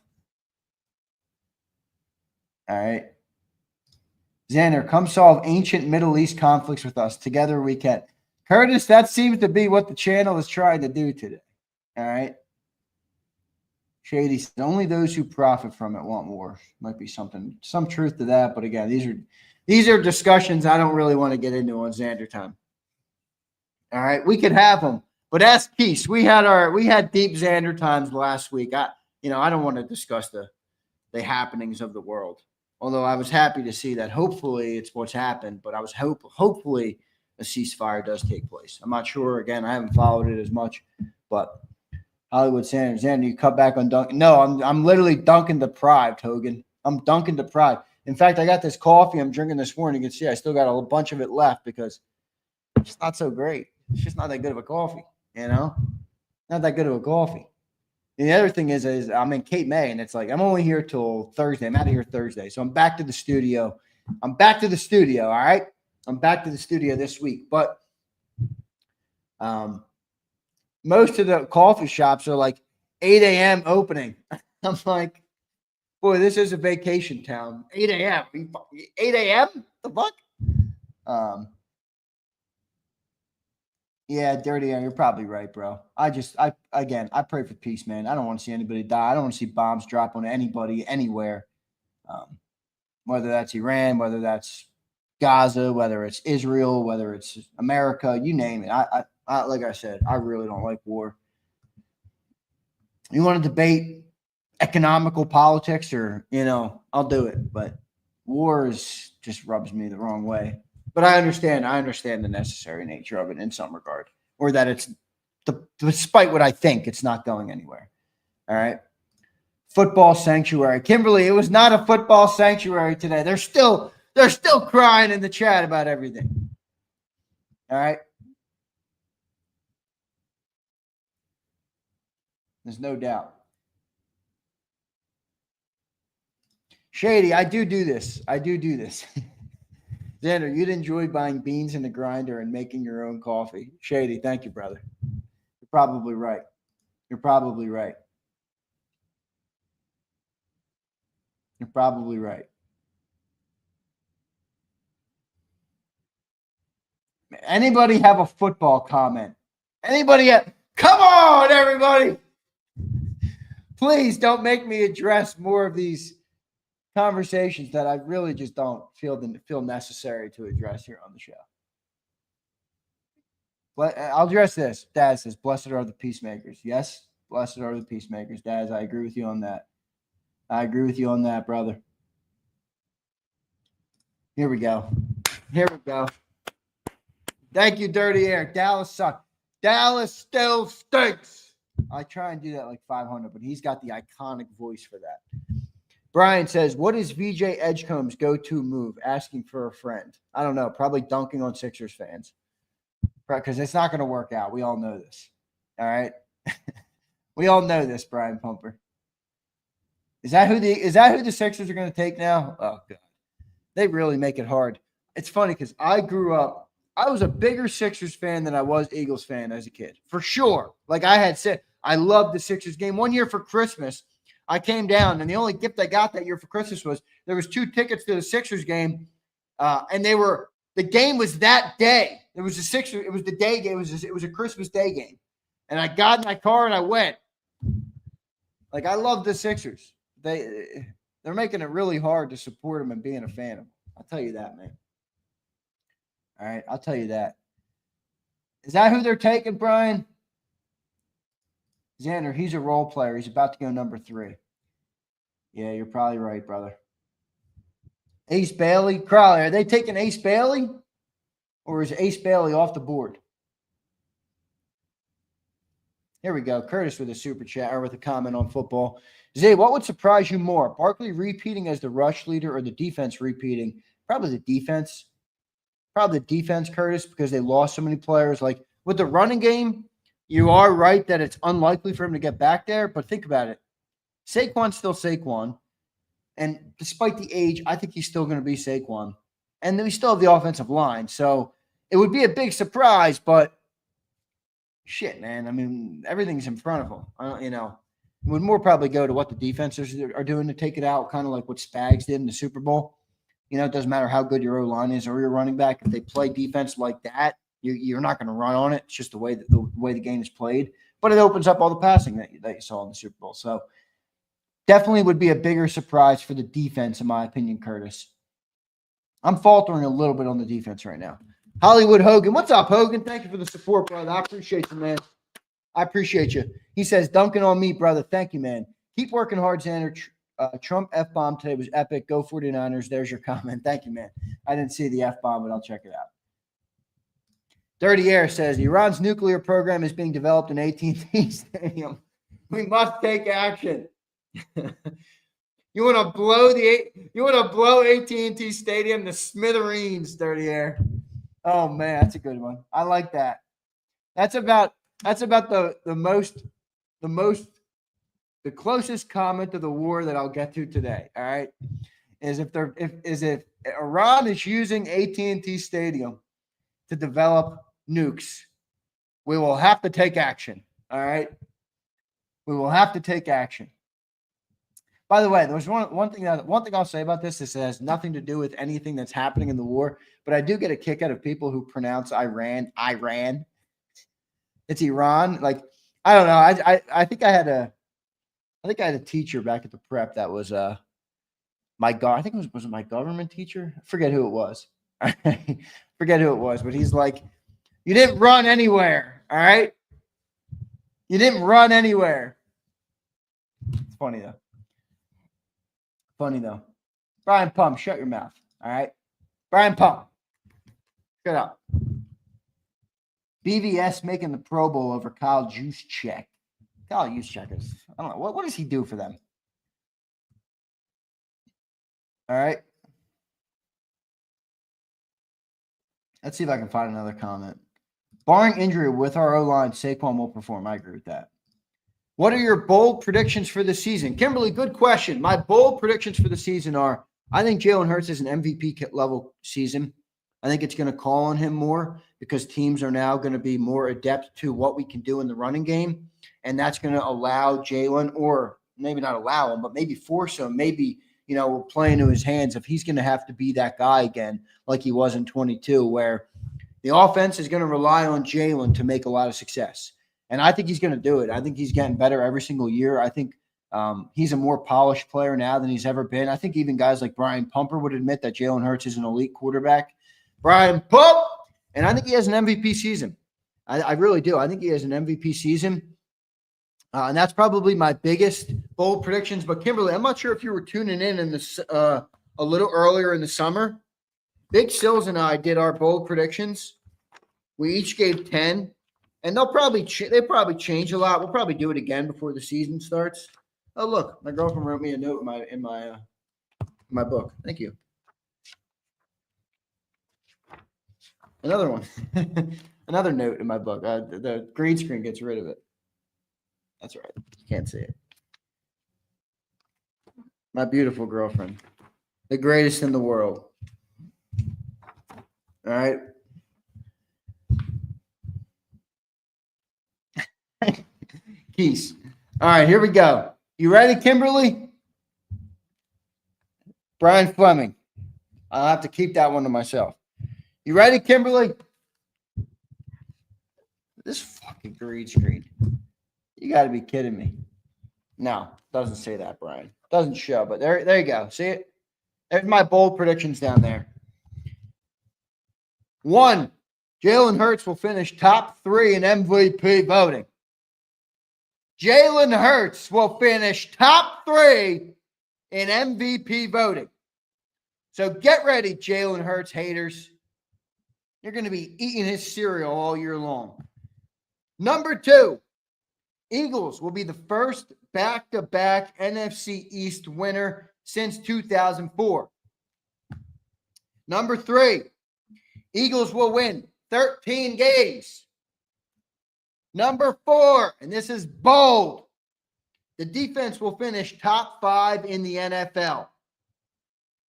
All right. Xander, come solve ancient Middle East conflicts with us. Together we can. Curtis, that seems to be what the channel is trying to do today. All right. Shady says, only those who profit from it want war. Might be some truth to that. But again, these are discussions I don't really want to get into on Xander time. All right. We could have them. But ask peace. We had deep Xander times last week. I don't want to discuss the happenings of the world. Although I was happy to see that hopefully it's what's happened, but I was hopefully a ceasefire does take place. I'm not sure. Again, I haven't followed it as much, but Hollywood Xander, you cut back on Dunkin'. No, I'm literally Dunkin' deprived, Hogan. I'm Dunkin' deprived. In fact, I got this coffee I'm drinking this morning. You can see I still got a bunch of it left because it's not so great. It's just not that good of a coffee. Not that good of a coffee. And the other thing is I'm in Cape May, and it's like I'm only here till Thursday. I'm out of here Thursday. So I'm back to the studio. All right? I'm back to the studio this week. But most of the coffee shops are like 8 a.m. opening. I'm like, boy, this is a vacation town. 8 a.m. 8 a.m.? The fuck? Yeah, Dirty, you're probably right, bro. I pray for peace, man. I don't want to see anybody die. I don't want to see bombs drop on anybody, anywhere. Whether that's Iran, whether that's Gaza, whether it's Israel, whether it's America, you name it. I like I said, I really don't like war. You want to debate economical politics or, I'll do it. But war just rubs me the wrong way. But I understand the necessary nature of it in some regard, or that it's despite what I think, it's not going anywhere. All right. Football sanctuary. Kimberly, it was not a football sanctuary today. They're still crying in the chat about everything. All right. There's no doubt. Shady, I do this. Xander, you'd enjoy buying beans in the grinder and making your own coffee. Shady, thank you, brother. You're probably right. Anybody have a football comment? Come on, everybody. Please don't make me address more of these conversations that I really just don't feel necessary to address here on the show. But I'll address this. Dad says, blessed are the peacemakers. Yes, blessed are the peacemakers. Dad, I agree with you on that. Brother. Here we go. Thank you, Dirty Air. Dallas sucks. Dallas still stinks. I try and do that like 500, but he's got the iconic voice for that. Brian says, what is VJ Edgecomb's go-to move? Asking for a friend. I don't know. Probably dunking on Sixers fans. Because it's not going to work out. We all know this. All right? We all know this, Brian Pumper. Is that who the Sixers are going to take now? Oh, God. They really make it hard. It's funny because I was a bigger Sixers fan than I was Eagles fan as a kid, for sure. Like I had said, I loved the Sixers game. One year for Christmas, I came down, and the only gift I got that year for Christmas was there was 2 tickets to the Sixers game, and the game was that day. It was the day game. It was a Christmas Day game, and I got in my car and I went. Like I love the Sixers. They're making it really hard to support them and being a fan of them. I'll tell you that, man. All right, I'll tell you that. Is that who they're taking, Brian? Xander, he's a role player. He's about to go number 3. Yeah, you're probably right, brother. Ace Bailey. Crowley, are they taking Ace Bailey? Or is Ace Bailey off the board? Here we go. Curtis with a super chat or with a comment on football. Zay, what would surprise you more? Barkley repeating as the rush leader or the defense repeating? Probably the defense. Probably the defense, Curtis, because they lost so many players. Like with the running game, you are right that it's unlikely for him to get back there, but think about it. Saquon's still Saquon, and despite the age, I think he's still going to be Saquon. And then we still have the offensive line, so it would be a big surprise, but shit, man. I mean, everything's in front of him. It would more probably go to what the defenses are doing to take it out, kind of like what Spags did in the Super Bowl. It doesn't matter how good your O-line is or your running back. If they play defense like that, you're not going to run on it. It's just the way the game is played. But it opens up all the passing that you saw in the Super Bowl. So definitely would be a bigger surprise for the defense, in my opinion, Curtis. I'm faltering a little bit on the defense right now. Hollywood Hogan. What's up, Hogan? Thank you for the support, brother. I appreciate you, man. I appreciate you. He says, dunking on me, brother. Thank you, man. Keep working hard, Xander. Trump F-bomb today was epic. Go 49ers. There's your comment. Thank you, man. I didn't see the F-bomb, but I'll check it out. Dirty Air says, Iran's nuclear program is being developed in AT&T Stadium. We must take action. You want to blow AT&T Stadium to smithereens, Dirty Air. Oh, man, that's a good one. I like that. That's about the closest comment to the war that I'll get to today, all right, is if Iran is using AT&T Stadium to develop nukes, we will have to take action, all right? We will have to take action. By the way, there's one thing I'll say about this. This has nothing to do with anything that's happening in the war, but I do get a kick out of people who pronounce Iran. It's Iran. Like, I don't know. I think I had a teacher back at the prep that was I think it was my government teacher. I forget who it was. But he's like, you didn't run anywhere, all right? You didn't run anywhere. It's funny though. Brian Pump, shut your mouth, all right? Brian Pump, shut up. BVS making the Pro Bowl over Kyle Juszczyk. Kyle Juszczyk is, I don't know, what does he do for them? All right. Let's see if I can find another comment. Barring injury with our O-line, Saquon will perform. I agree with that. What are your bold predictions for the season? Kimberly, good question. My bold predictions for the season are, I think Jalen Hurts is an MVP level season. I think it's going to call on him more because teams are now going to be more adept to what we can do in the running game. And that's going to allow Jalen, or maybe not allow him, but maybe force him, maybe, play into his hands if he's going to have to be that guy again, like he was in 22, where the offense is going to rely on Jalen to make a lot of success. And I think he's going to do it. I think he's getting better every single year. I think he's a more polished player now than he's ever been. I think even guys like Brian Pumper would admit that Jalen Hurts is an elite quarterback. Brian Pump! And I think he has an MVP season. I really do. I think he has an MVP season. And that's probably my biggest bold predictions. But Kimberly, I'm not sure if you were tuning in this a little earlier in the summer. Big Sills and I did our bold predictions. We each gave 10. And they probably change a lot. We'll probably do it again before the season starts. Oh, look, my girlfriend wrote me a note in my book. Thank you. Another one. Another note in my book. The green screen gets rid of it. That's right. You can't see it. My beautiful girlfriend. The greatest in the world. All right. Keys. All right, here we go. You ready, Kimberly? Brian Fleming. I'll have to keep that one to myself. You ready, Kimberly? This fucking green screen. You got to be kidding me. No, doesn't say that, Brian. Doesn't show, but there you go. See it? There's my bold predictions down there. 1, Jalen Hurts will finish top 3 in MVP voting. Jalen Hurts will finish top 3 in MVP voting. So get ready, Jalen Hurts haters. You're going to be eating his cereal all year long. Number 2, Eagles will be the first back-to-back NFC East winner since 2004. Number 3, Eagles will win 13 games. Number 4, and this is bold, the defense will finish top 5 in the NFL.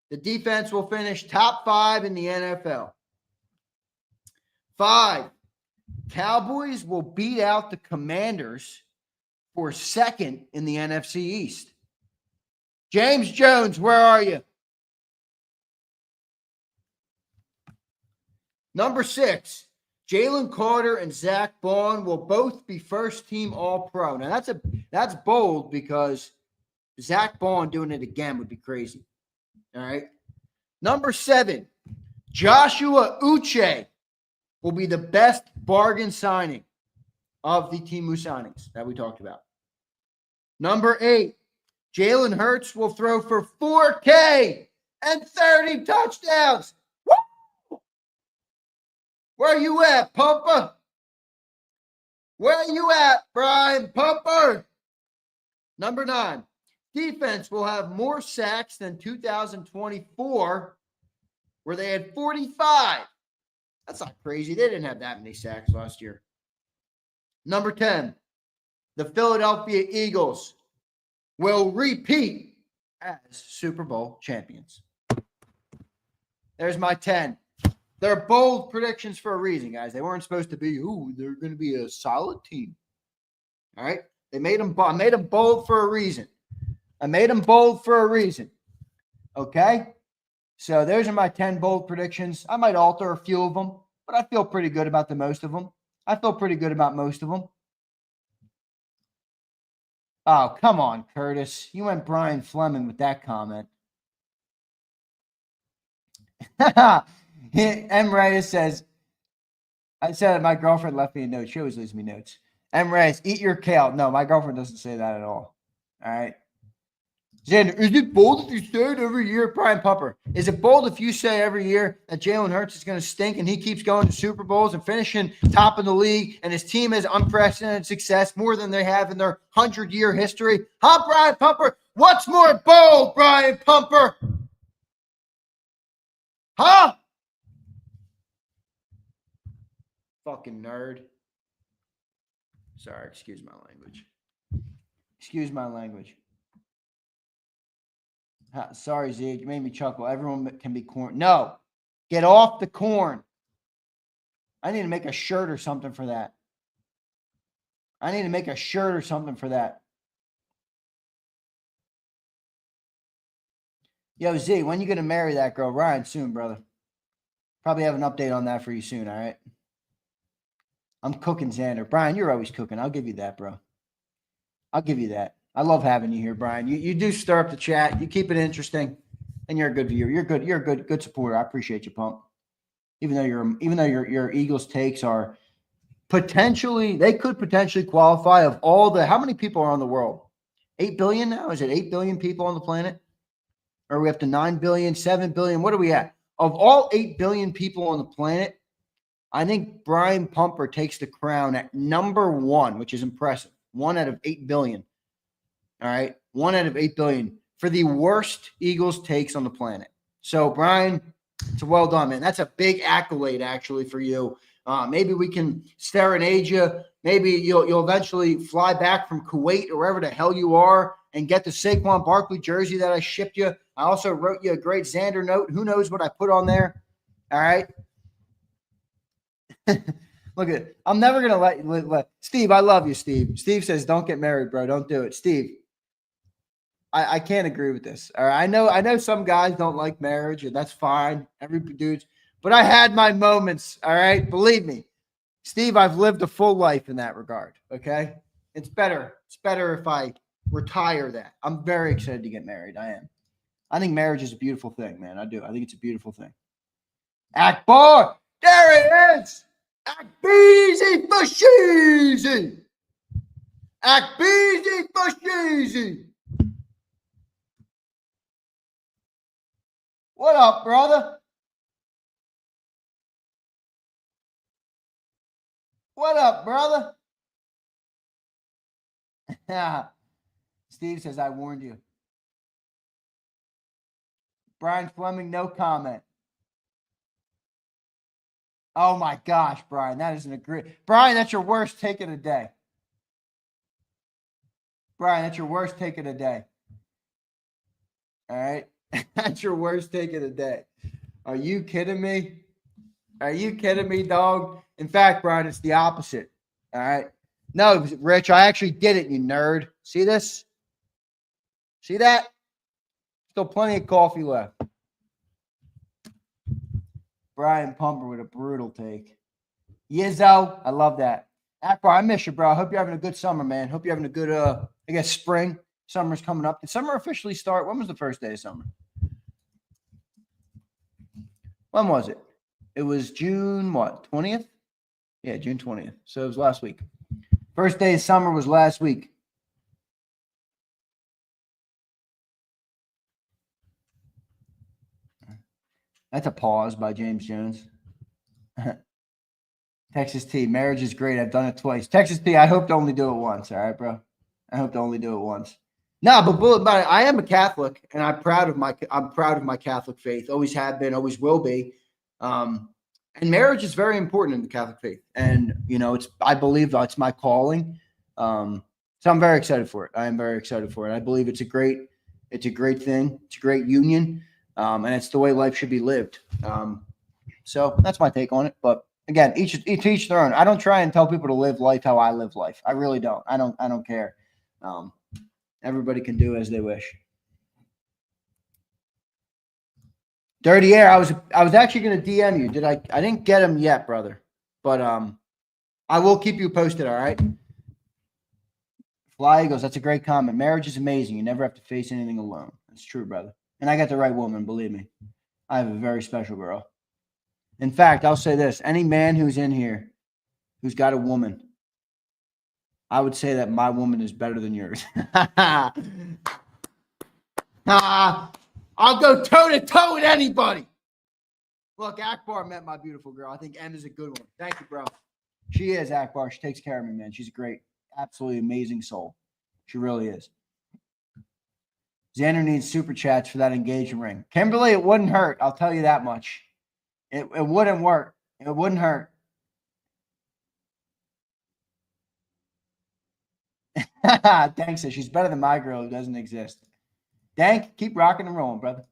The defense will finish top 5 in the NFL. 5, Cowboys will beat out the Commanders for 2nd in the NFC East. James Jones, where are you? Number 6, Jalen Carter and Zach Bond will both be first-team All-Pro. Now, that's bold because Zach Bond doing it again would be crazy. All right. Number 7, Joshua Uche will be the best bargain signing of the Timu signings that we talked about. Number 8, Jalen Hurts will throw for 4K and 30 touchdowns. Woo! Where you at, Pumper? Where you at, Brian Pumper? Number 9, defense will have more sacks than 2024, where they had 45. That's not crazy. They didn't have that many sacks last year. Number 10, the Philadelphia Eagles will repeat as Super Bowl champions. There's my 10. They're bold predictions for a reason, guys. They weren't supposed to be, they're going to be a solid team. All right? I made them bold for a reason. Okay? So those are my 10 bold predictions. I might alter a few of them, but I feel pretty good about most of them. Oh, come on, Curtis. You went Brian Fleming with that comment. M. Reyes says, I said my girlfriend left me a note. She always leaves me notes. M. Reyes, eat your kale. No, my girlfriend doesn't say that at all. All right. Zander, is it bold if you say it every year? Brian Pupper, is it bold if you say every year that Jalen Hurts is going to stink and he keeps going to Super Bowls and finishing top of the league and his team has unprecedented success, more than they have in their 100-year history? Huh, Brian Pumper? What's more bold, Brian Pumper? Huh? Fucking nerd. Sorry, excuse my language. Sorry, Zeke, you made me chuckle. Everyone can be corn. No, get off the corn. I need to make a shirt or something for that. Yo, Z, when you going to marry that girl? Ryan, soon, brother. Probably have an update on that for you soon, all right? I'm cooking, Xander. Brian, you're always cooking. I'll give you that, bro. I'll give you that. I love having you here, Brian. You do stir up the chat. You keep it interesting, and you're a good viewer. You're good. You're a good supporter. I appreciate you, Pump. Even though your Eagles takes are they could potentially qualify of all the, how many people are on the world? 8 billion now? Is it 8 billion people on the planet? Or are we up to 9 billion, 7 billion? What are we at? Of all 8 billion people on the planet, I think Brian Pumper takes the crown at number 1, which is impressive. 1 out of 8 billion. All right. 1 out of 8 billion for the worst Eagles takes on the planet. So, Brian, it's well done, man. That's a big accolade, actually, for you. Maybe we can serenade you. Maybe you'll eventually fly back from Kuwait or wherever the hell you are and get the Saquon Barkley jersey that I shipped you. I also wrote you a great Zander note. Who knows what I put on there? All right. Look at it. I'm never going to let Steve, I love you, Steve. Steve says, don't get married, bro. Don't do it. Steve, I can't agree with this. All right. I know some guys don't like marriage, and that's fine. Every dude's, but I had my moments. All right. Believe me, Steve, I've lived a full life in that regard. Okay. It's better. It's better if I retire that. I'm very excited to get married. I am. I think marriage is a beautiful thing, man. I do. I think it's a beautiful thing. Akbar, there it is. Akbeezy for sheezy. Akbeezy for sheezy. What up, brother? What up, brother? Steve says, I warned you. Brian Fleming, no comment. Oh, my gosh, Brian. That isn't a great. Brian, that's your worst take of the day. Brian, that's your worst take of the day. All right? That's your worst take of the day. Are you kidding me? Are you kidding me, dog? In fact, Brian, it's the opposite. All right? No, Rich, I actually did it, you nerd. See this? See that? Still plenty of coffee left. Brian Pumper with a brutal take. Yizzo, I love that. Akbar, I miss you, bro. I hope you're having a good summer, man. Hope you're having a good, I guess, spring. Summer's coming up. Did summer officially start? When was the first day of summer? When was it? It was June, what, 20th? Yeah, June 20th. So it was last week. First day of summer was last week. That's a pause by James Jones. Texas T, marriage is great. I've done it twice. Texas T, I hope to only do it once. All right, bro. I hope to only do it once. No, but I am a Catholic, and I'm proud of my Catholic faith. Always have been, always will be. And marriage is very important in the Catholic faith. And I believe it's my calling. So I'm very excited for it. I am very excited for it. I believe it's a great thing. It's a great union. And it's the way life should be lived. So that's my take on it. But again, each their own. I don't try and tell people to live life how I live life. I really don't. I don't care. Everybody can do as they wish. Dirty Air. I was actually going to DM you. I didn't get him yet, brother. But I will keep you posted, all right? Fly Eagles, that's a great comment. Marriage is amazing. You never have to face anything alone. That's true, brother. And I got the right woman, believe me. I have a very special girl. In fact, I'll say this. Any man who's in here who's got a woman, I would say that my woman is better than yours. I'll go toe-to-toe with anybody. Look, Akbar met my beautiful girl. I think M is a good one. Thank you, bro. She is, Akbar. She takes care of me, man. She's a great, absolutely amazing soul. She really is. Xander needs super chats for that engagement ring. Kimberly, it wouldn't hurt. I'll tell you that much. It wouldn't work. It wouldn't hurt. Dank says she's better than my girl who doesn't exist. Dank, keep rocking and rolling, brother.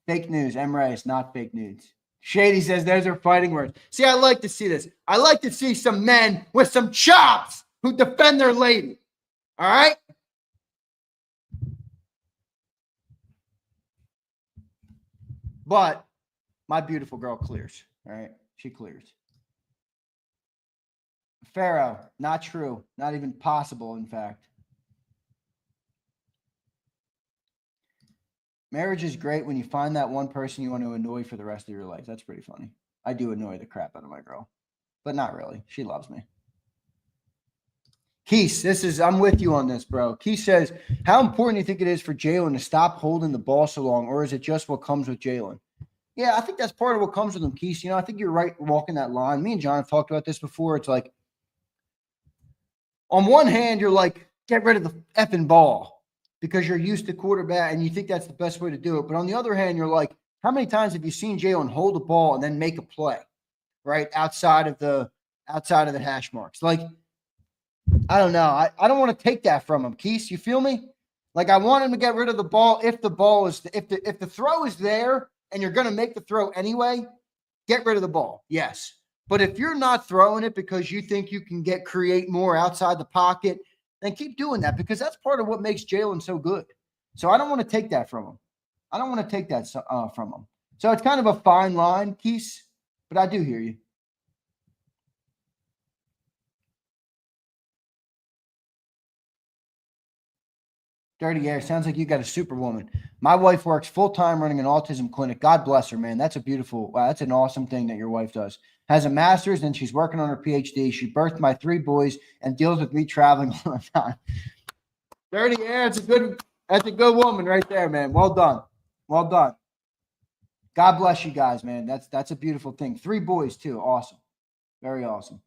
Fake news. M. Reyes, not fake news. Shady says those are fighting words. See, I like to see this. I like to see some men with some chops who defend their lady. All right? But my beautiful girl clears. All right? She clears. Pharaoh, not true. Not even possible, in fact. Marriage is great when you find that one person you want to annoy for the rest of your life. That's pretty funny. I do annoy the crap out of my girl, but not really. She loves me. Keith, I'm with you on this, bro. Keith says, how important do you think it is for Jalen to stop holding the ball so long, or is it just what comes with Jalen? Yeah, I think that's part of what comes with him, Keith. I think you're right walking that line. Me and John have talked about this before. It's like, on one hand, you're like, get rid of the effing ball because you're used to quarterback and you think that's the best way to do it. But on the other hand, you're like, how many times have you seen Jalen hold the ball and then make a play, right, outside of the outside of the hash marks. Like, I don't know. I don't want to take that from him. Keith, you feel me? Like, I want him to get rid of the ball if the ball is if the throw is there and you're going to make the throw anyway, get rid of the ball. Yes. But if you're not throwing it because you think you can create more outside the pocket, then keep doing that, because that's part of what makes Jalen so good. So I don't want to take that from him. I don't want to take that from him. So it's kind of a fine line, Keith, but I do hear you. Dirty Air, sounds like you got a superwoman. My wife works full-time running an autism clinic. God bless her, man. That's that's an awesome thing that your wife does. Has a master's and she's working on her PhD. She birthed my 3 boys and deals with me traveling all the time. Dirty Air, that's a good woman right there, man. Well done. Well done. God bless you guys, man. That's a beautiful thing. 3 boys too. Awesome. Very awesome.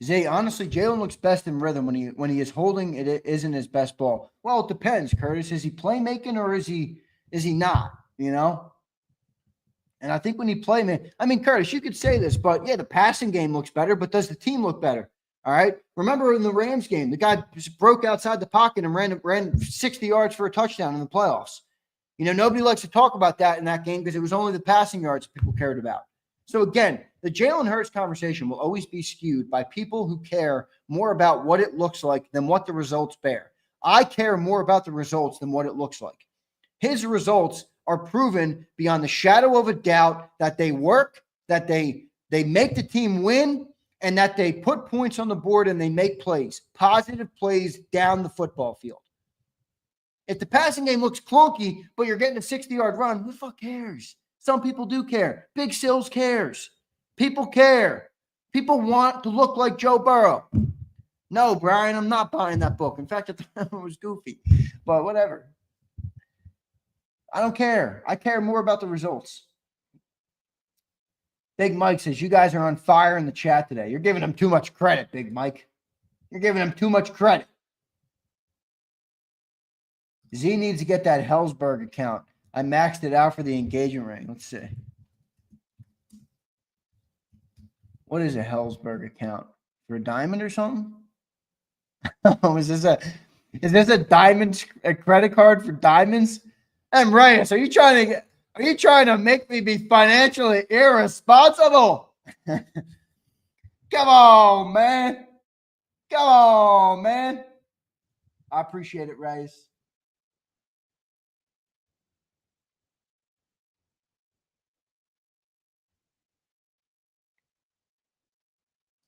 Zay, honestly, Jalen looks best in rhythm when he is holding it isn't his best ball. Well, it depends, Curtis. Is he playmaking or is he not? You know? And I think when he Curtis, you could say this, but yeah, the passing game looks better, but does the team look better? All right. Remember in the Rams game, the guy just broke outside the pocket and ran 60 yards for a touchdown in the playoffs. You know, nobody likes to talk about that in that game because it was only the passing yards people cared about. So again, the Jalen Hurts conversation will always be skewed by people who care more about what it looks like than what the results bear. I care more about the results than what it looks like. His results are proven beyond the shadow of a doubt that they work, that they make the team win, and that they put points on the board and they make plays, positive plays down the football field. If the passing game looks clunky, but you're getting a 60-yard run, who the fuck cares? Some people do care. Big Sills cares. People care. People want to look like Joe Burrow. No, Brian, I'm not buying that book. In fact, I thought it was goofy, but whatever. I don't care. I care more about the results. Big Mike says, you guys are on fire in the chat today. You're giving him too much credit, Big Mike. You're giving him too much credit. Z needs to get that Hellsberg account. I maxed it out for the engagement ring. Let's see. What is a Hellsberg account? For a diamond or something? Oh, is this a diamond a credit card for diamonds? And Reyes, are you trying to make me be financially irresponsible? Come on, man. Come on, man. I appreciate it, Reyes.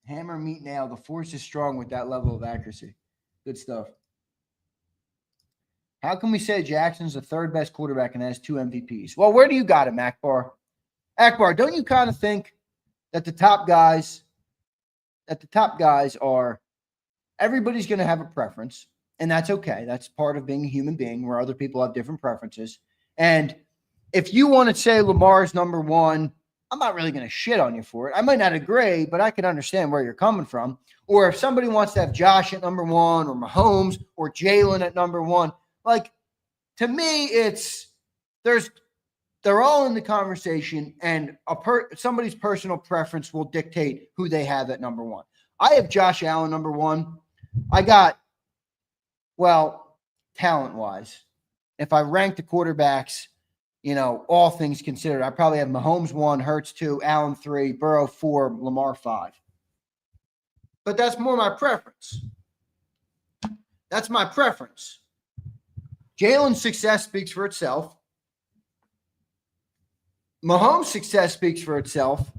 Hammer, meet, nail. The force is strong with that level of accuracy. Good stuff. How can we say Jackson's the 3rd best quarterback and has 2 MVPs? Well, where do you got him, Akbar? Akbar, don't you kind of think that the top guys are everybody's going to have a preference, and that's okay. That's part of being a human being where other people have different preferences. And if you want to say Lamar's number 1, I'm not really going to shit on you for it. I might not agree, but I can understand where you're coming from. Or if somebody wants to have Josh at number 1 or Mahomes or Jalen at number 1, like, to me, they're all in the conversation, and somebody's personal preference will dictate who they have at number 1. I have Josh Allen number 1. I got, talent-wise, if I rank the quarterbacks, you know, all things considered, I probably have Mahomes 1, Hurts 2, Allen 3, Burrow 4, Lamar 5. But that's more my preference. That's my preference. Jalen's success speaks for itself. Mahomes' success speaks for itself.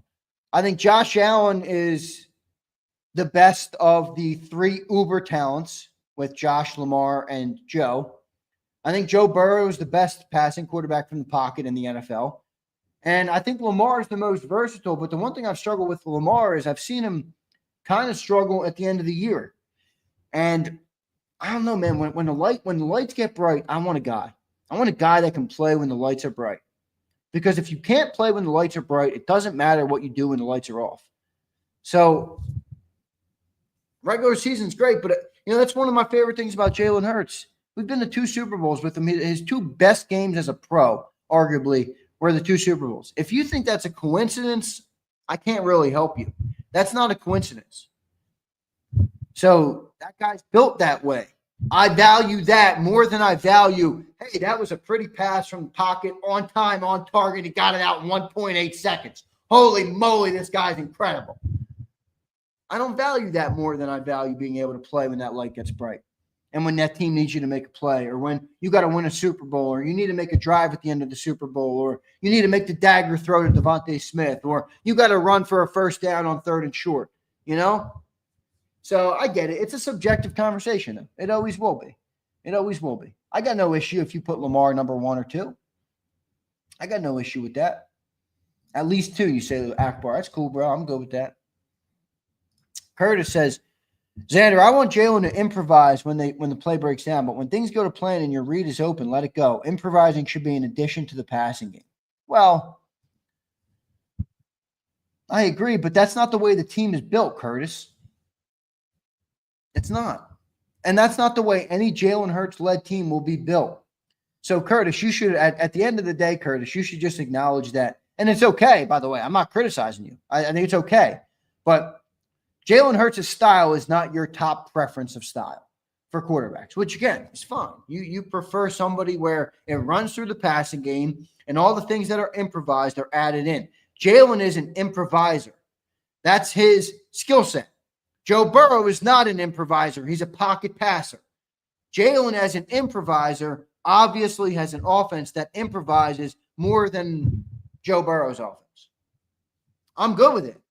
I think Josh Allen is the best of the 3 uber talents with Josh, Lamar, and Joe. I think Joe Burrow is the best passing quarterback from the pocket in the NFL. And I think Lamar is the most versatile. But the one thing I've struggled with Lamar is I've seen him kind of struggle at the end of the year. And I don't know, man, when the lights get bright, I want a guy. I want a guy that can play when the lights are bright. Because if you can't play when the lights are bright, it doesn't matter what you do when the lights are off. So regular season's great, but that's one of my favorite things about Jalen Hurts. We've been to 2 Super Bowls with him. His 2 best games as a pro, arguably, were the 2 Super Bowls. If you think that's a coincidence, I can't really help you. That's not a coincidence. So that guy's built that way. I value that more than I value, hey, that was a pretty pass from the pocket, on time, on target. He got it out in 1.8 seconds. Holy moly, this guy's incredible. I don't value that more than I value being able to play when that light gets bright. And when that team needs you to make a play, or when you got to win a Super Bowl, or you need to make a drive at the end of the Super Bowl, or you need to make the dagger throw to Devontae Smith, or you got to run for a first down on 3rd and short, you know? So I get it. It's a subjective conversation. It always will be. It always will be. I got no issue if you put Lamar number 1 or 2. I got no issue with that. At least 2, you say, Akbar. That's cool, bro. I'm good with that. Curtis says, Xander, I want Jalen to improvise when the play breaks down, but when things go to plan and your read is open, let it go. Improvising should be an addition to the passing game. Well, I agree, but that's not the way the team is built, Curtis. It's not. And that's not the way any Jalen Hurts-led team will be built. So, Curtis, you should, at the end of the day, Curtis, you should just acknowledge that. And it's okay, by the way. I'm not criticizing you. I think it's okay. But Jalen Hurts' style is not your top preference of style for quarterbacks, which, again, is fine. You prefer somebody where it runs through the passing game and all the things that are improvised are added in. Jalen is an improviser. That's his skill set. Joe Burrow is not an improviser. He's a pocket passer. Jalen, as an improviser, obviously has an offense that improvises more than Joe Burrow's offense. I'm good with it.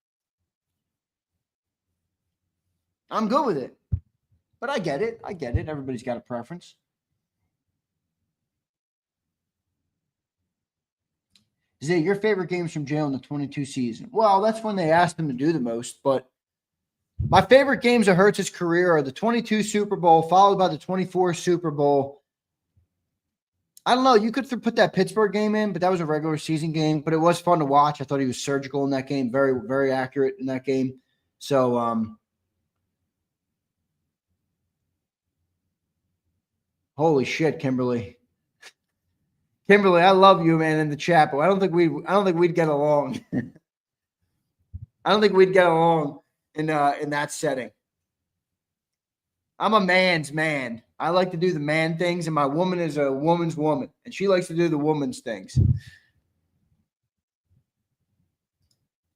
I'm good with it. But I get it. I get it. Everybody's got a preference. Is it your favorite games from Jalen in the 22 season? Well, that's when they asked him to do the most, but my favorite games of Hurts' career are the 22 Super Bowl, followed by the 24 Super Bowl. I don't know. You could put that Pittsburgh game in, but that was a regular season game. But it was fun to watch. I thought he was surgical in that game, very, very accurate in that game. So, holy shit, Kimberly. Kimberly, I love you, man, in the chat, but I don't think we'd get along. I don't think we'd get along in that setting. I'm a man's man. I like to do the man things, and my woman is a woman's woman, and she likes to do the woman's things.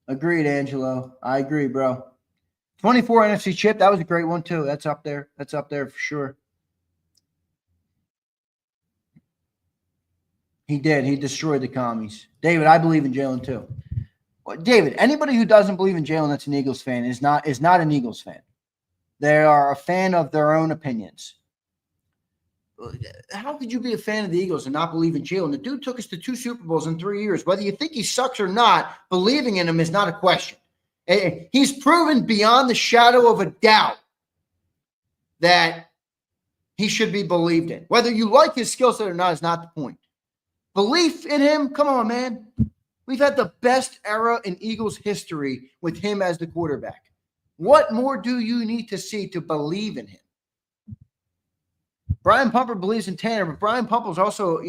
Agreed, Angelo. I agree, bro. 24 NFC chip, that was a great one, too. That's up there. That's up there for sure. He did. He destroyed the commies. David, I believe in Jalen, too. David, anybody who doesn't believe in Jalen that's an Eagles fan is not an Eagles fan. They are a fan of their own opinions. How could you be a fan of the Eagles and not believe in Jalen? The dude took us to 2 Super Bowls in 3 years. Whether you think he sucks or not, believing in him is not a question. He's proven beyond the shadow of a doubt that he should be believed in. Whether you like his skill set or not is not the point. Belief in him, come on, man. We've had the best era in Eagles history with him as the quarterback. What more do you need to see to believe in him? Brian Pumper believes in Tanner, but Brian Pumper's also,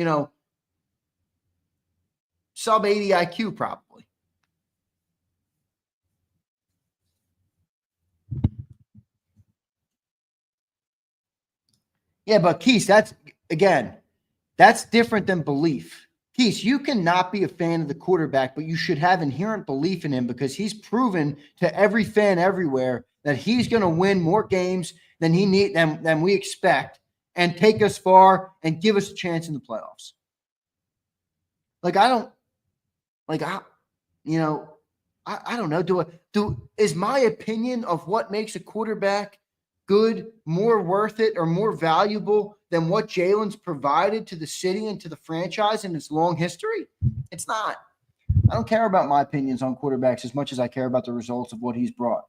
sub 80 IQ probably. Yeah, but Keith, that's different than belief. Keith, you cannot be a fan of the quarterback, but you should have inherent belief in him because he's proven to every fan everywhere that he's going to win more games than we expect and take us far and give us a chance in the playoffs. I don't know. Is my opinion of what makes a quarterback good more worth it or more valuable than what Jalen's provided to the city and to the franchise in its long history? It's not. I don't care about my opinions on quarterbacks as much as I care about the results of what he's brought.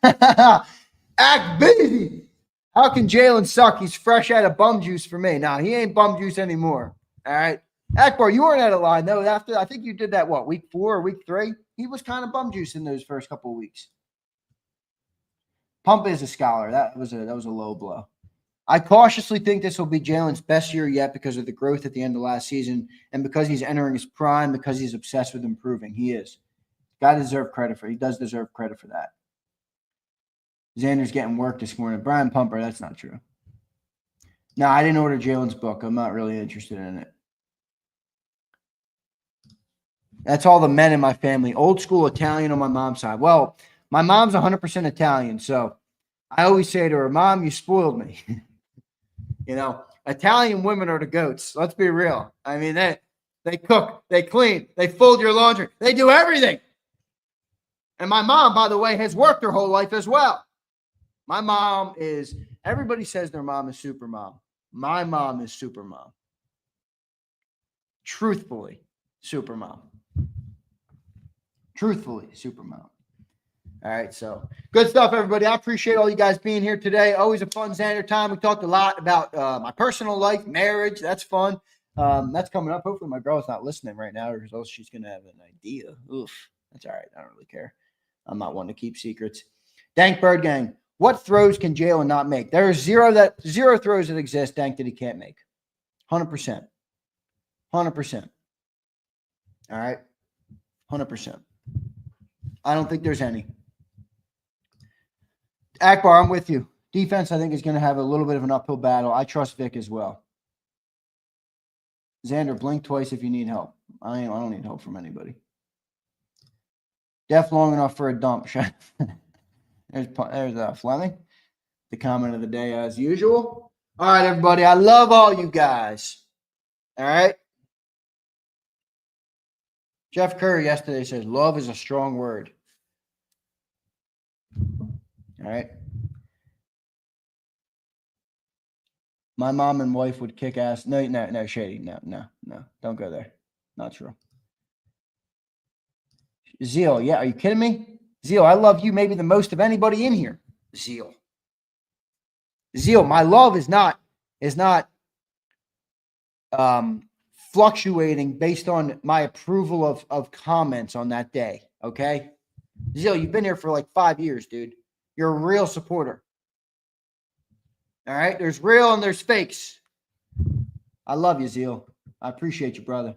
Act busy. How can Jalen suck? He's fresh out of bum juice for me. Nah, he ain't bum juice anymore. All right. Akbar, you weren't out of line, though. After I think you did that, week 4 or week 3? He was kind of bum juice in those first couple of weeks. Pump is a scholar. That was a low blow. I cautiously think this will be Jalen's best year yet because of the growth at the end of last season and because he's entering his prime, because he's obsessed with improving. He is. He does deserve credit for that. Xander's getting work this morning. Brian Pumper, that's not true. No, I didn't order Jalen's book. I'm not really interested in it. That's all the men in my family. Old school Italian on my mom's side. Well, my mom's 100% Italian, so I always say to her, Mom, you spoiled me. You know, Italian women are the goats. Let's be real. I mean, they cook, they clean, they fold your laundry, they do everything. And my mom, by the way, has worked her whole life as well. My mom is, everybody says their mom is super mom. My mom is super mom. Truthfully, super mom. Truthfully, super mom. All right, so good stuff, everybody. I appreciate all you guys being here today. Always a fun Xander time. We talked a lot about my personal life, marriage. That's fun. That's coming up. Hopefully my girl's not listening right now, or else she's going to have an idea. Oof, that's all right. I don't really care. I'm not one to keep secrets. Dank Bird Gang. What throws can Jalen not make? There are zero throws that exist, Dank, that he can't make. 100%. 100%. All right? 100%. I don't think there's any. Akbar, I'm with you. Defense, I think, is going to have a little bit of an uphill battle. I trust Vic as well. Xander, blink twice if you need help. I don't need help from anybody. Deaf long enough for a dump. There's Fleming. The comment of the day as usual. All right, everybody. I love all you guys. All right. Jeff Curry yesterday says, love is a strong word. All right. My mom and wife would kick ass. No, Shady. No. Don't go there. Not true. Zeal. Yeah, are you kidding me? Zeal, I love you maybe the most of anybody in here. Zeal. My love is not fluctuating based on my approval of comments on that day. Okay. Zeal, you've been here for like 5 years, dude. You're a real supporter. All right. There's real and there's fakes. I love you, Zeal. I appreciate you, brother.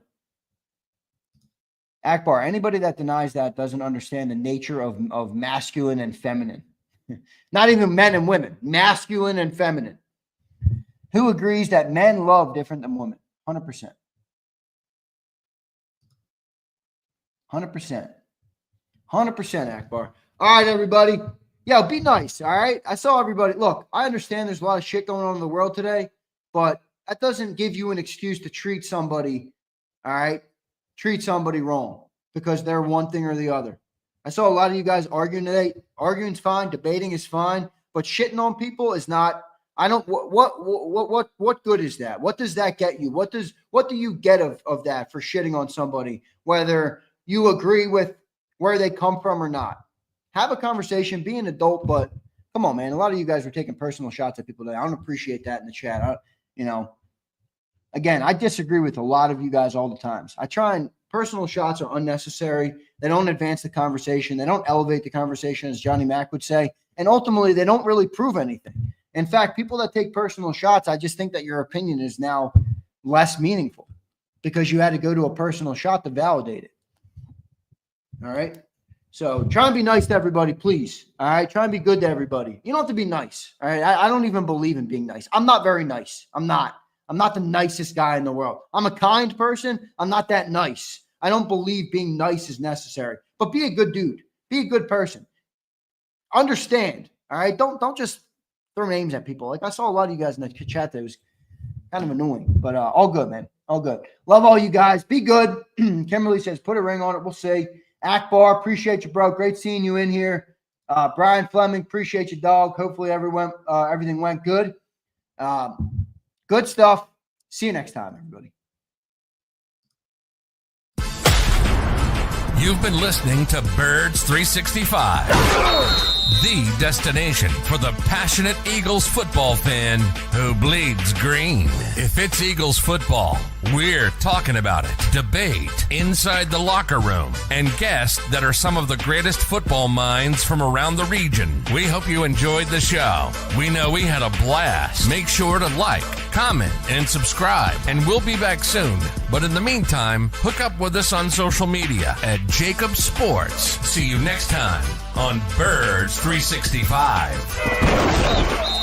Akbar, anybody that denies that doesn't understand the nature of masculine and feminine. Not even men and women. Masculine and feminine. Who agrees that men love different than women? 100%. 100%. 100%, Akbar. All right, everybody. Yo, be nice, all right? I saw everybody. Look, I understand there's a lot of shit going on in the world today, but that doesn't give you an excuse to treat somebody, all right? Treat somebody wrong because they're one thing or the other. I saw a lot of you guys arguing today. Arguing's fine. Debating is fine. But shitting on people is not. I don't. What good is that? What does that get you? What do you get of that for shitting on somebody, whether you agree with where they come from or not? Have a conversation, be an adult, but come on, man. A lot of you guys were taking personal shots at people today. I don't appreciate that in the chat. Again, I disagree with a lot of you guys all the times. Personal shots are unnecessary. They don't advance the conversation. They don't elevate the conversation, as Johnny Mack would say. And ultimately, they don't really prove anything. In fact, people that take personal shots, I just think that your opinion is now less meaningful because you had to go to a personal shot to validate it. All right? So try and be nice to everybody, please. All right? Try and be good to everybody. You don't have to be nice. All right? I don't even believe in being nice. I'm not very nice. I'm not the nicest guy in the world. I'm a kind person. I'm not that nice. I don't believe being nice is necessary. But be a good dude. Be a good person. Understand. All right? Don't just throw names at people. Like I saw a lot of you guys in the chat that was kind of annoying. But all good, man. All good. Love all you guys. Be good. Kimberly says, put a ring on it. We'll see. Akbar, appreciate you, bro. Great seeing you in here. Brian Fleming, appreciate you, dog. Hopefully everything went good. Good stuff. See you next time, everybody. You've been listening to Birds 365. the destination for the passionate Eagles football fan who bleeds green. If it's Eagles football, we're talking about it. Debate inside the locker room and guests that are some of the greatest football minds from around the region. We hope you enjoyed the show. We know we had a blast. Make sure to like, comment, and subscribe, and we'll be back soon. But in the meantime, hook up with us on social media at JAKIB Sports. See you next time on Birds 365.